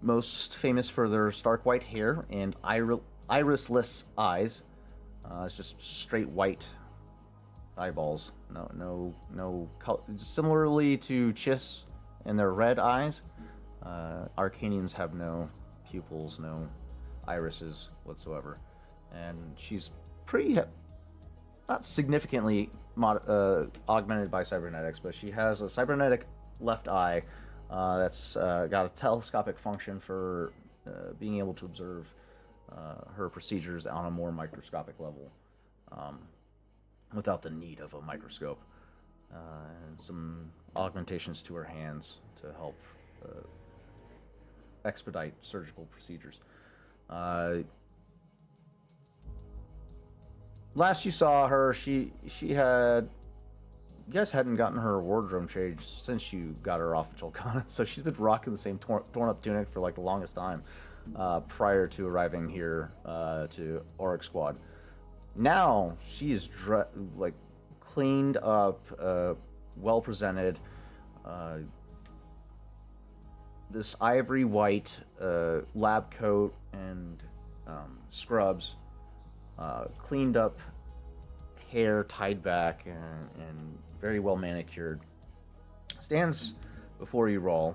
most famous for their stark white hair and irisless eyes. It's just straight white eyeballs. No color. Similarly to Chiss and their red eyes, Arcanians have no pupils, no irises whatsoever. And she's pretty, not significantly augmented by cybernetics, but she has a cybernetic left eye that's got a telescopic function for being able to observe her procedures on a more microscopic level without the need of a microscope. And some augmentations to her hands to help expedite surgical procedures. Last you saw her, she had... You guys hadn't gotten her wardrobe changed since you got her off of Cholgana, so she's been rocking the same torn up tunic for like the longest time prior to arriving here to Auric Squad. Now she is like cleaned up, well presented. This ivory white lab coat and scrubs, cleaned up hair tied back and very well manicured, stands before you, Rawl,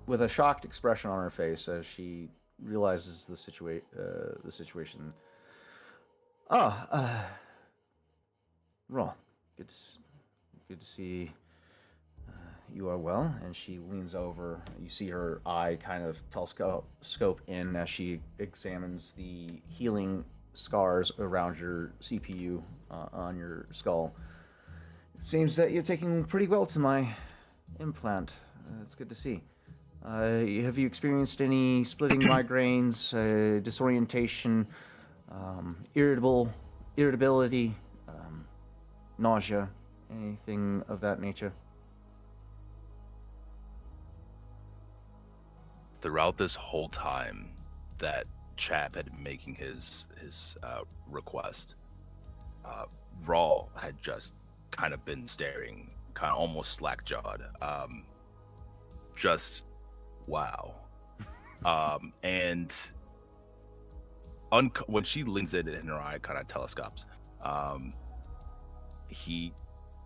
with a shocked expression on her face as she realizes the situation. Rawl, good to see you are well. And she leans over. You see her eye kind of telescope in as she examines the healing scars around your CPU on your skull. It seems that you're taking pretty well to my implant. It's good to see. Have you experienced any splitting migraines, disorientation, irritability, nausea, anything of that nature? Throughout this whole time that Chap had been making his request, Rawl had just kind of been staring, kind of almost slack-jawed. Just wow. And when she leans in and her eye kind of telescopes, he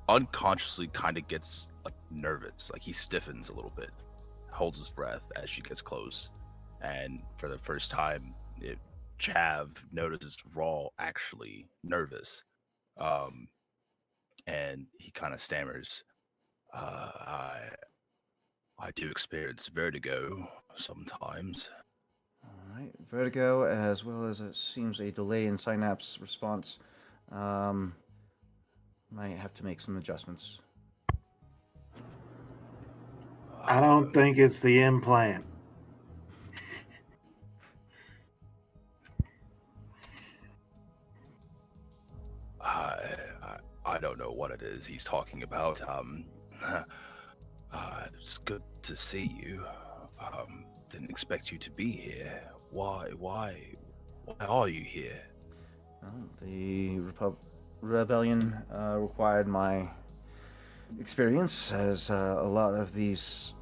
unconsciously kind of gets like nervous, like he stiffens a little bit, holds his breath as she gets close, and for the first time, Chav notices Rawl actually nervous, and he kind of stammers, "I do experience vertigo sometimes." All right, vertigo, as well as it seems a delay in synapse response. Might have to make some adjustments. I don't think it's the implant. I don't know what it is he's talking about. It's good to see you. Didn't expect you to be here. Why are you here? Well, the rebellion required my experience, as a lot of these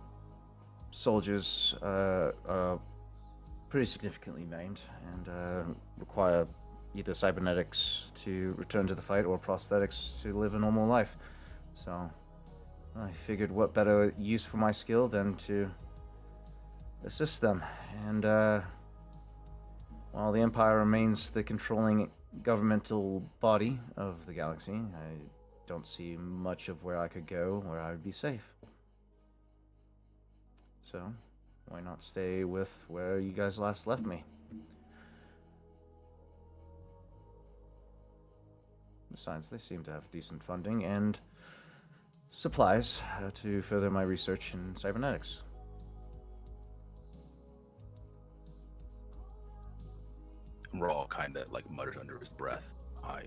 soldiers are pretty significantly maimed and require either cybernetics to return to the fight or prosthetics to live a normal life. So I figured what better use for my skill than to assist them. And while the Empire remains the controlling governmental body of the galaxy, I don't see much of where I could go where I would be safe. So, why not stay with where you guys last left me? Besides, they seem to have decent funding and supplies to further my research in cybernetics. Raw kind of like muttered under his breath, I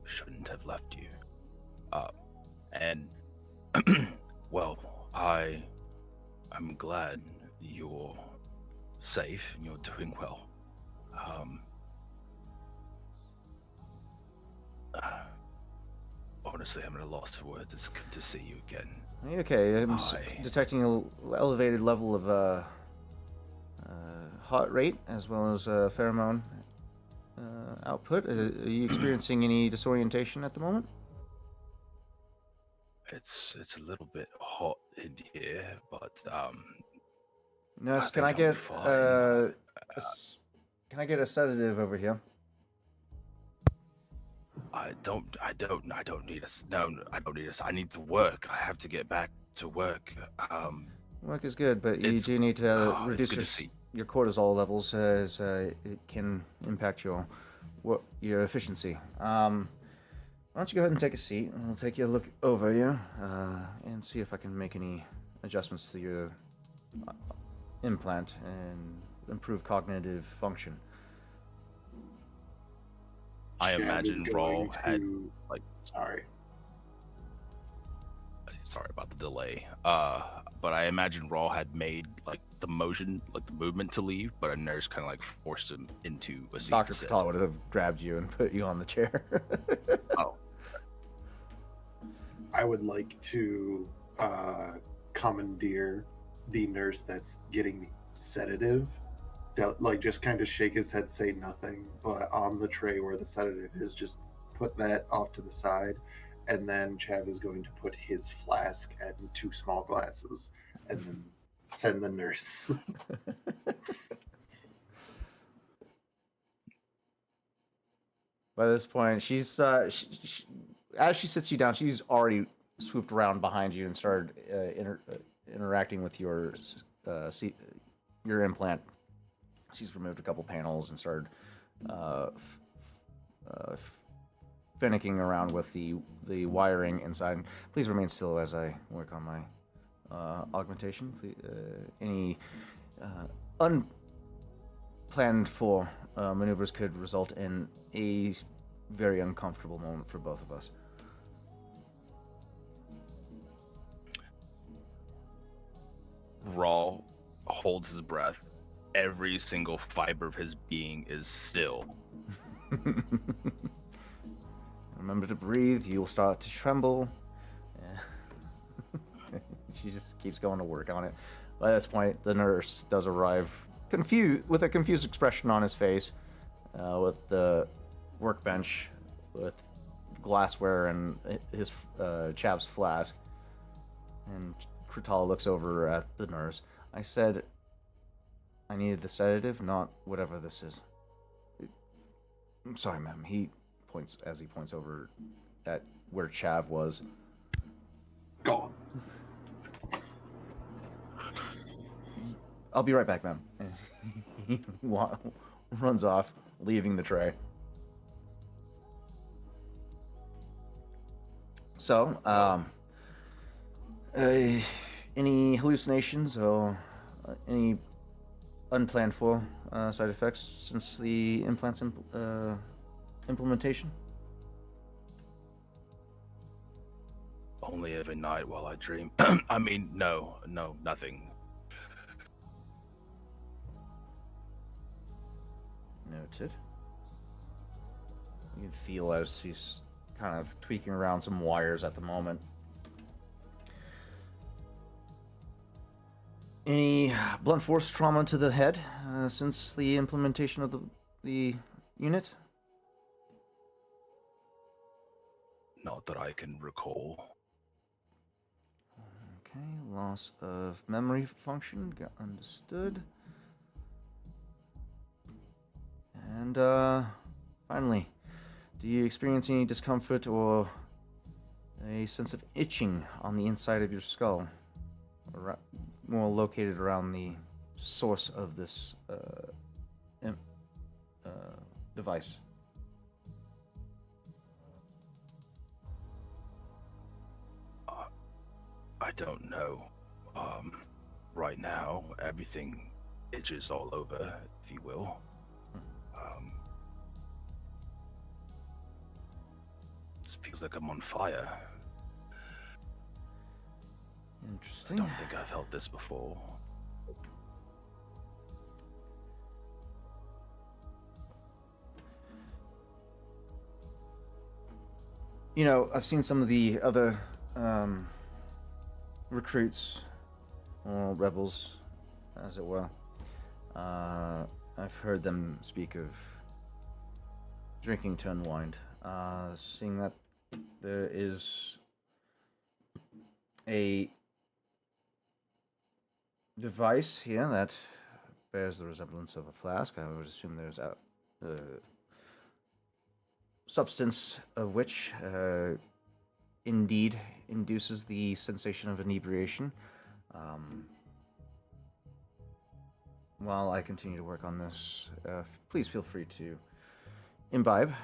shouldn't have left you. And well, I'm glad you're safe and you're doing well. Honestly, I'm at a loss for words. It's good to see you again. Are you okay? I'm detecting an elevated level of heart rate as well as pheromone output. Are you experiencing any disorientation at the moment? It's a little bit hot in here, but Nurse, can I get a sedative over here? I don't need a. I need to work. I have to get back to work. Work is good, but you do need to reduce your cortisol levels as it can impact your efficiency. Why don't you go ahead and take a seat, and I'll take a look over you and see if I can make any adjustments to your implant and improve cognitive function. I imagine Raw had like. Sorry about the delay. But I imagine Raw had made like the motion, like the movement to leave, but a nurse kind of like forced him into a seat. Dr. Patel would have grabbed you and put you on the chair. Oh. I would like to commandeer the nurse that's getting the sedative. That, like, just kind of shake his head, say nothing, but on the tray where the sedative is, just put that off to the side. And then Chav is going to put his flask and 2 small glasses and then send the nurse. By this point, she's as she sits you down, she's already swooped around behind you and started interacting with your implant. She's removed a couple panels and started finicking around with the wiring inside. Please remain still as I work on my augmentation. Please, any unplanned for maneuvers could result in a very uncomfortable moment for both of us. Raw holds his breath. Every single fiber of his being is still. Remember to breathe. You'll start to tremble. She just keeps going to work on it. By this point, the nurse does arrive, with a confused expression on his face, with the workbench, with glassware and his Chav's flask. And Krital looks over at the nurse. I said I needed the sedative, not whatever this is. I'm sorry, ma'am. He points over at where Chav was. Gone. I'll be right back, ma'am. And he runs off, leaving the tray. So, uh, any hallucinations or any unplanned for side effects since the implant's implementation? Only every night while I dream. I mean, no, nothing. Noted. You can feel as he's kind of tweaking around some wires at the moment. Any blunt force trauma to the head since the implementation of the unit? Not that I can recall. Okay, loss of memory function, got understood. And finally, do you experience any discomfort or a sense of itching on the inside of your skull? Or more located around the source of this device? I don't know. Right now, everything itches all over, if you will. It feels like I'm on fire. Interesting. I don't think I've felt this before. You know, I've seen some of the other recruits, or rebels, as it were. I've heard them speak of drinking to unwind. Seeing that there is a device here that bears the resemblance of a flask, I would assume there's a substance of which indeed induces the sensation of inebriation. While I continue to work on this, please feel free to imbibe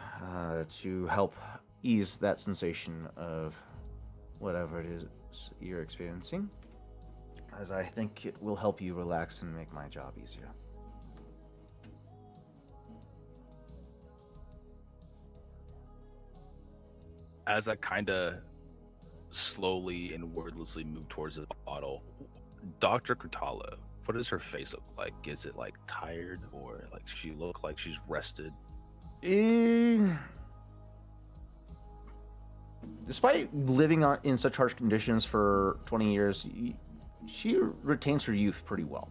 to help ease that sensation of whatever it is you're experiencing, as I think it will help you relax and make my job easier. As I kind of slowly and wordlessly move towards the bottle, Dr. Kurtala, what does her face look like? Is it like tired, or like she look like she's rested? Despite living in such harsh conditions for 20 years, she retains her youth pretty well.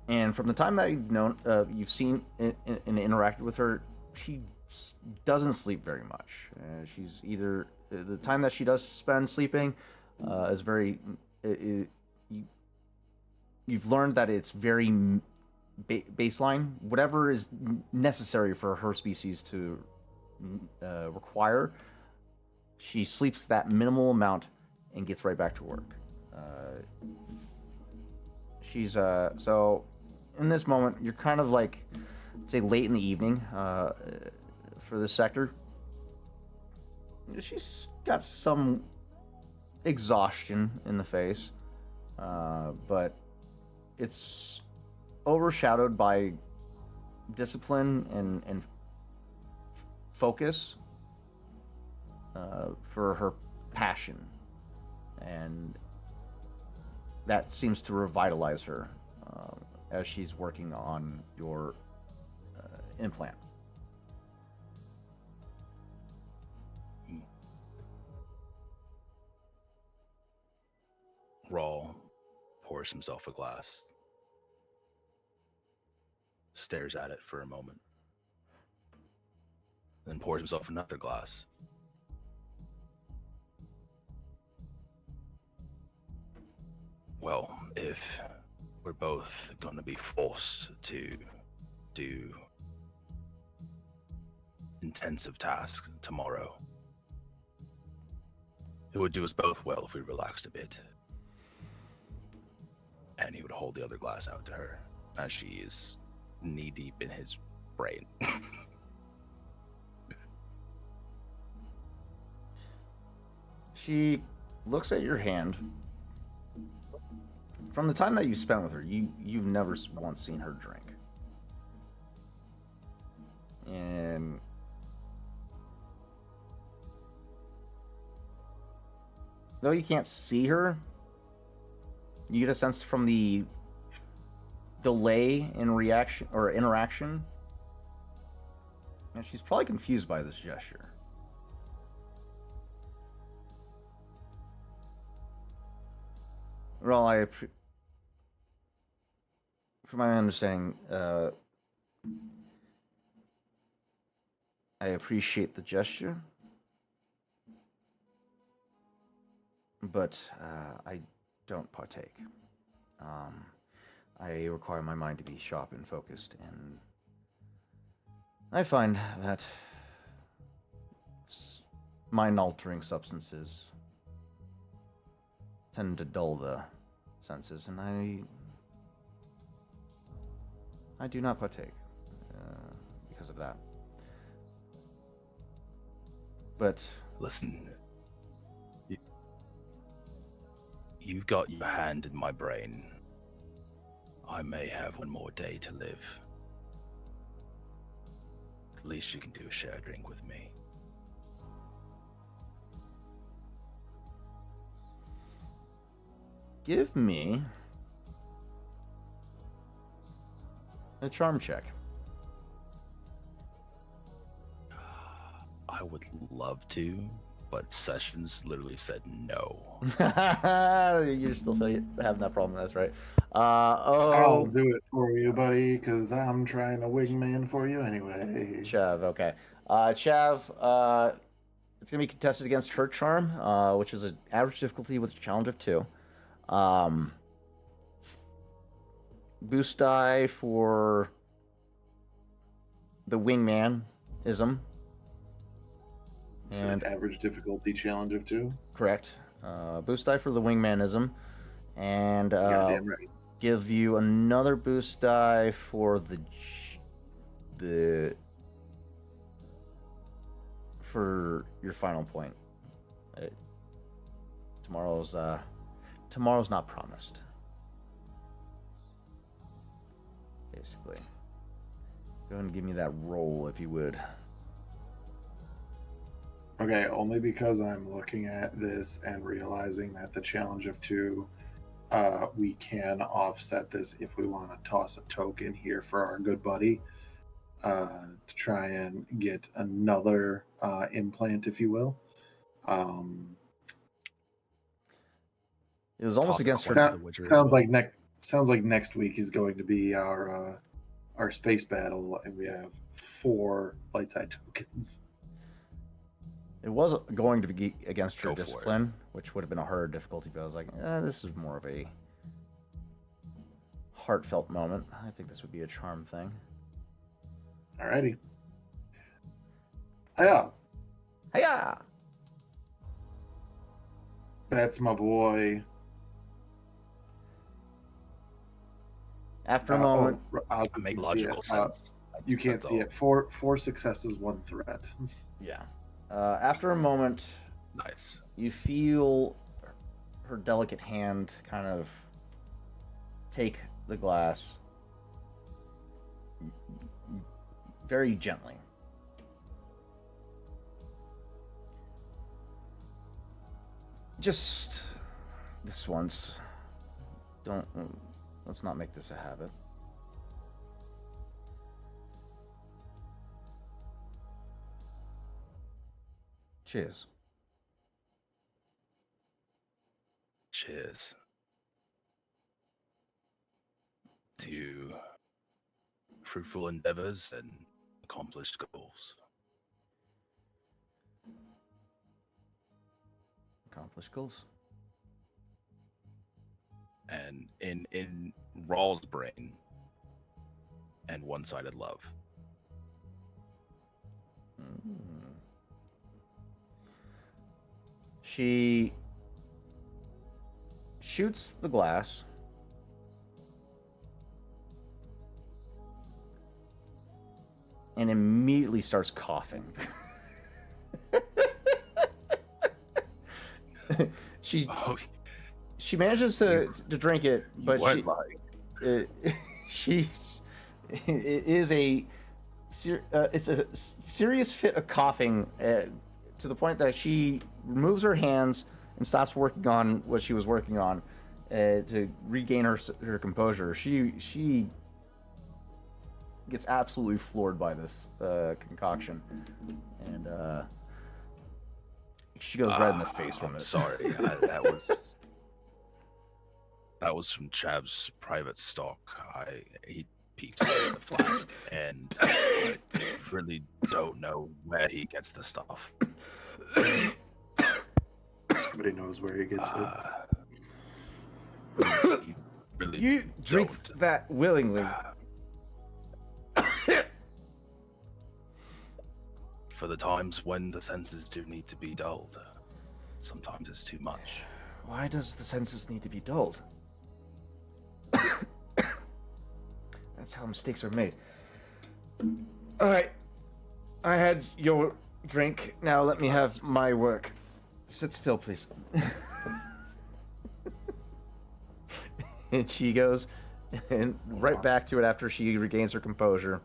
And from the time that you've seen and interacted with her, she doesn't sleep very much. She's either the time that she does spend sleeping is very. You've learned that it's very baseline. Whatever is necessary for her species to require, she sleeps that minimal amount and gets right back to work. She's so in this moment you're kind of like, say, late in the evening for this sector. She's got some exhaustion in the face, but it's overshadowed by discipline and focus for her passion, and that seems to revitalize her as she's working on your implant. Rawl pours himself a glass, stares at it for a moment, then pours himself another glass. Well, if we're both going to be forced to do intensive tasks tomorrow, it would do us both well if we relaxed a bit. And he would hold the other glass out to her as she is knee deep in his brain. She looks at your hand. From the time that you spent with her, you've never once seen her drink. And though you can't see her, you get a sense from the delay in reaction or interaction, and she's probably confused by this gesture. Well, from my understanding, I appreciate the gesture, but I don't partake. I require my mind to be sharp and focused, and I find that mind-altering substances tend to dull the senses, and I do not partake because of that. But listen, you've got your hand in my brain. I may have one more day to live. At least you can do a share drink with me. give me a charm check. I would love to, but Sessions literally said no. You're still having that problem, that's right. I'll do it for you, buddy, because I'm trying to wingman for you anyway. Chav, okay. Chav, it's going to be contested against her charm, which is an average difficulty with a challenge of 2. Boost die for the wingman-ism. So an average difficulty challenge of 2? Correct. Boost die for the wingmanism, and Goddamn right. give you another boost die for for your final point. Tomorrow's not promised. Basically, go ahead and give me that roll if you would. Okay, only because I'm looking at this and realizing that the challenge of 2, we can offset this if we want to toss a token here for our good buddy to try and get another implant, if you will. It was almost against her. Sounds like next week is going to be our space battle, and we have 4 light side tokens. It was going to be against her discipline, which would have been a harder difficulty, but I was like, this is more of a heartfelt moment. I think this would be a charm thing. Alrighty. Hiya! Hiya! That's my boy. After a moment, I make logical sense. You can't see it. 4 successes, 1 threat. Yeah. After a moment, nice. You feel her delicate hand kind of take the glass very gently. Just this once. Let's not make this a habit. Cheers. Cheers. To fruitful endeavors and accomplished goals. Accomplished goals. And in Raw's brain, and one-sided love. She shoots the glass. And immediately starts coughing. she Oh, she manages to drink it, but weren't lying. it is it's a serious fit of coughing to the point that she removes her hands and stops working on what she was working on to regain her composure. She gets absolutely floored by this concoction, and she goes red in the face from it. Sorry, that was from Chav's private stock. He peeks in the flask, and I really don't know where he gets the stuff. Nobody knows where he gets it. You really You drink don't. that willingly. For the times when the senses do need to be dulled, sometimes it's too much. Why does the senses need to be dulled? That's how mistakes are made. Alright. I had your drink. Now let me have my work. Sit still, please. And she goes and right back to it after she regains her composure.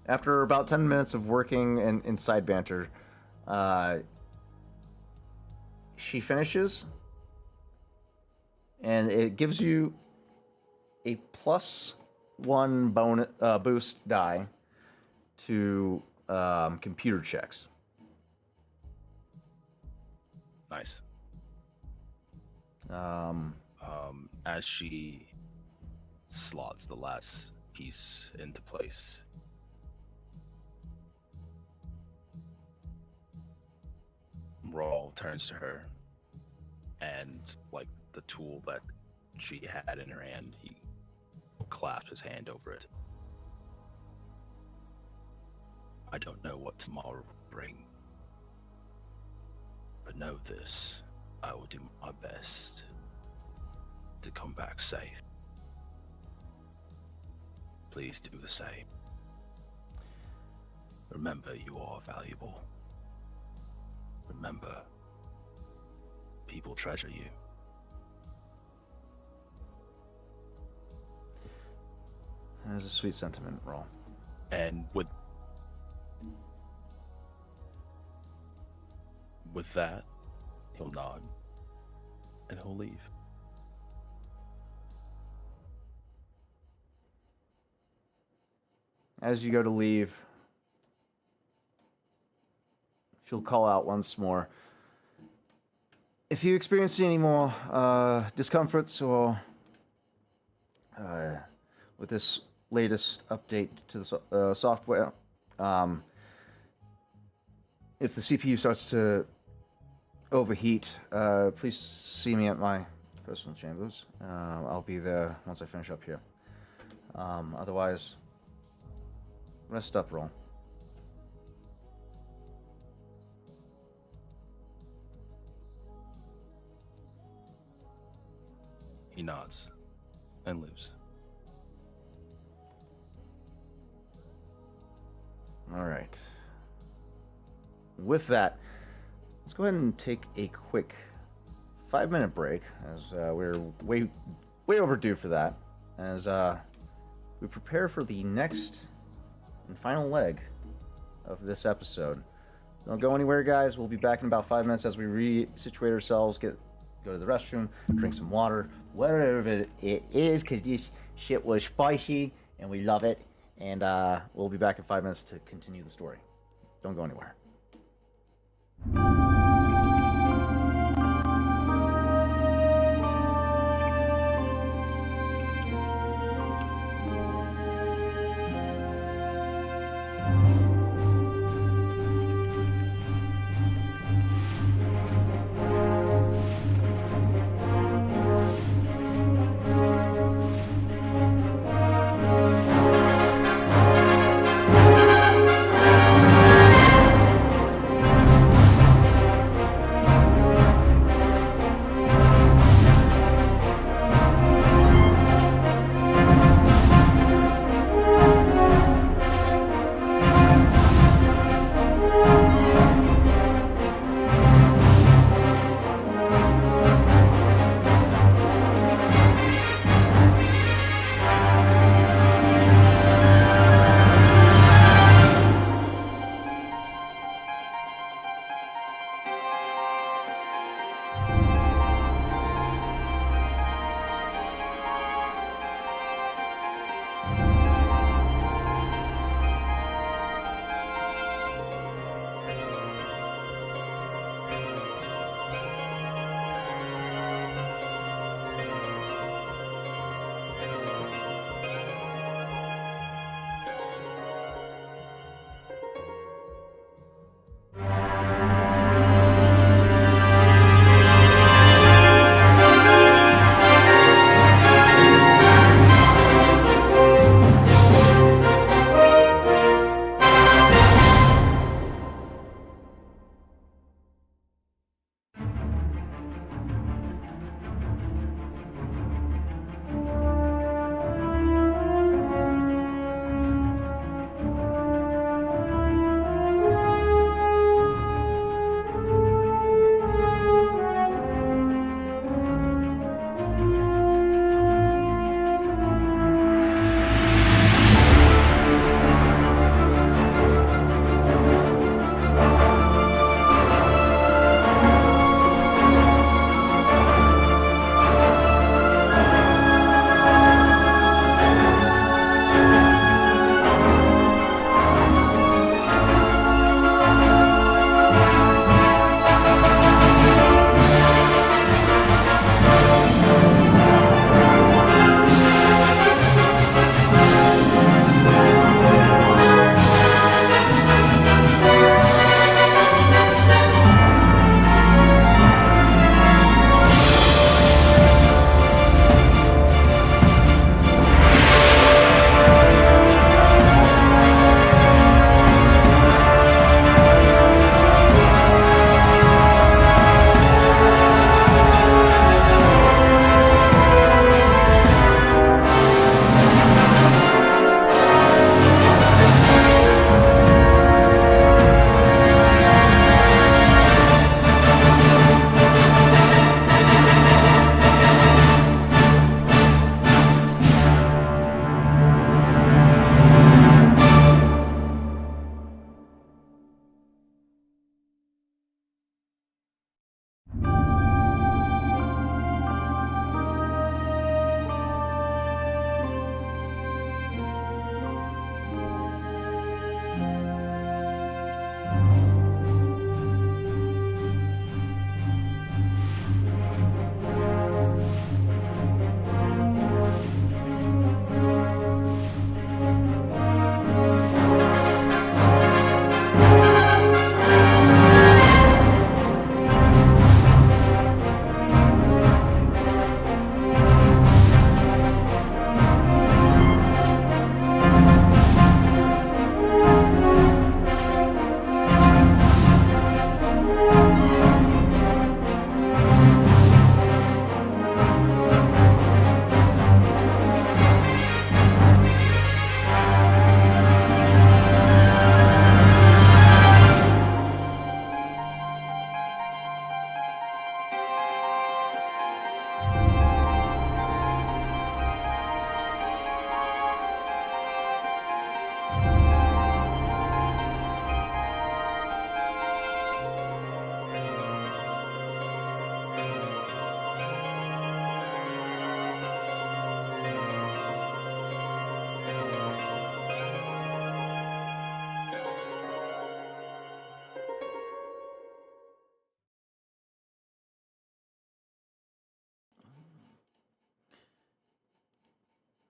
After about 10 minutes of working and side banter, she finishes, and it gives you a +1 bonus boost die to computer checks. Nice. Um, As she slots the last piece into place, Rawl turns to her, and like the tool that she had in her hand, he clasps his hand over it. I don't know what tomorrow will bring, but know this, I will do my best to come back safe. Please do the same. Remember, you are valuable. Remember, people treasure you. That's a sweet sentiment, Rawl. And with that, he'll nod and he'll leave. As you go to leave, she'll call out once more. If you experience any more discomforts or with this latest update to the software, if the CPU starts to overheat, please see me at my personal chambers. I'll be there once I finish up here. Otherwise, rest up, Roll. He nods and leaves. All right. With that, let's go ahead and take a quick 5-minute break, as we're way overdue for that, as we prepare for the next and final leg of this episode. Don't go anywhere, guys. We'll be back in about 5 minutes as we resituate ourselves, go to the restroom, drink some water, whatever it is, because this shit was spicy and we love it. And we'll be back in 5 minutes to continue the story. Don't go anywhere.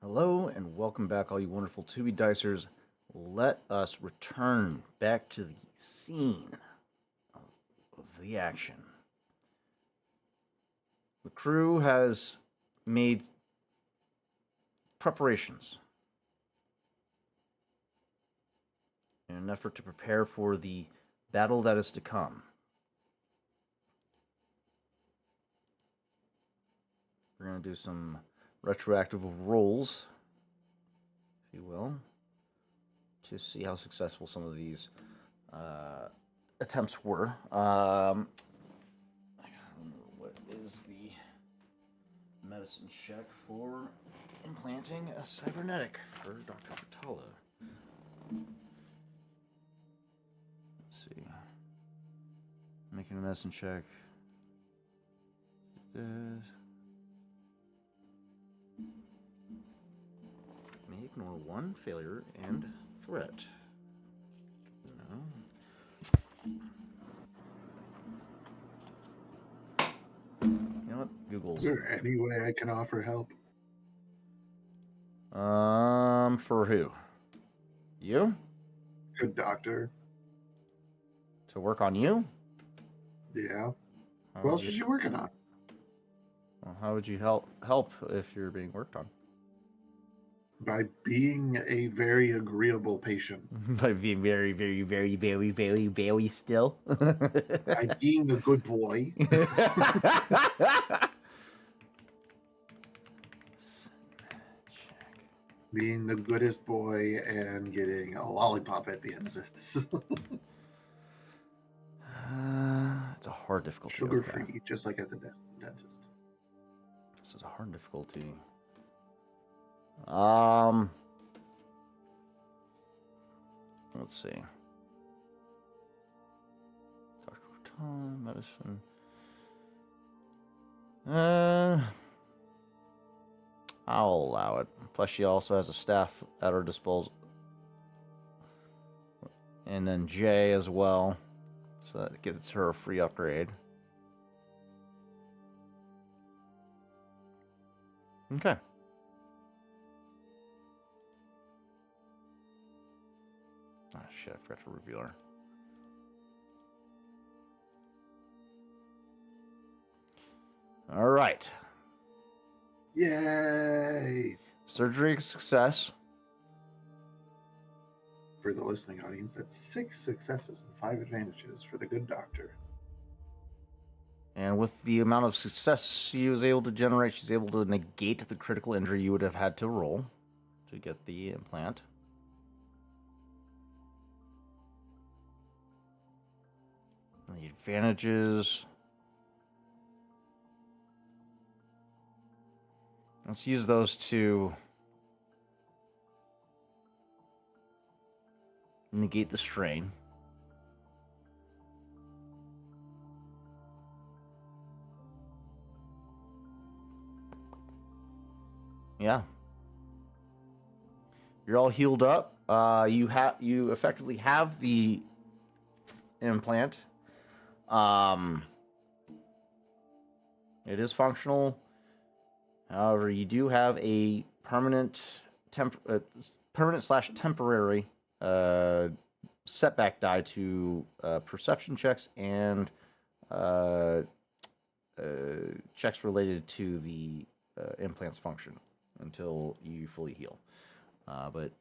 Hello and welcome back, all you wonderful Tubi Dicers. Let us return back to the scene of the action. The crew has made preparations in an effort to prepare for the battle that is to come. We're going to do some retroactive rolls, if you will, to see how successful some of these attempts were. I gotta remember what is the medicine check for implanting a cybernetic for Dr. Vitala. Let's see. Making a medicine check. This. May ignore one failure and threat. No. You know what? Google's. Is there any way I can offer help? For who? You? Good doctor. To work on you? Yeah. How What else would is you- she working on? Well, how would you help if you're being worked on? By being a very agreeable patient. By being very, very, very, very, very, very still. By being a good boy. Being the goodest boy and getting a lollipop at the end of this. It's a hard difficulty. Sugar okay. free, just like at the dentist. This is a hard difficulty. Let's see. Dr. Time, medicine. I'll allow it. Plus, she also has a staff at her disposal. And then J as well. So that gives her a free upgrade. Okay. Oh shit, I forgot to reveal her. Alright. Yay! Surgery success. For the listening audience, that's 6 successes and 5 advantages for the good doctor. And with the amount of success she was able to generate, she's able to negate the critical injury you would have had to roll to get the implant. And the advantages. Let's use those to negate the strain. Yeah. You're all healed up. You effectively have the implant. It is functional. However, you do have a permanent slash temporary setback die to perception checks and checks related to the implant's function until you fully heal. But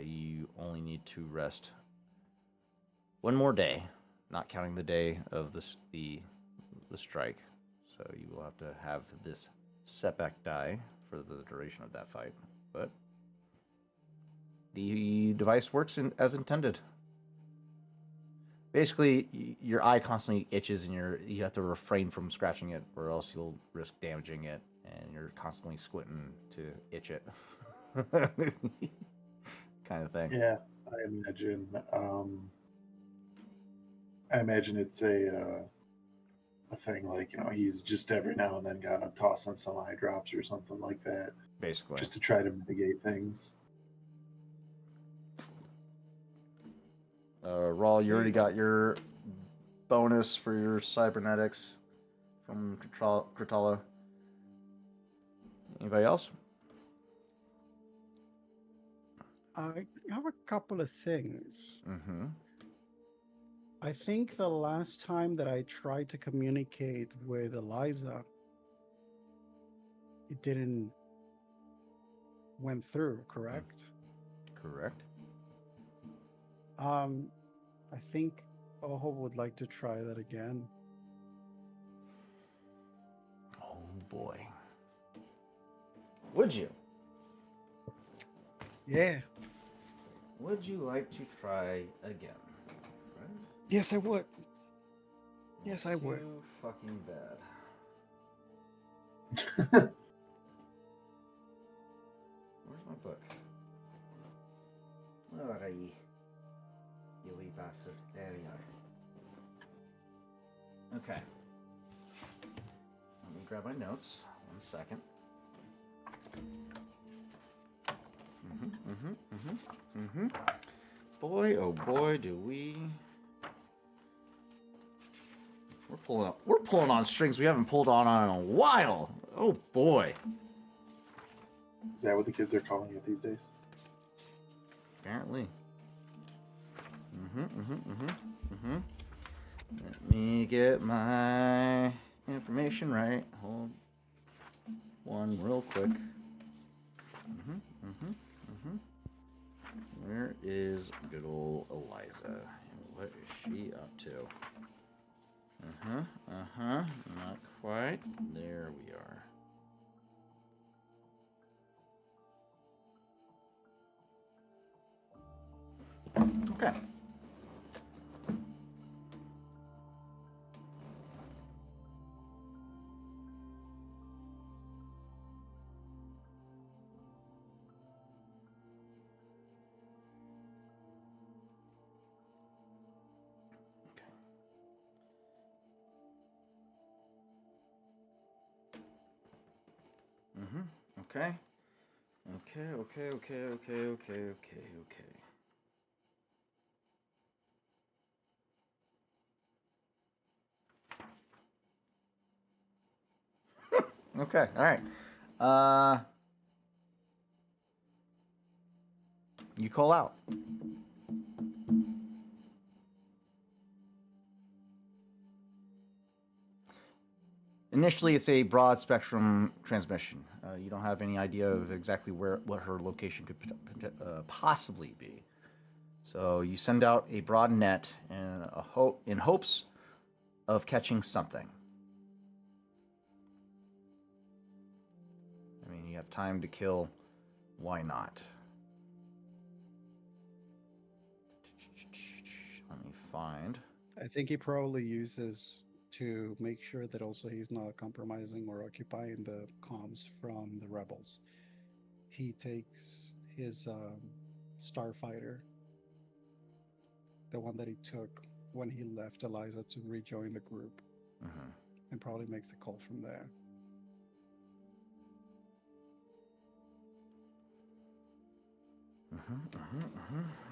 you only need to rest one more day, not counting the day of the strike. So you will have to have this setback die for the duration of that fight. But the device works as intended. Basically, your eye constantly itches and you have to refrain from scratching it, or else you'll risk damaging it, and you're constantly squinting to itch it. Kind of thing. Yeah, I imagine it's a thing like, he's just every now and then got to toss on some eye drops or something like that, Basically. just to try to mitigate things. Raul, you already got your bonus for your cybernetics from Kratala. Anybody else? I have a couple of things. Mm-hmm. I think the last time that I tried to communicate with Eliza, it didn't went through, correct? Correct. Um, I think Oho would like to try that again. Oh boy. Would you? Yeah. Would you like to try again, friend? Yes, I would. Yes, I would. Too fucking bad. Where's my book? Where are ye? You wee bastard. There we are. Okay. Let me grab my notes. 1 second. Boy, oh boy, do we. We're pulling on strings we haven't pulled on in a while. Oh boy. Is that what the kids are calling it these days? Apparently. Let me get my information right. Hold one real quick. Where is good old Eliza? What is she up to? Not quite. There we are. Okay. Okay. Okay, all right. You call out. Initially, it's a broad spectrum transmission. You don't have any idea of exactly what her location could possibly be. So you send out a broad net in hopes of catching something. I mean, you have time to kill. Why not? Let me find. I think he probably uses to make sure that also he's not compromising or occupying the comms from the rebels. He takes his starfighter, the one that he took when he left Eliza to rejoin the group, and probably makes a call from there.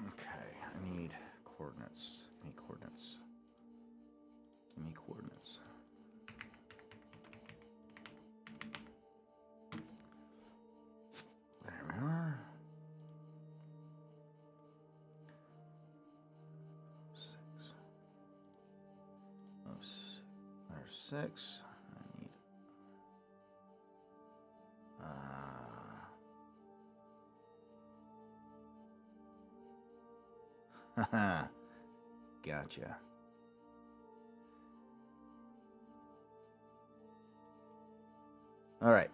Okay, I need coordinates. Give me coordinates. There we are. 6. There's 6. I need. Haha. Gotcha. All right.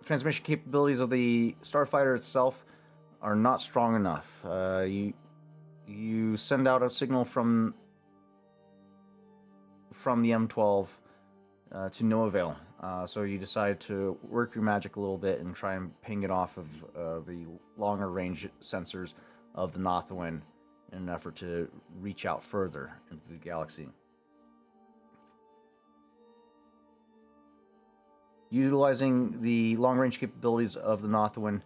Transmission capabilities of the starfighter itself are not strong enough. You send out a signal from the M12 to no avail. So you decide to work your magic a little bit and try and ping it off of the longer range sensors of the Nothwin in an effort to reach out further into the galaxy. Utilizing the long-range capabilities of the Nothwin,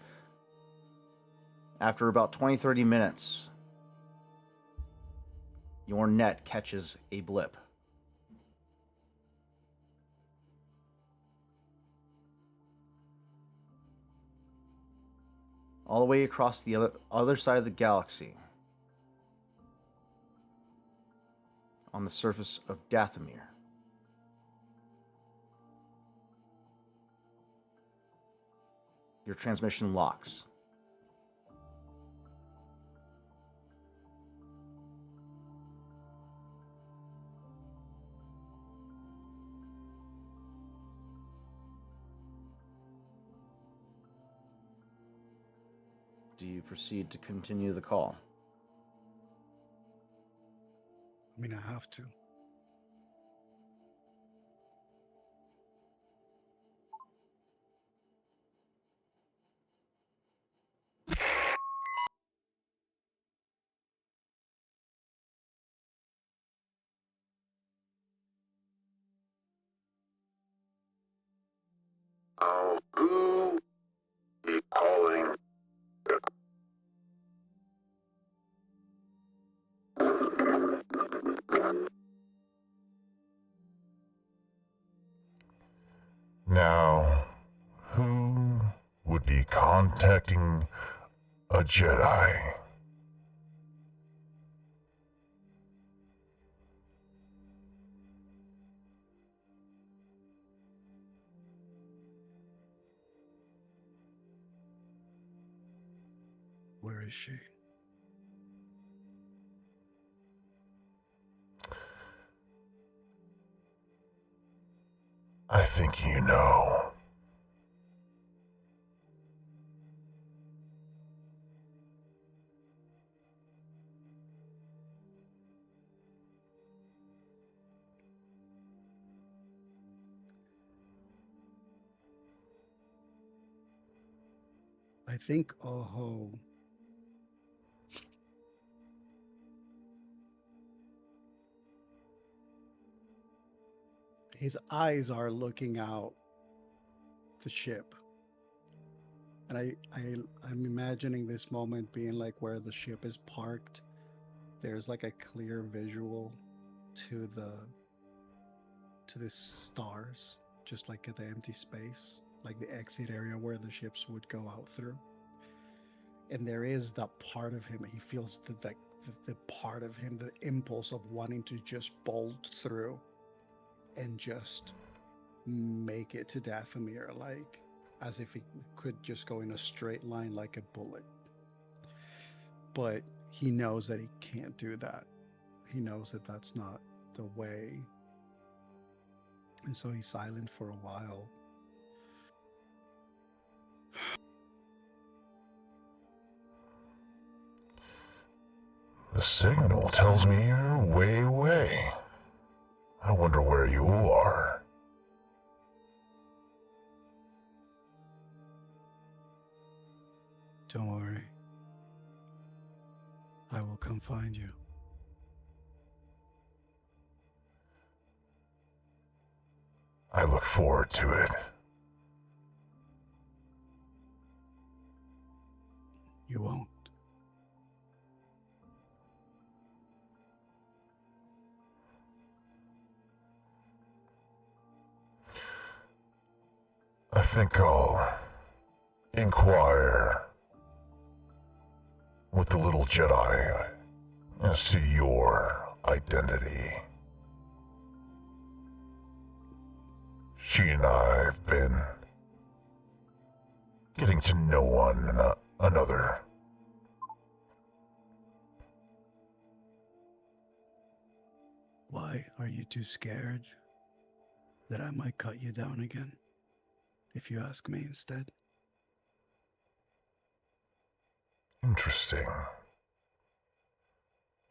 after about 20-30 minutes, your net catches a blip. all the way across the other side of the galaxy, on the surface of Dathomir. Your transmission locks. Do you proceed to continue the call? I mean, I have to. I'll do the calling. Now, who would be contacting a Jedi? Where is she? I think you know. I think Oho. His eyes are looking out the ship. And I'm imagining this moment being like where the ship is parked. There's like a clear visual to the stars, just like at the empty space, like the exit area where the ships would go out through. And there is that part of him. He feels the part of him, the impulse of wanting to just bolt through and just make it to Dathomir, like as if he could just go in a straight line like a bullet. But he knows that he can't do that. He knows that that's not the way. And so he's silent for a while. The signal tells me you're way away. I wonder where you are. Don't worry. I will come find you. I look forward to it. You won't. I think I'll inquire with the little Jedi as to your identity. She and I have been getting to know one another. Why are you too scared that I might cut you down again? If you ask me instead. Interesting.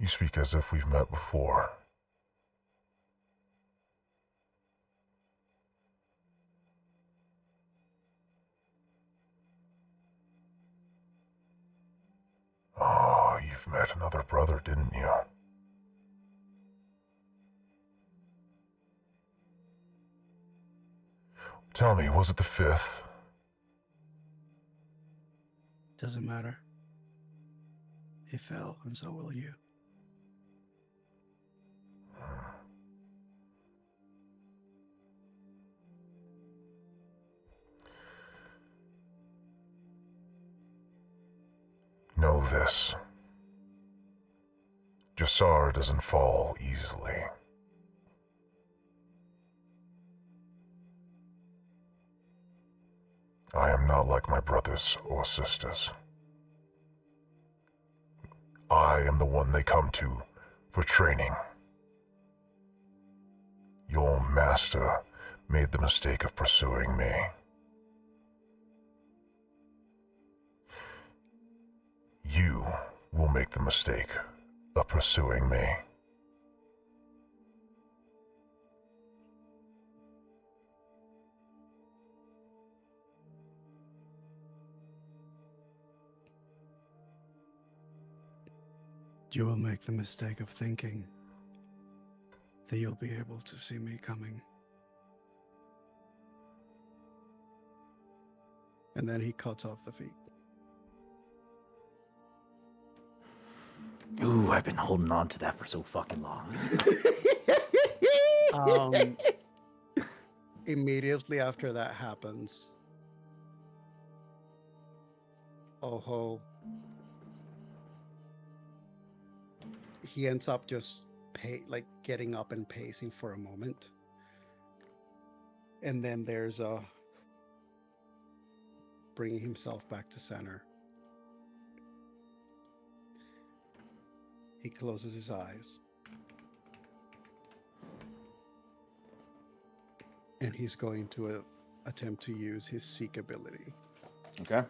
You speak as if we've met before. Oh, you've met another brother, didn't you? Tell me, was it the fifth? Doesn't matter. He fell, and so will you. know this. Jassar doesn't fall easily. I am not like my brothers or sisters. I am the one they come to for training. Your master made the mistake of pursuing me. You will make the mistake of pursuing me. You will make the mistake of thinking that you'll be able to see me coming. And then he cuts off the feet. Ooh, I've been holding on to that for so fucking long. Immediately after that happens, Oho, he ends up just getting up and pacing for a moment. And then there's bringing himself back to center. He closes his eyes. And he's going to attempt to use his seek ability. Okay.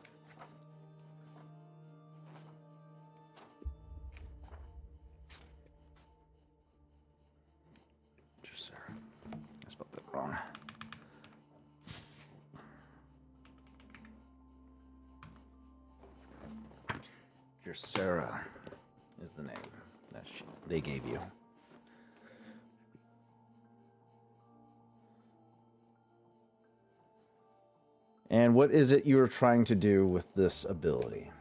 Sarah. I spelled that wrong. Sarah is the name that they gave you. And what is it you're trying to do with this ability?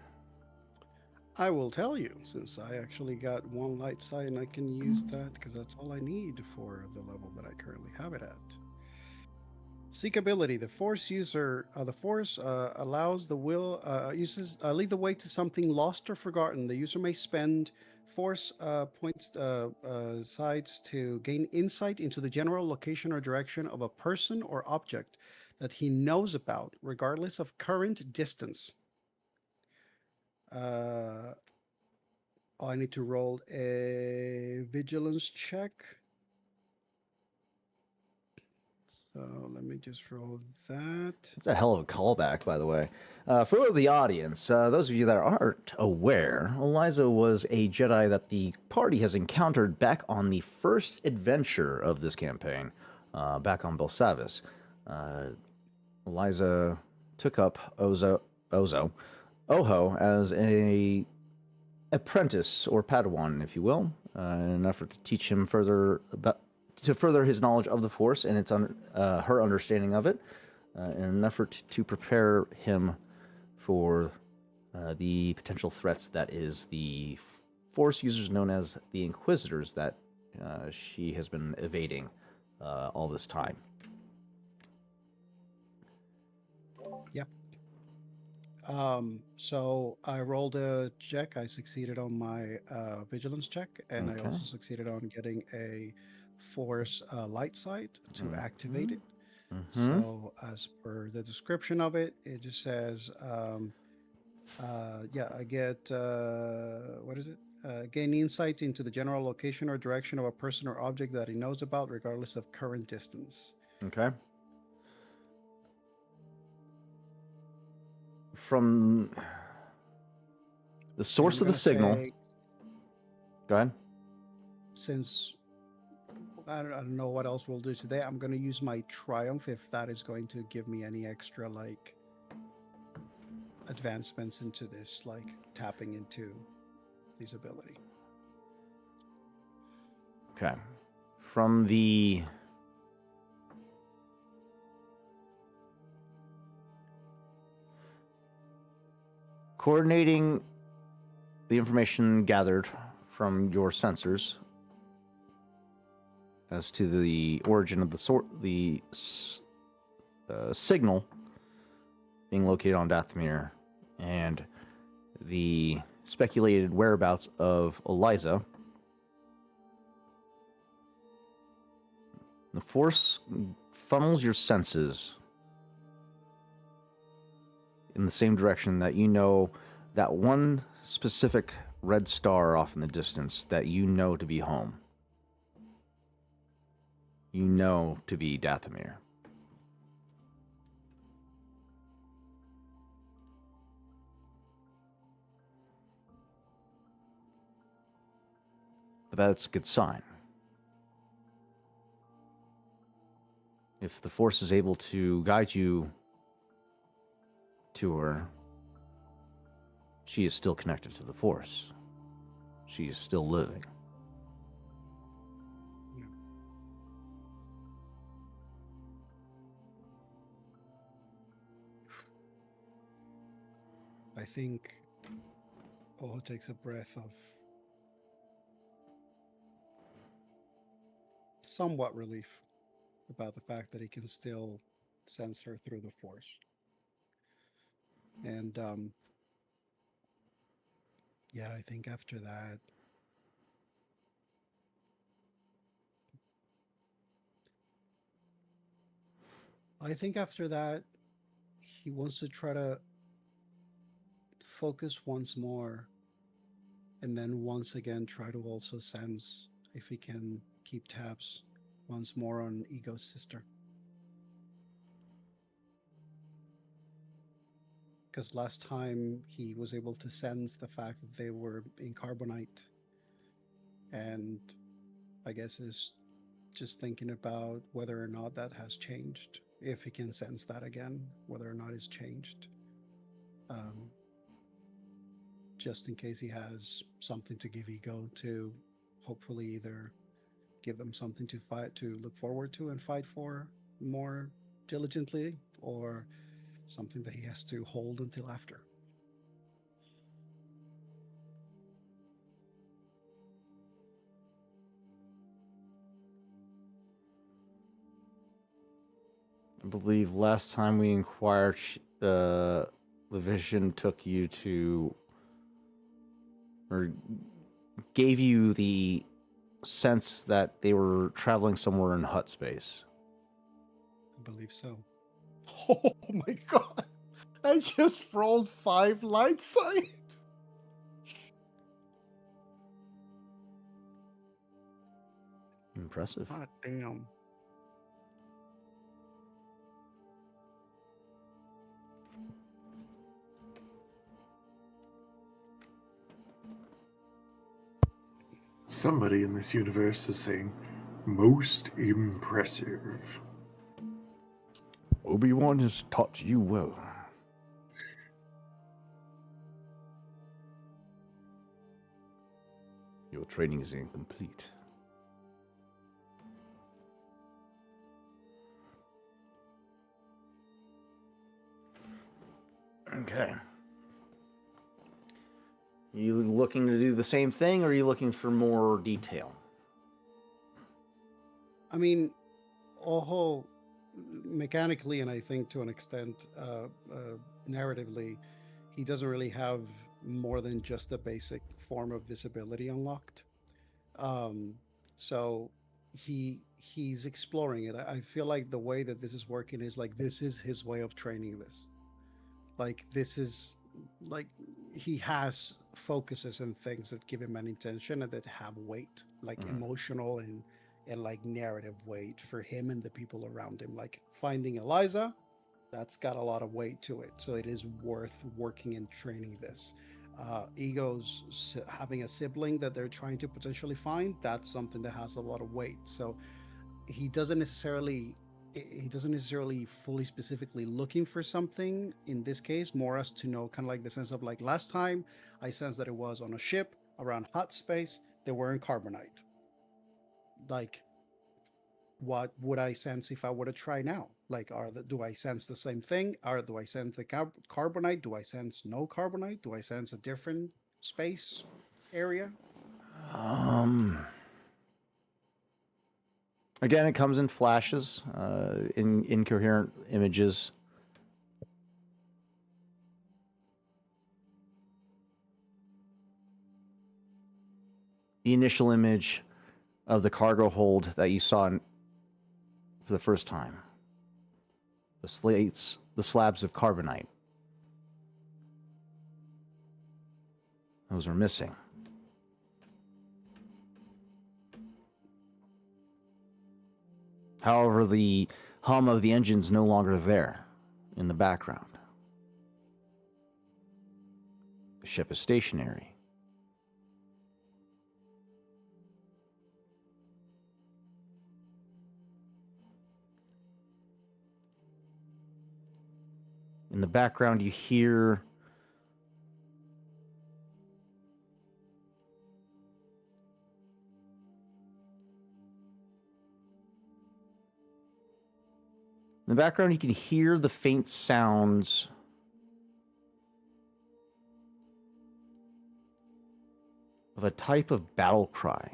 I will tell you, since I actually got one light sight and I can use that because that's all I need for the level that I currently have it at. Seek ability. The Force user, allows the will lead the way to something lost or forgotten. The user may spend Force sides to gain insight into the general location or direction of a person or object that he knows about, regardless of current distance. I need to roll a vigilance check. So let me just roll that. It's a hell of a callback, by the way. For the audience, those of you that aren't aware, Eliza was a Jedi that the party has encountered back on the first adventure of this campaign, back on Belsavis. Eliza took up Oho as a apprentice or Padawan, if you will, in an effort to teach him further his knowledge of the Force and her understanding of it, in an effort to prepare him for the potential threats that is the Force users known as the Inquisitors that she has been evading all this time. Yep. So I rolled a check. I succeeded on my vigilance check, and I also succeeded on getting a Force light sight to activate it. So as per the description of it, it just says, I get, what is it? Gain insight into the general location or direction of a person or object that he knows about, regardless of current distance. Okay. From the source of the signal. Go ahead. Since I don't know what else we'll do today, I'm going to use my Triumph if that is going to give me any extra, advancements into this, tapping into this ability. Okay. From the coordinating the information gathered from your sensors as to the origin of the signal being located on Dathomir and the speculated whereabouts of Eliza, the Force funnels your senses in the same direction that you know that one specific red star off in the distance that you know to be home. You know to be Dathomir. But that's a good sign. If the Force is able to guide you to her, she is still connected to the Force. She is still living. Yeah. I think Oho takes a breath of somewhat relief about the fact that he can still sense her through the Force. And yeah, I think after that, he wants to try to focus once more and then once again try to also sense if he can keep tabs once more on Ego's sister. Because last time he was able to sense the fact that they were in carbonite, and I guess is just thinking about whether or not that has changed, if he can sense that again, whether or not it's changed. Just in case he has something to give Ego to hopefully either give them something to fight, to look forward to and fight for more diligently, or something that he has to hold until after. I believe last time we inquired, the vision took you to, or gave you the sense that they were traveling somewhere in hut space. I believe so. Oh my god! I just rolled 5 light sight. Impressive. God damn. Somebody in this universe is saying, most impressive. Obi-Wan has taught you well. Your training is incomplete. Okay. You looking to do the same thing, or are you looking for more detail? I mean, Oho, mechanically, and I think to an extent, narratively, he doesn't really have more than just a basic form of visibility unlocked. Um, so he's exploring it. I feel like the way that this is working is like this is his way of training this. Like this is like he has focuses and things that give him an intention and that have weight, like emotional and like narrative weight for him and the people around him. Like finding Eliza, that's got a lot of weight to it. So it is worth working and training this. Egos having a sibling that they're trying to potentially find, that's something that has a lot of weight. So he doesn't necessarily fully specifically looking for something in this case, more as to know, kind of like the sense of like last time I sensed that it was on a ship around hot space, they were in carbonite. Like, what would I sense if I were to try now? Like, do I sense the same thing? Or do I sense the carbonite? Do I sense no carbonite? Do I sense a different space area? Again, it comes in flashes, in incoherent images. the initial image of the cargo hold that you saw for the first time. The slates, the slabs of carbonite. Those are missing. However, the hum of the engine's no longer there in the background. The ship is stationary. In the background, you hear you can hear the faint sounds of a type of battle cry.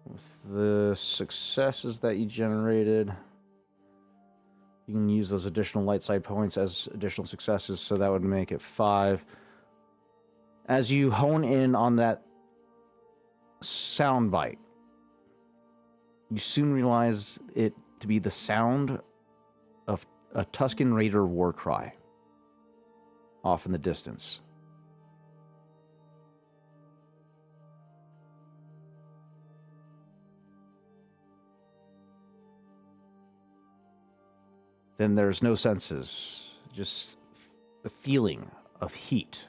With the successes that you generated, you can use those additional light side points as additional successes, so that would make it 5. As you hone in on that sound bite, you soon realize it to be the sound of a Tuscan Raider war cry off in the distance. Then there's no senses, just the feeling of heat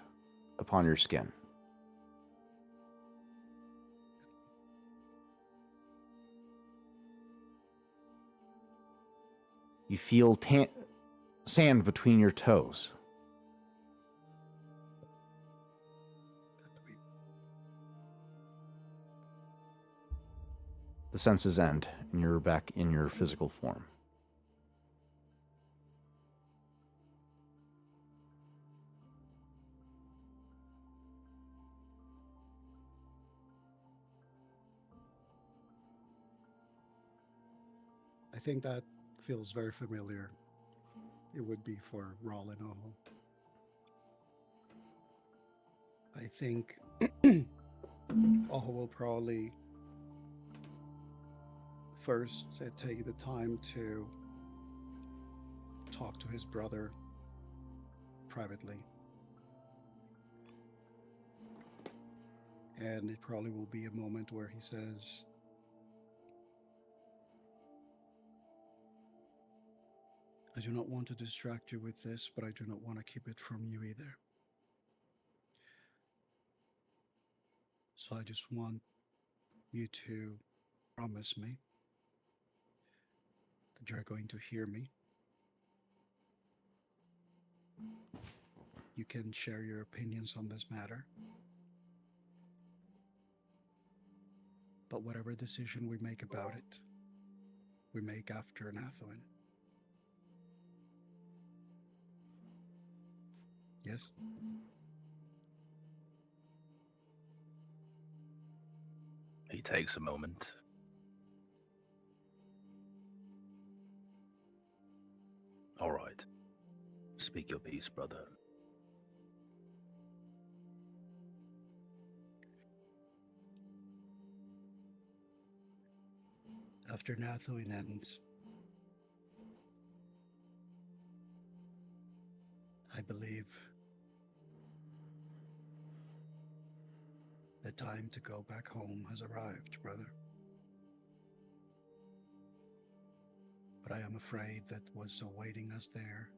upon your skin. You feel sand between your toes. The senses end, and you're back in your physical form. I think that feels very familiar. It would be for Rawl and Oho. I think Oho will probably first take the time to talk to his brother privately. And it probably will be a moment where he says, I do not want to distract you with this, but I do not want to keep it from you either. So I just want you to promise me that you're going to hear me. You can share your opinions on this matter. But whatever decision we make about it, we make after Nathuin. Yes? He takes a moment. All right. Speak your piece, brother. After Nathuin ends, I believe the time to go back home has arrived, brother. But I am afraid that what's awaiting us there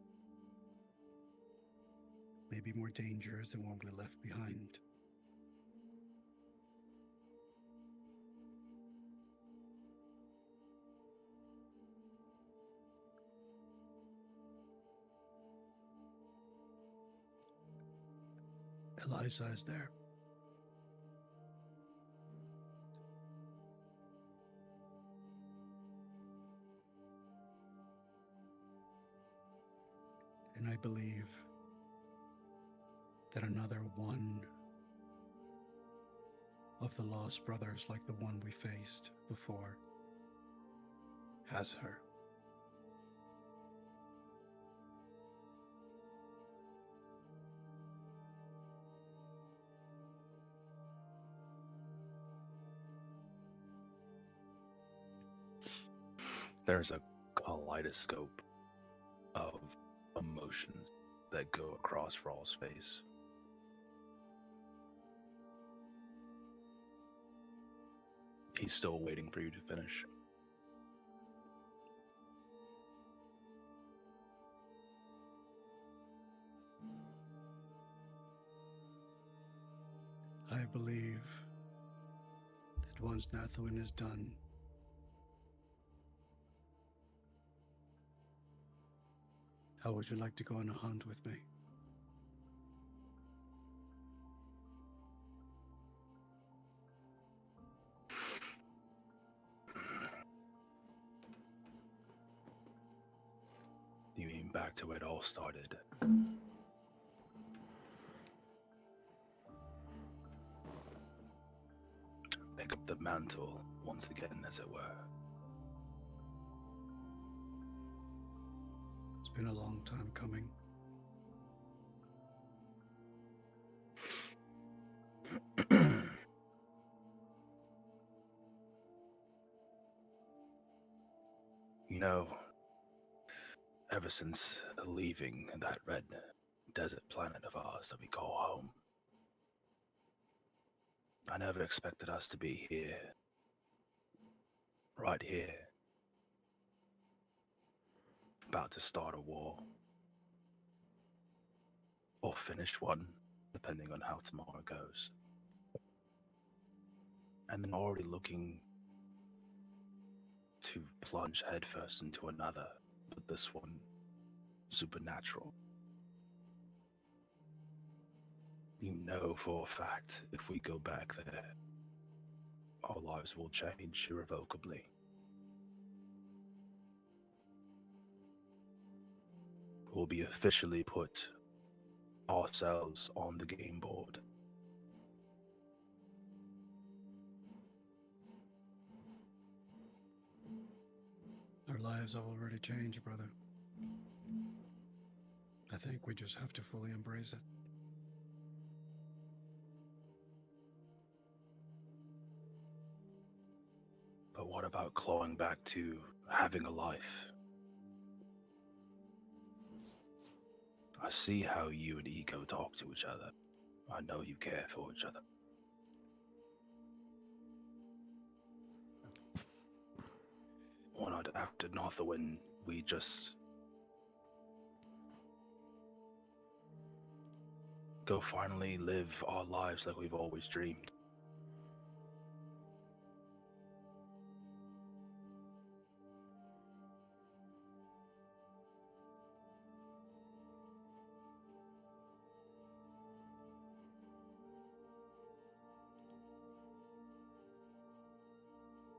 may be more dangerous than what we left behind. Eliza is there. And I believe that another one of the lost brothers like the one we faced before has her. There's a kaleidoscope of emotions that go across Raw's face. He's still waiting for you to finish. I believe that once Nathwin is done, how would you like to go on a hunt with me? You mean back to where it all started? Pick up the mantle once again, as it were. It's been a long time coming. You know, ever since leaving that red desert planet of ours that we call home, I never expected us to be here. Right here. About to start a war. Or finish one, depending on how tomorrow goes. And then already looking to plunge headfirst into another, but this one supernatural. You know for a fact if we go back there, our lives will change irrevocably. We'll be officially put ourselves on the game board. Our lives have already changed, brother. I think we just have to fully embrace it. But what about clawing back to having a life? I see how you and Ego talk to each other. I know you care for each other. Why not after Northwind, we just go finally live our lives like we've always dreamed?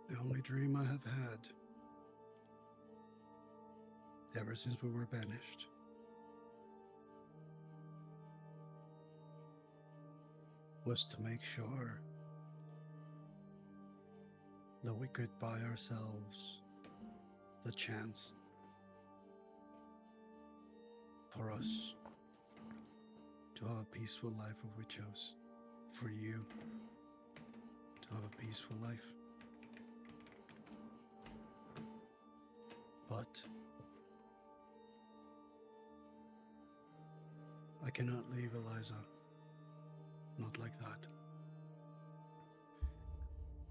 The only dream I have had ever since we were banished was to make sure that we could buy ourselves the chance for us to have a peaceful life if we chose, for you to have a peaceful life. But I cannot leave Eliza, not like that.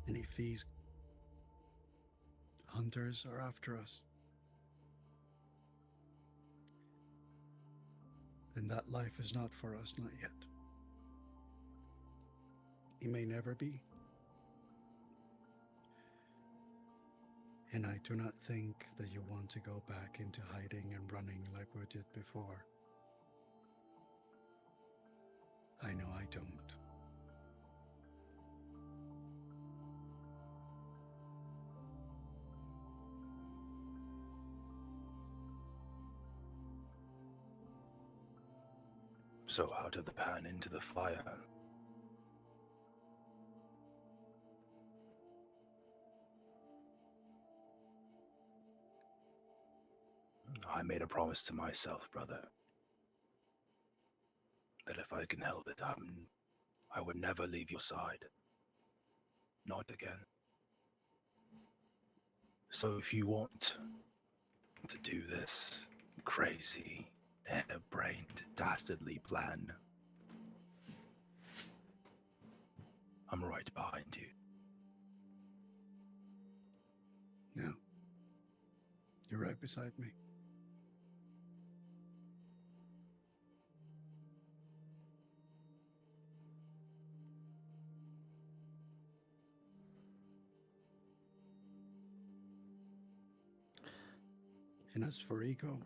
And if these hunters are after us, then that life is not for us, not yet. It may never be. And I do not think that you want to go back into hiding and running like we did before. I know I don't. So out of the pan into the fire. I made a promise to myself, brother, that if I can help it, I would never leave your side. Not again. So if you want to do this crazy, hair-brained, dastardly plan, I'm right behind you. No. You're right beside me. And as for ego,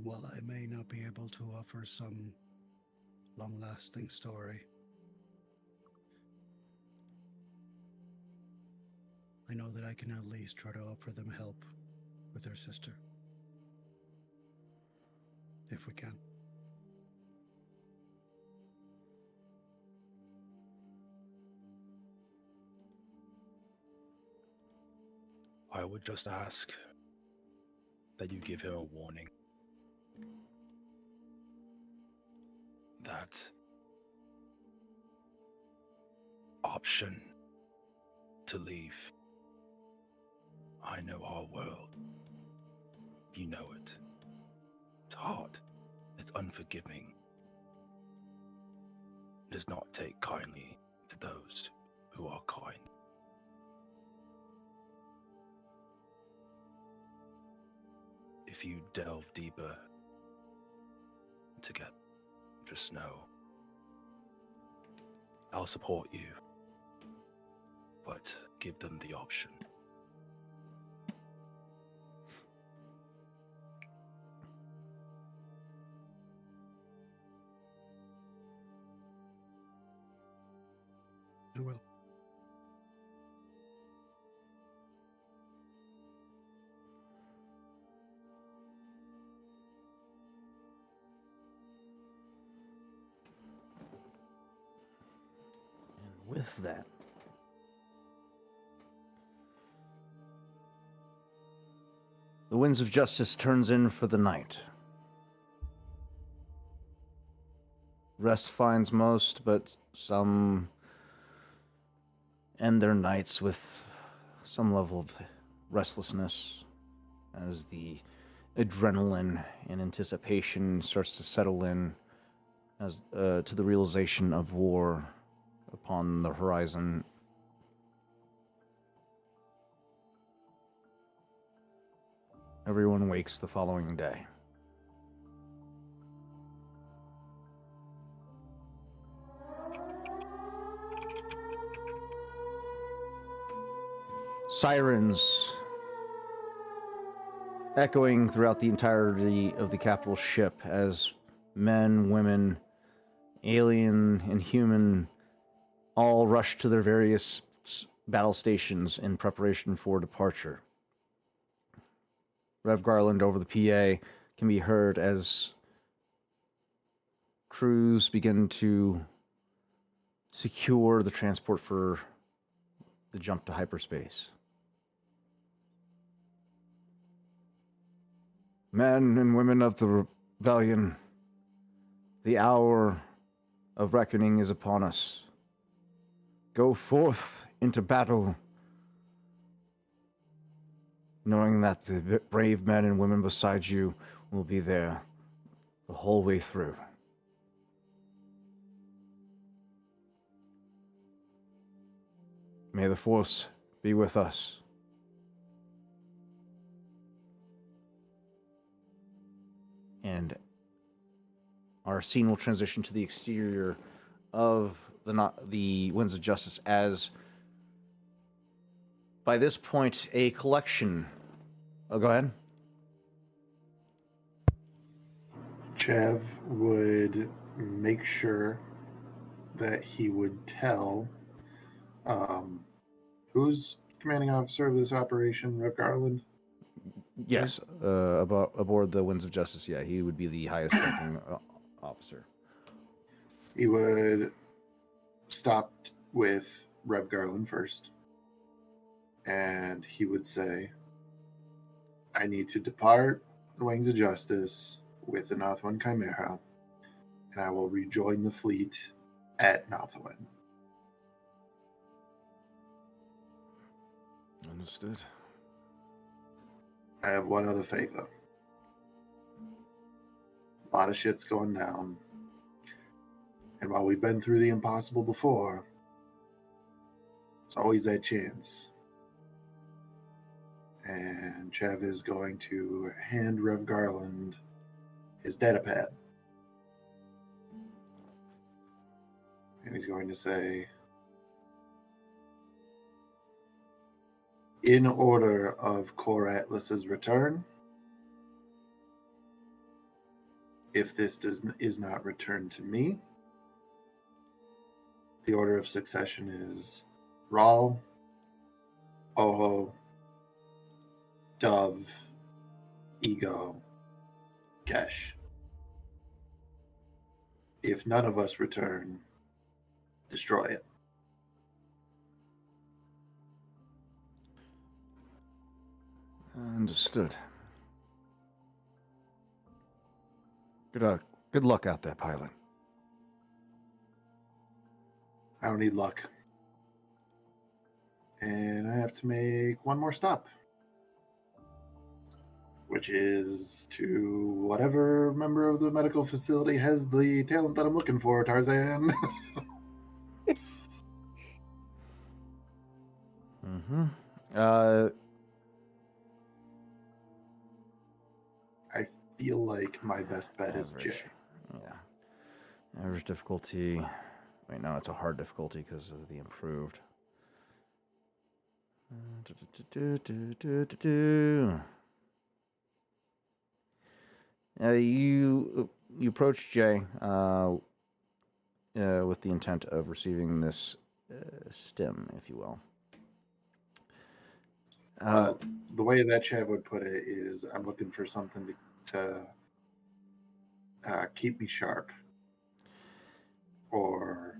while I may not be able to offer some long-lasting story, I know that I can at least try to offer them help with their sister. If we can. I would just ask that you give him a warning. That option to leave. I know our world. You know it. It's hard. It's unforgiving. It does not take kindly to those who are kind. If you delve deeper together, just know I'll support you, but give them the option. I will. And with that, the winds of justice turns in for the night. Rest finds most, but some end their nights with some level of restlessness as the adrenaline and anticipation starts to settle in as to the realization of war upon the horizon. Everyone wakes the following day. Sirens echoing throughout the entirety of the capital ship as men, women, alien, and human all rush to their various battle stations in preparation for departure. Rev Garland over the PA can be heard as crews begin to secure the transport for the jump to hyperspace. Men and women of the rebellion, the hour of reckoning is upon us. Go forth into battle, knowing that the brave men and women beside you will be there the whole way through. May the Force be with us. And our scene will transition to the exterior of the Winds of Justice as, by this point, a collection... Oh, go ahead. Chev would make sure that he would tell who's commanding officer of this operation, Rev Garland? Yes, aboard the Winds of Justice, yeah, he would be the highest ranking officer. He would stop with Rev Garland first, and he would say, I need to depart the Wings of Justice with the North One Chimera, and I will rejoin the fleet at Northwind. Understood. I have one other favor. A lot of shit's going down. And while we've been through the impossible before, there's always that chance. And Chev is going to hand Rev Garland his datapad. And he's going to say, in order of Core Atlas's return, if this is not returned to me, the order of succession is Rahl, Oho, Dove, Ego, Kesh. If none of us return, destroy it. Understood. Good luck out there, pilot. I don't need luck. And I have to make one more stop, which is to whatever member of the medical facility has the talent that I'm looking for, Tarzan. Mm-hmm. I feel like my best bet is Jay. Yeah. Average difficulty. Wait, no, it's a hard difficulty because of the improved. You approach Jay with the intent of receiving this stem, if you will. The way that Chav would put it is, I'm looking for something to keep me sharp, or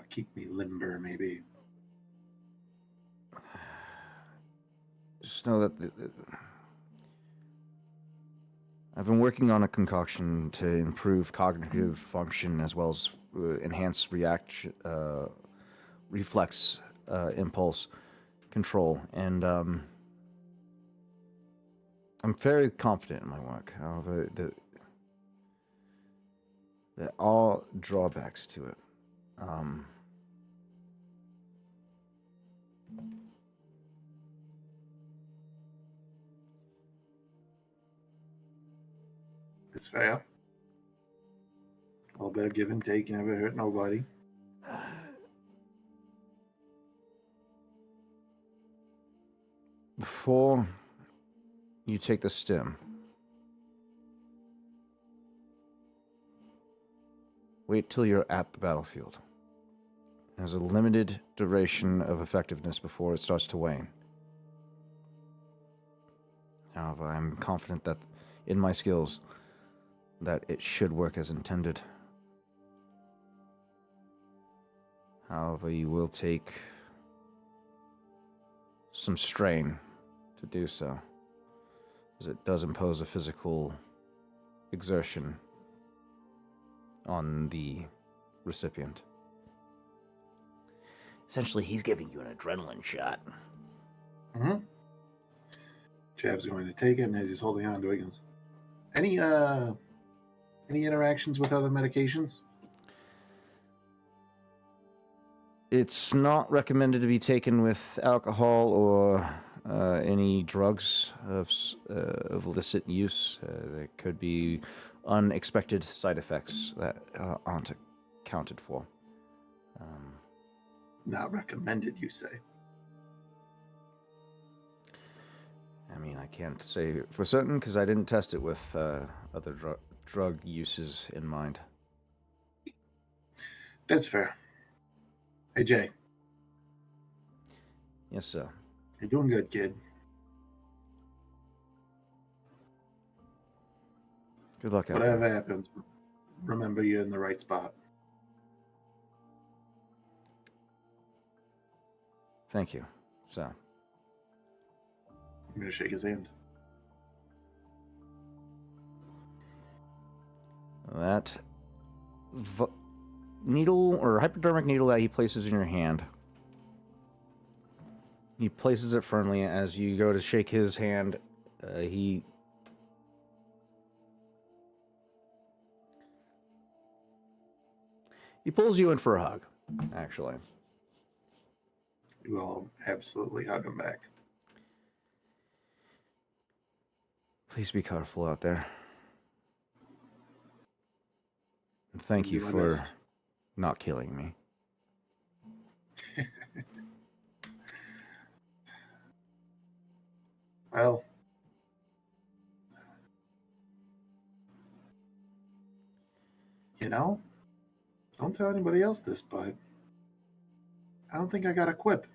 keep me limber, maybe. Just know that I've been working on a concoction to improve cognitive function as well as enhance reflex impulse control, and I'm very confident in my work. However, there are drawbacks to it. It's fair. A little bit of give and take, never hurt nobody. Before you take the stem, wait till you're at the battlefield. There's a limited duration of effectiveness before it starts to wane. However, I'm confident that in my skills that it should work as intended. However, you will take some strain to do so, as it does impose a physical exertion on the recipient. Essentially, he's giving you an adrenaline shot. Mm-hmm. Chav's going to take it, and as he's holding on to it, he goes, Any interactions with other medications? It's not recommended to be taken with alcohol or any drugs of illicit use. There could be unexpected side effects that aren't accounted for. Not recommended, you say? I mean, I can't say for certain because I didn't test it with other drug uses in mind. That's fair. Hey, Jay. Yes, sir. You're doing good, kid. Good luck out Whatever there. happens, remember you're in the right spot. Thank you. So, I'm going to shake his hand. needle or hypodermic needle that he places in your hand. He places it firmly. As you go to shake his hand, he pulls you in for a hug, actually. You all absolutely hug him back. Please be careful out there. And thank I'll you do my for best. not killing me. Well, you know, don't tell anybody else this, but I don't think I got a quip.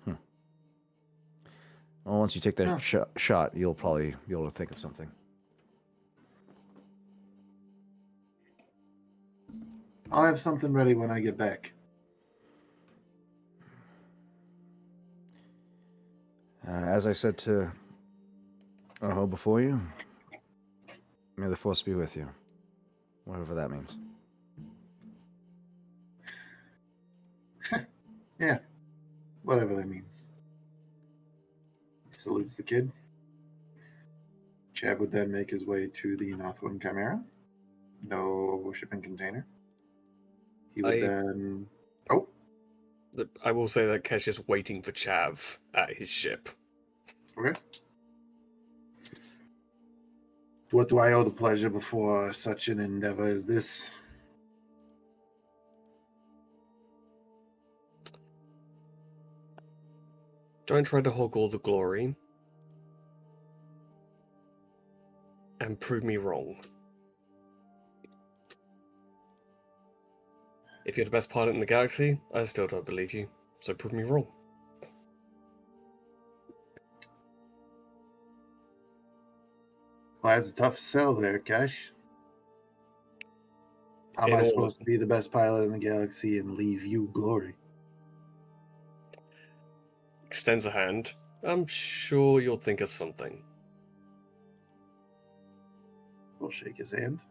Well, once you take that Yeah. shot, you'll probably be able to think of something. I'll have something ready when I get back. As I said to Oho before you, may the force be with you. Whatever that means. Yeah, whatever that means. He salutes the kid. Chav would then make his way to the Northwind Chimera. No shipping container. He would then... Oh, I will say that Kesh is waiting for Chav at his ship. okay. What do I owe the pleasure before such an endeavor as this? Don't try to hog all the glory. And prove me wrong. If you're the best pilot in the galaxy, I still don't believe you. So prove me wrong. Well, that's a tough sell there, Cash. How am I supposed to be the best pilot in the galaxy and leave you glory? Extends a hand. I'm sure you'll think of something. We'll shake his hand.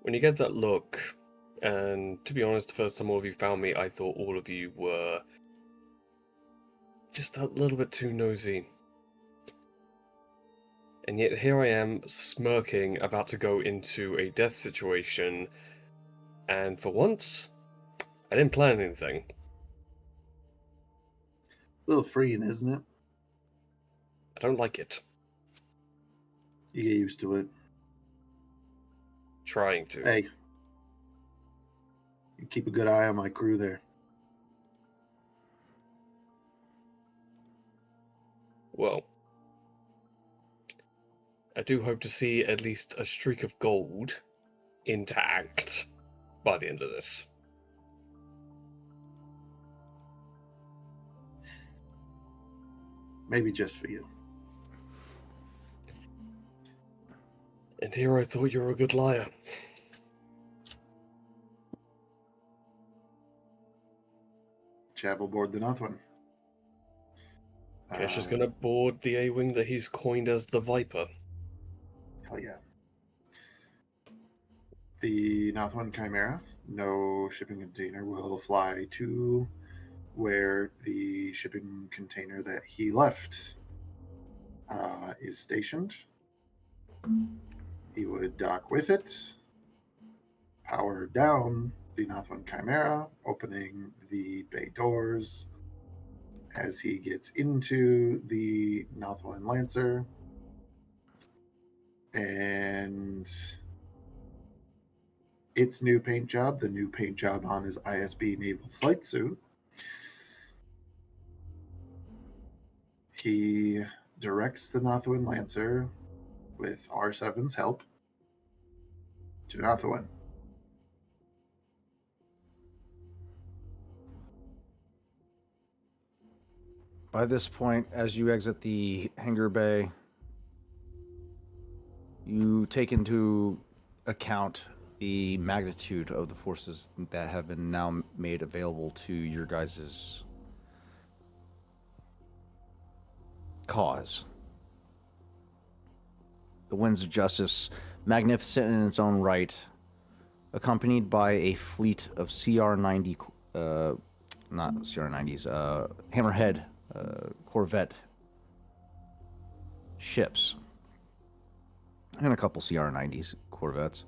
When you get that look, and to be honest, the first time all of you found me, I thought all of you were just a little bit too nosy. And yet here I am, smirking, about to go into a death situation, and for once, I didn't plan anything. A little freeing, isn't it? I don't like it. You get used to it. Trying to. Hey, you keep a good eye on my crew there. Well, I do hope to see at least a streak of gold intact by the end of this. Maybe just for you. And here I thought you were a good liar. Chav will board the Northwind. Kesh is gonna board the A-Wing that he's coined as the Viper. Hell yeah. The Northwind Chimera, no shipping container, will fly to where the shipping container that he left is stationed. He would dock with it, power down the Northwind Chimera, opening the bay doors. As he gets into the Northwind Lancer, and its new paint job, the new paint job on his ISB naval flight suit, he directs the Northwind Lancer with R7's help to Northwind. By this point, as you exit the hangar bay, you take into account the magnitude of the forces that have been now made available to your guys' cause. the Winds of Justice, magnificent in its own right, accompanied by a fleet of CR-90, not CR-90s, Hammerhead Corvette ships, and a couple CR-90s Corvettes.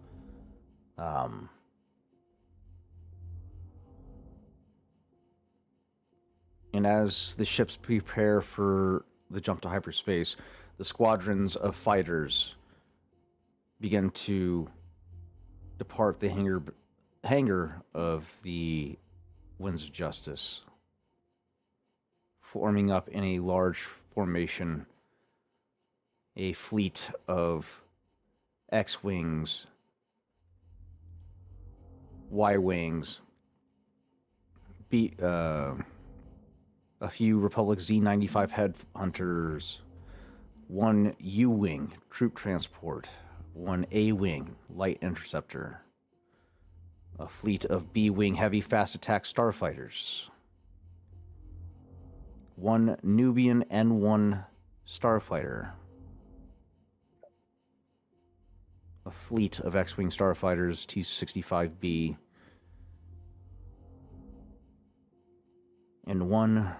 And as the ships prepare for the jump to hyperspace, the squadrons of fighters begin to depart the hangar of the Winds of Justice, forming up in a large formation, a fleet of X-Wings, Y-Wings, a few Republic Z-95 headhunters, one U-Wing troop transport, one A-Wing light interceptor, a fleet of B-Wing heavy fast attack starfighters, one Nubian N-1 starfighter, a fleet of X-Wing starfighters T-65B, and one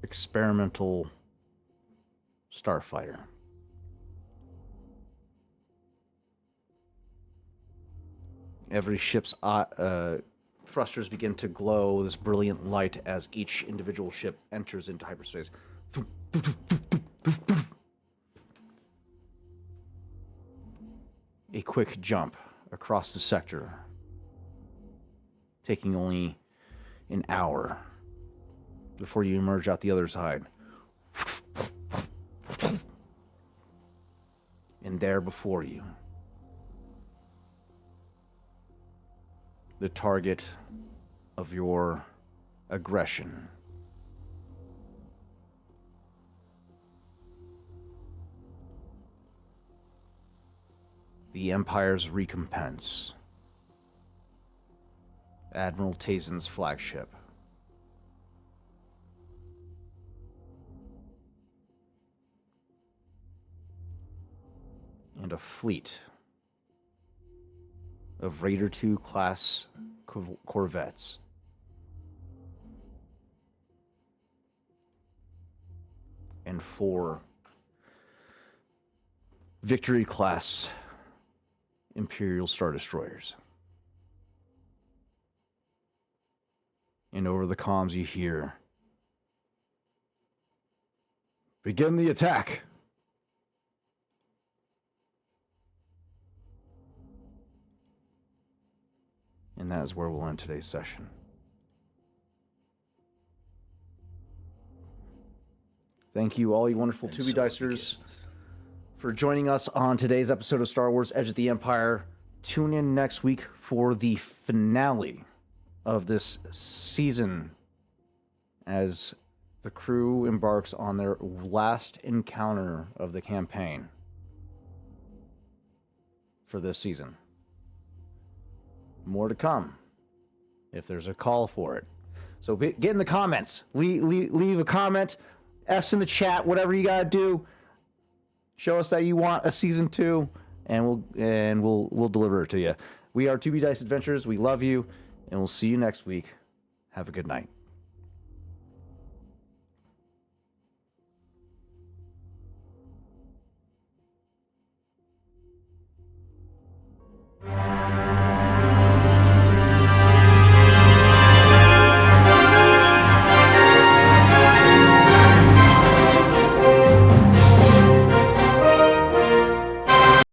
experimental starfighter. Every ship's thrusters begin to glow this brilliant light as each individual ship enters into hyperspace. A quick jump across the sector, taking only an hour before you emerge out the other side. And there before you, the target of your aggression. The Empire's recompense. Admiral Tazen's flagship. And a fleet of Raider 2 class corvettes. And 4 Victory class Imperial Star Destroyers. And over the comms you hear, "Begin the attack!" And that is where we'll end today's session. Thank you, all you wonderful And Tubi so it Dicers, begins. for joining us on today's episode of Star Wars Edge of the Empire. Tune in next week for the finale of this season as the crew embarks on their last encounter of the campaign for this season. More to come, if there's a call for it. So get in the comments. Leave a comment, S in the chat, whatever you gotta do. Show us that you want a season 2, and we'll deliver it to you. We are 2B Dice Adventures. We love you, and we'll see you next week. Have a good night.